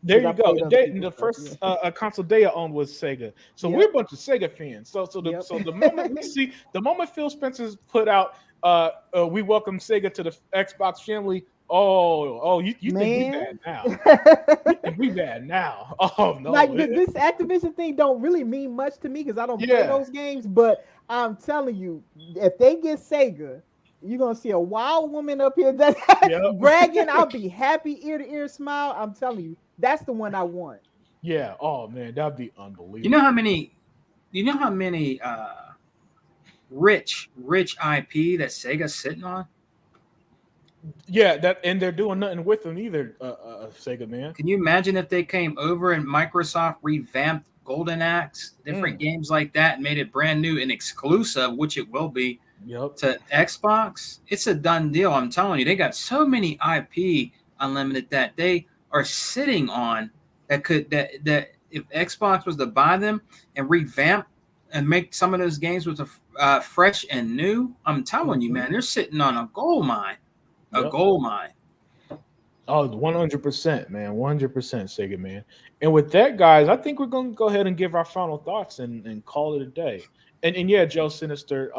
There 'cause I you go. played other The people's stuff. first Yeah. console Daya owned was Sega. So Yep. we're a bunch of Sega fans. So Yep. the moment we see the moment Phil Spencer's put out we welcome Sega to the Xbox family. Oh, you think we bad Man. now. You think we bad now. Oh no. Like this Activision thing don't really mean much to me because I don't play Yeah. those games. But I'm telling you, if they get Sega, you're gonna see a wild woman up here that Yep. bragging. I'll be happy, ear to ear smile. I'm telling you, that's the one I want. Yeah. Oh man, that'd be unbelievable. You know how many rich IP that Sega's sitting on? Yeah, that and they're doing nothing with them either, Sega man. Can you imagine if they came over and Microsoft revamped Golden Axe, different games like that, and made it brand new and exclusive, which it will be Yep. to Xbox? It's a done deal. I'm telling you, they got so many IP Unlimited that they are sitting on that if Xbox was to buy them and revamp and make some of those games with a fresh and new, I'm telling you, man, they're sitting on a gold mine. A Yep. gold mine. Oh, 100%, man. 100%, Sega man. And with that, guys, I think we're going to go ahead and give our final thoughts and call it a day. And yeah, Joe Sinister,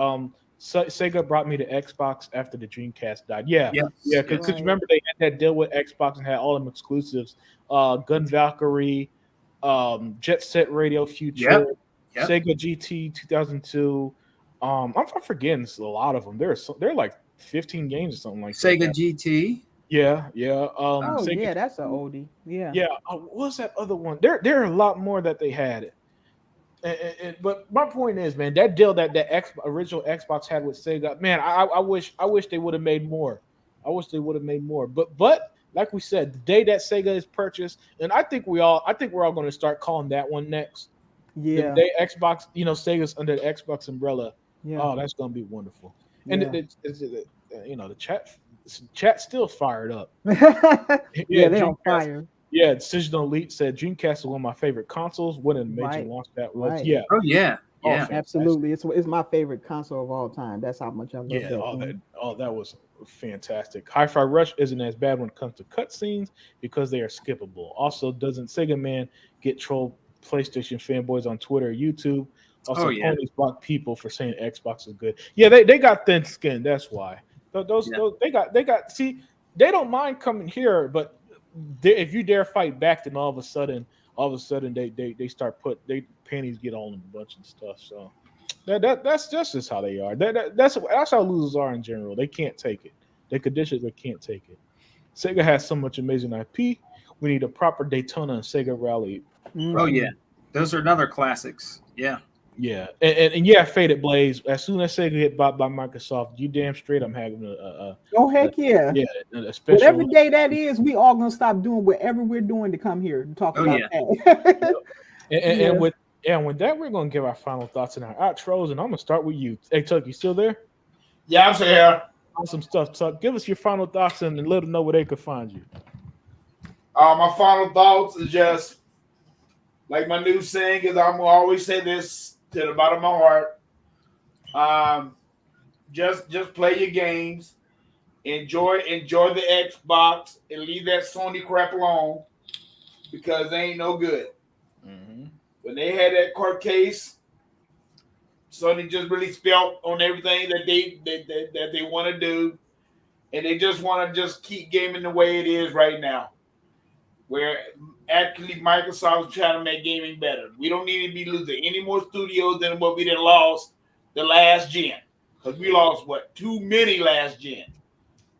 Sega brought me to Xbox after the Dreamcast died. Yeah. Yes. Yeah, because Right. remember they had that deal with Xbox and had all them exclusives. Gun Valkyrie, Jet Set Radio Future, Yep. Sega GT 2002. I'm forgetting a lot of them. They're like 15 games or something like Sega that. GT. Yeah. Oh Sega yeah, that's an oldie. Yeah. yeah, what was that other one? There are a lot more that they had. But my point is, man, that deal that original Xbox had with Sega, man, I wish they would have made more. I wish they would have made more. But like we said, the day that Sega is purchased, and I think we're all going to start calling that one next. Yeah. The day Xbox, Sega's under the Xbox umbrella. Yeah. Oh, that's going to be wonderful. And Yeah. the chat's still fired up. Yeah, they on Dreamcast. fire. Yeah, Decision Elite said Dreamcast is one of my favorite consoles. What an amazing Right. launch that was. Right. Yeah. Oh yeah. Oh, Yeah. fantastic. Absolutely. It's my favorite console of all time. That's how much I love Yeah. that. That was fantastic. Hi-Fi Rush isn't as bad when it comes to cutscenes because they are skippable. Also, doesn't Sega Man get troll PlayStation fanboys on Twitter or YouTube? Also, ponies block people for saying Xbox is good. Yeah, they got thin skin. That's why. Those they got. See, they don't mind coming here, but if you dare fight back, then all of a sudden they start they panties get on them a bunch of stuff. So that's just how they are. That's how losers are in general. They can't take it. They conditions they can't take it. Sega has so much amazing IP. We need a proper Daytona and Sega Rally. Oh yeah. Those are another classics. Yeah. Yeah, and yeah, Faded Blaze. As soon as Sega get bought by Microsoft, you damn straight, I'm having Oh heck yeah. a special. Whatever day that is, we all gonna stop doing whatever we're doing to come here and talk about that. And with that, we're gonna give our final thoughts and our outros, and I'm gonna start with you. Hey, Tuck, you still there? Yeah, I'm still here. Awesome stuff, Tuck. Give us your final thoughts and let them know where they could find you. My final thoughts is just like my new saying is I'm gonna always say this to the bottom of my heart. Just play your games, enjoy the Xbox, and leave that Sony crap alone because they ain't no good. Mm-hmm. When they had that court case, Sony just really spelt on everything that they want to do, and they just want to just keep gaming the way it is right now. Where actually Microsoft's trying to make gaming better. We don't need to be losing any more studios than what we done lost the last gen, because we lost too many last gen.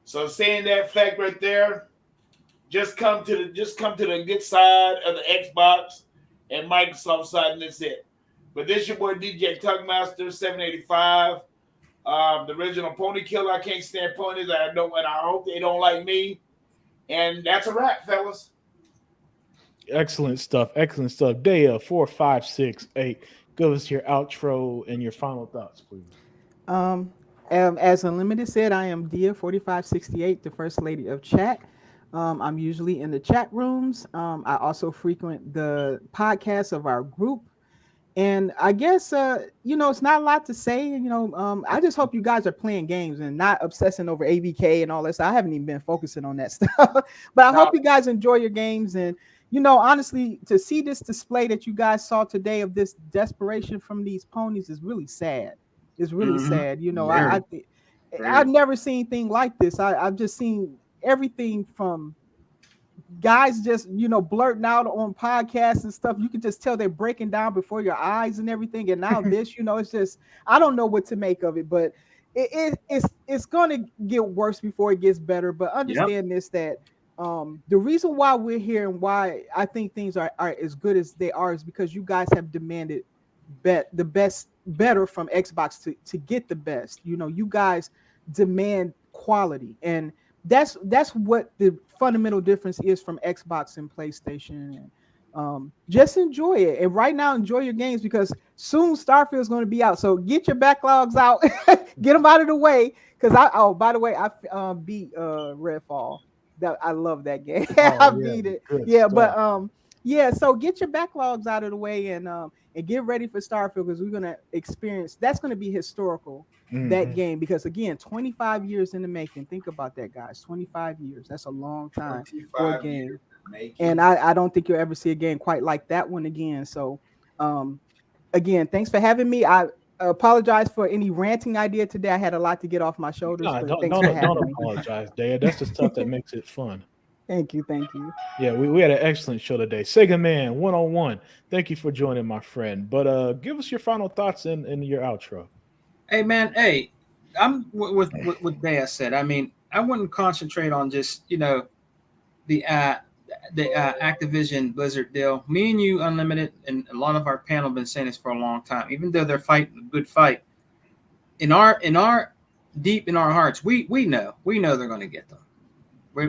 So saying that fact right there, just come to the good side of the Xbox and Microsoft side, and that's it. But this your boy DJ Tugmaster 785. The original Pony Killer. I can't stand ponies. I hope they don't like me. And that's a wrap, fellas. Excellent stuff. Excellent stuff. Daya 4568. Give us your outro and your final thoughts, please. As Unlimited said, I am Dia4568, the first lady of chat. I'm usually in the chat rooms. I also frequent the podcasts of our group. And I guess, it's not a lot to say. I just hope you guys are playing games and not obsessing over ABK and all that stuff. I haven't even been focusing on that stuff. But I hope you guys enjoy your games. And, honestly, to see this display that you guys saw today of this desperation from these ponies is really sad. It's really sad. I've never seen anything like this. I've just seen everything from guys just blurting out on podcasts and stuff. You can just tell they're breaking down before your eyes and everything. And now this, it's just, I don't know what to make of it, but it's going to get worse before it gets better. But understand this, that the reason why we're here and why I think things are as good as they are is because you guys have demanded better from Xbox to get the best. You guys demand quality, and that's what the fundamental difference is from Xbox and PlayStation. And just enjoy it. And right now, enjoy your games, because soon Starfield is going to be out. So get your backlogs out, get them out of the way. Because by the way, I beat Redfall. I love that game. I beat it. Yeah, stuff. But so get your backlogs out of the way and get ready for Starfield, because we're going to experience. That's going to be historical. That game, because again, 25 years in the making. Think about that, guys. 25 years. That's a long time for a game. And I don't think you'll ever see a game quite like that one again. So again, thanks for having me. I apologize for any ranting I did today. I had a lot to get off my shoulders. Don't apologize, Dad. That's the stuff that makes it fun. Thank you. Yeah, we had an excellent show today. Sega Man 101. Thank you for joining, my friend. But give us your final thoughts and your outro. Hey man, I'm with what Daya said. I mean, I wouldn't concentrate on just the Activision Blizzard deal. Me and you, Unlimited, and a lot of our panel have been saying this for a long time. Even though they're fighting a good fight, in our deep in our hearts, we know they're going to get them.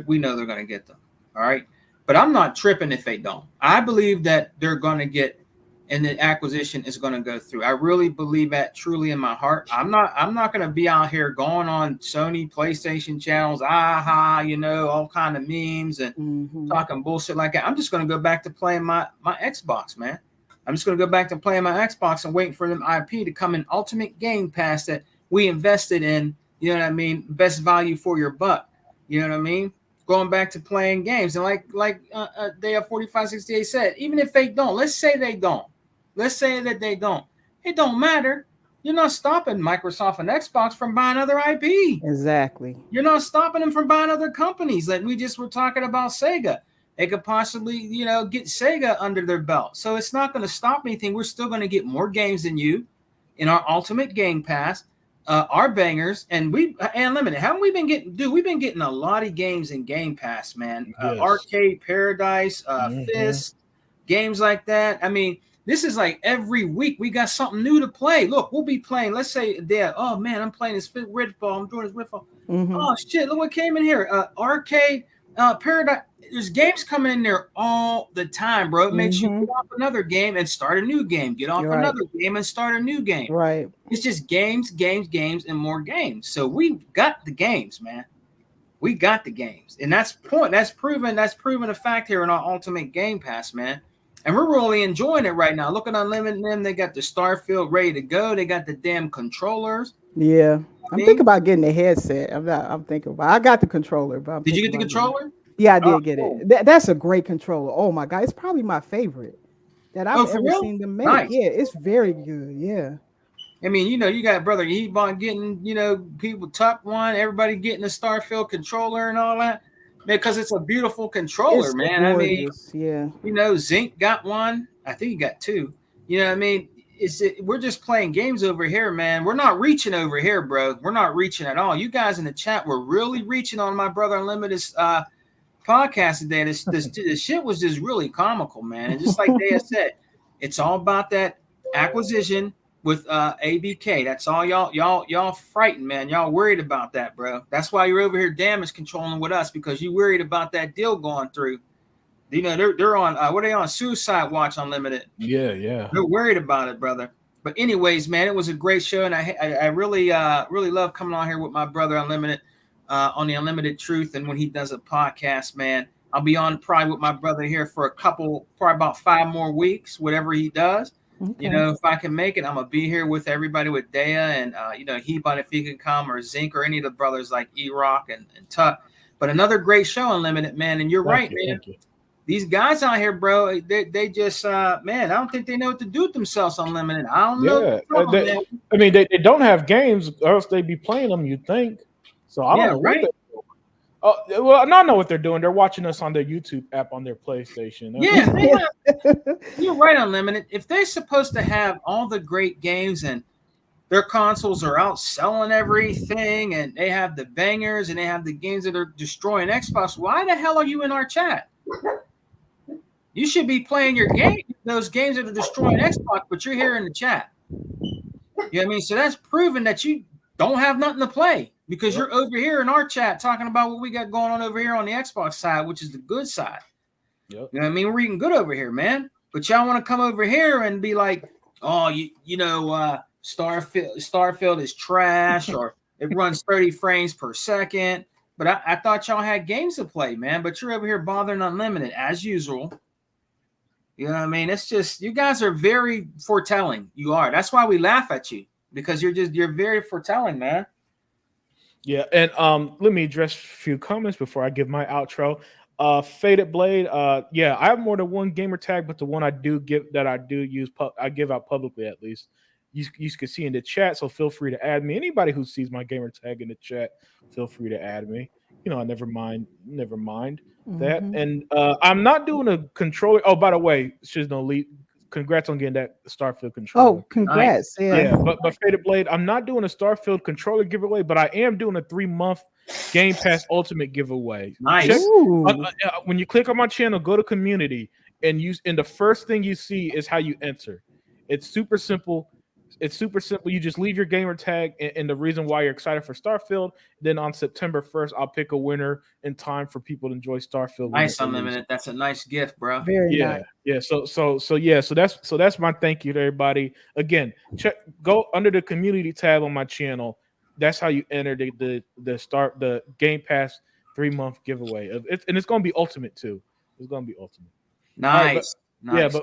We know they're going to get them. All right, but I'm not tripping if they don't. I believe that they're going to get. And the acquisition is going to go through. I really believe that truly in my heart. I'm not going to be out here going on Sony PlayStation channels, all kind of memes and talking bullshit like that. I'm just going to go back to playing my Xbox, man. I'm just going to go back to playing my Xbox and waiting for them IP to come in Ultimate Game Pass that we invested in. You know what I mean? Best value for your buck. You know what I mean? Going back to playing games. And like Daya 4568 said, even if they don't, let's say they don't. Let's say that they don't. It don't matter. You're not stopping Microsoft and Xbox from buying other IP. Exactly. You're not stopping them from buying other companies. Like we just were talking about Sega. They could possibly, get Sega under their belt. So it's not going to stop anything. We're still going to get more games than you in our Ultimate Game Pass, our bangers. And Unlimited. Haven't we been getting, dude, we've been getting a lot of games in Game Pass, man. Yes. Arcade Paradise, Fist, games like that. I mean, this is like every week we got something new to play. Look, we'll be playing. Let's say, Dad, oh man, I'm playing this Redfall. I'm doing this Redfall. Oh shit, look what came in here. Arcade Paradise. There's games coming in there all the time, bro. It makes you get off another game and start a new game. Get off another game and start a new game. Right. It's just games, and more games. So we got the games, man. We got the games, and that's proven a fact here in our Ultimate Game Pass, man. And we're really enjoying it right now. Look at Unlimited, them. They got the Starfield ready to go. They got the damn controllers. Yeah. I'm thinking about getting a headset. I got the controller. But did you get the controller? Yeah, I did get it. That's a great controller. Oh my God. It's probably my favorite that I've ever seen them make. Nice. Yeah, it's very good. Yeah. I mean, you got brother Ebon getting, people Tuck one, everybody getting a Starfield controller and all that, because it's a beautiful controller, It's man. I mean, gorgeous. Yeah. Zinc got one. I think he got two. I mean, we're just playing games over here, man. We're not reaching over here, bro. We're not reaching at all. You guys in the chat were really reaching on my brother Unlimited's podcast today. This shit was just really comical, man. And just like Dea said, it's all about that acquisition with ABK. That's all y'all frightened, man. Y'all worried about that, bro. That's why you're over here damage controlling with us, because you worried about that deal going through. They're on what are they on? Suicide Watch Unlimited. Yeah. They're worried about it, brother. But anyways, man, it was a great show, and I really love coming on here with my brother Unlimited on the Unlimited Truth, and when he does a podcast, man, I'll be on probably with my brother here for probably about 5 more weeks, whatever he does. Okay. If I can make it, I'm gonna be here with everybody, with Dea and Hebon if he can come, or Zinc, or any of the brothers like E-Rock and Tuck. But another great show, Unlimited, man. And you're right, man. These guys out here, bro, they just man, I don't think they know what to do with themselves, Unlimited. I don't know. I mean, they don't have games, or else they'd be playing them, you'd think. So I don't know what they're doing. Well, I know what they're doing. They're watching us on their YouTube app on their PlayStation. Yeah, you're right, Unlimited. If they're supposed to have all the great games and their consoles are out selling everything, and they have the bangers and they have the games that are destroying Xbox, why the hell are you in our chat? You should be playing your game, those games that are destroying Xbox, but you're here in the chat. You know what I mean? So that's proven that you don't have nothing to play, because you're over here in our chat talking about what we got going on over here on the Xbox side, which is the good side. Yep. You know what I mean? We're eating good over here, man. But y'all want to come over here and be like, oh, Starfield is trash, or it runs 30 frames per second. But I thought y'all had games to play, man. But you're over here bothering Unlimited as usual. You know what I mean? It's just, you guys are very foretelling. You are. That's why we laugh at you, because you're very foretelling, man. Yeah, and let me address a few comments before I give my outro. Faded Blade, yeah, I have more than one gamer tag, but the one I do use, I give out publicly at least. You can see in the chat, so feel free to add me. Anybody who sees my gamer tag in the chat, feel free to add me. I never mind that. And I'm not doing a controller. Oh, by the way, congrats on getting that Starfield controller. Oh, congrats. Nice. Yeah, but Faded Blade, I'm not doing a Starfield controller giveaway, but I am doing a 3-month Game Pass Ultimate giveaway. Nice. When you click on my channel, go to community, and the first thing you see is how you enter. It's super simple. You just leave your gamer tag and the reason why you're excited for Starfield. Then on September 1st, I'll pick a winner in time for people to enjoy Starfield. Nice, Unlimited. That's a nice gift, bro. Very nice. Yeah. So that's my thank you to everybody. Again, go under the community tab on my channel. That's how you enter the Game Pass 3-month giveaway. And it's gonna be ultimate too. It's gonna be ultimate. Nice. Nice.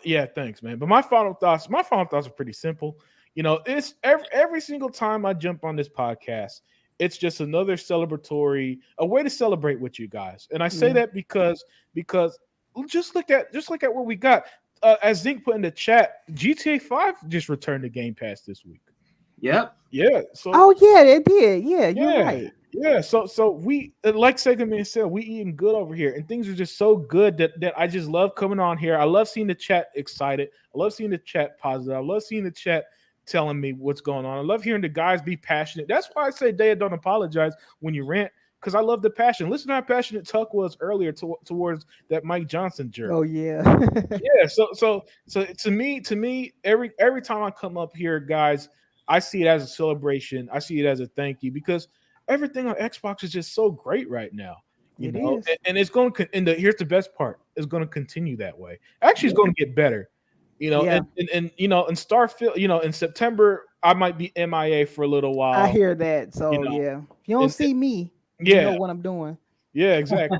Yeah, thanks, man. But my final thoughts are pretty simple. It's every single time I jump on this podcast, it's just another a way to celebrate with you guys. And I say that because just look at what we got. As Zink put in the chat, GTA 5 just returned to Game Pass this week. Yep. Yeah. So. Oh yeah, it did. Yeah, you're right. Yeah, so we, like Sega Man said, we eating good over here, and things are just so good that I just love coming on here. I love seeing the chat excited. I love seeing the chat positive. I love seeing the chat telling me what's going on. I love hearing the guys be passionate. That's why I say, Dea, don't apologize when you rant, because I love the passion. Listen to how passionate Tuck was earlier towards that Mike Johnson jerk. Oh yeah. Yeah. So to me, every time I come up here, guys, I see it as a celebration. I see it as a thank you, because everything on Xbox is just so great right now. It is. And it's going to, here's the best part, it's going to continue that way. Actually, it's going to get better. And in Starfield, in September, I might be MIA for a little while. I hear that. So yeah, if you don't see me, you know what I'm doing. Yeah, exactly.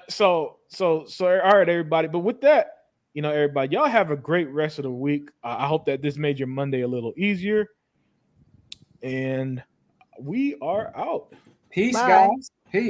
So all right, everybody. But with that, everybody, y'all have a great rest of the week. I hope that this made your Monday a little easier. And we are out. Peace, Bye. guys. Peace.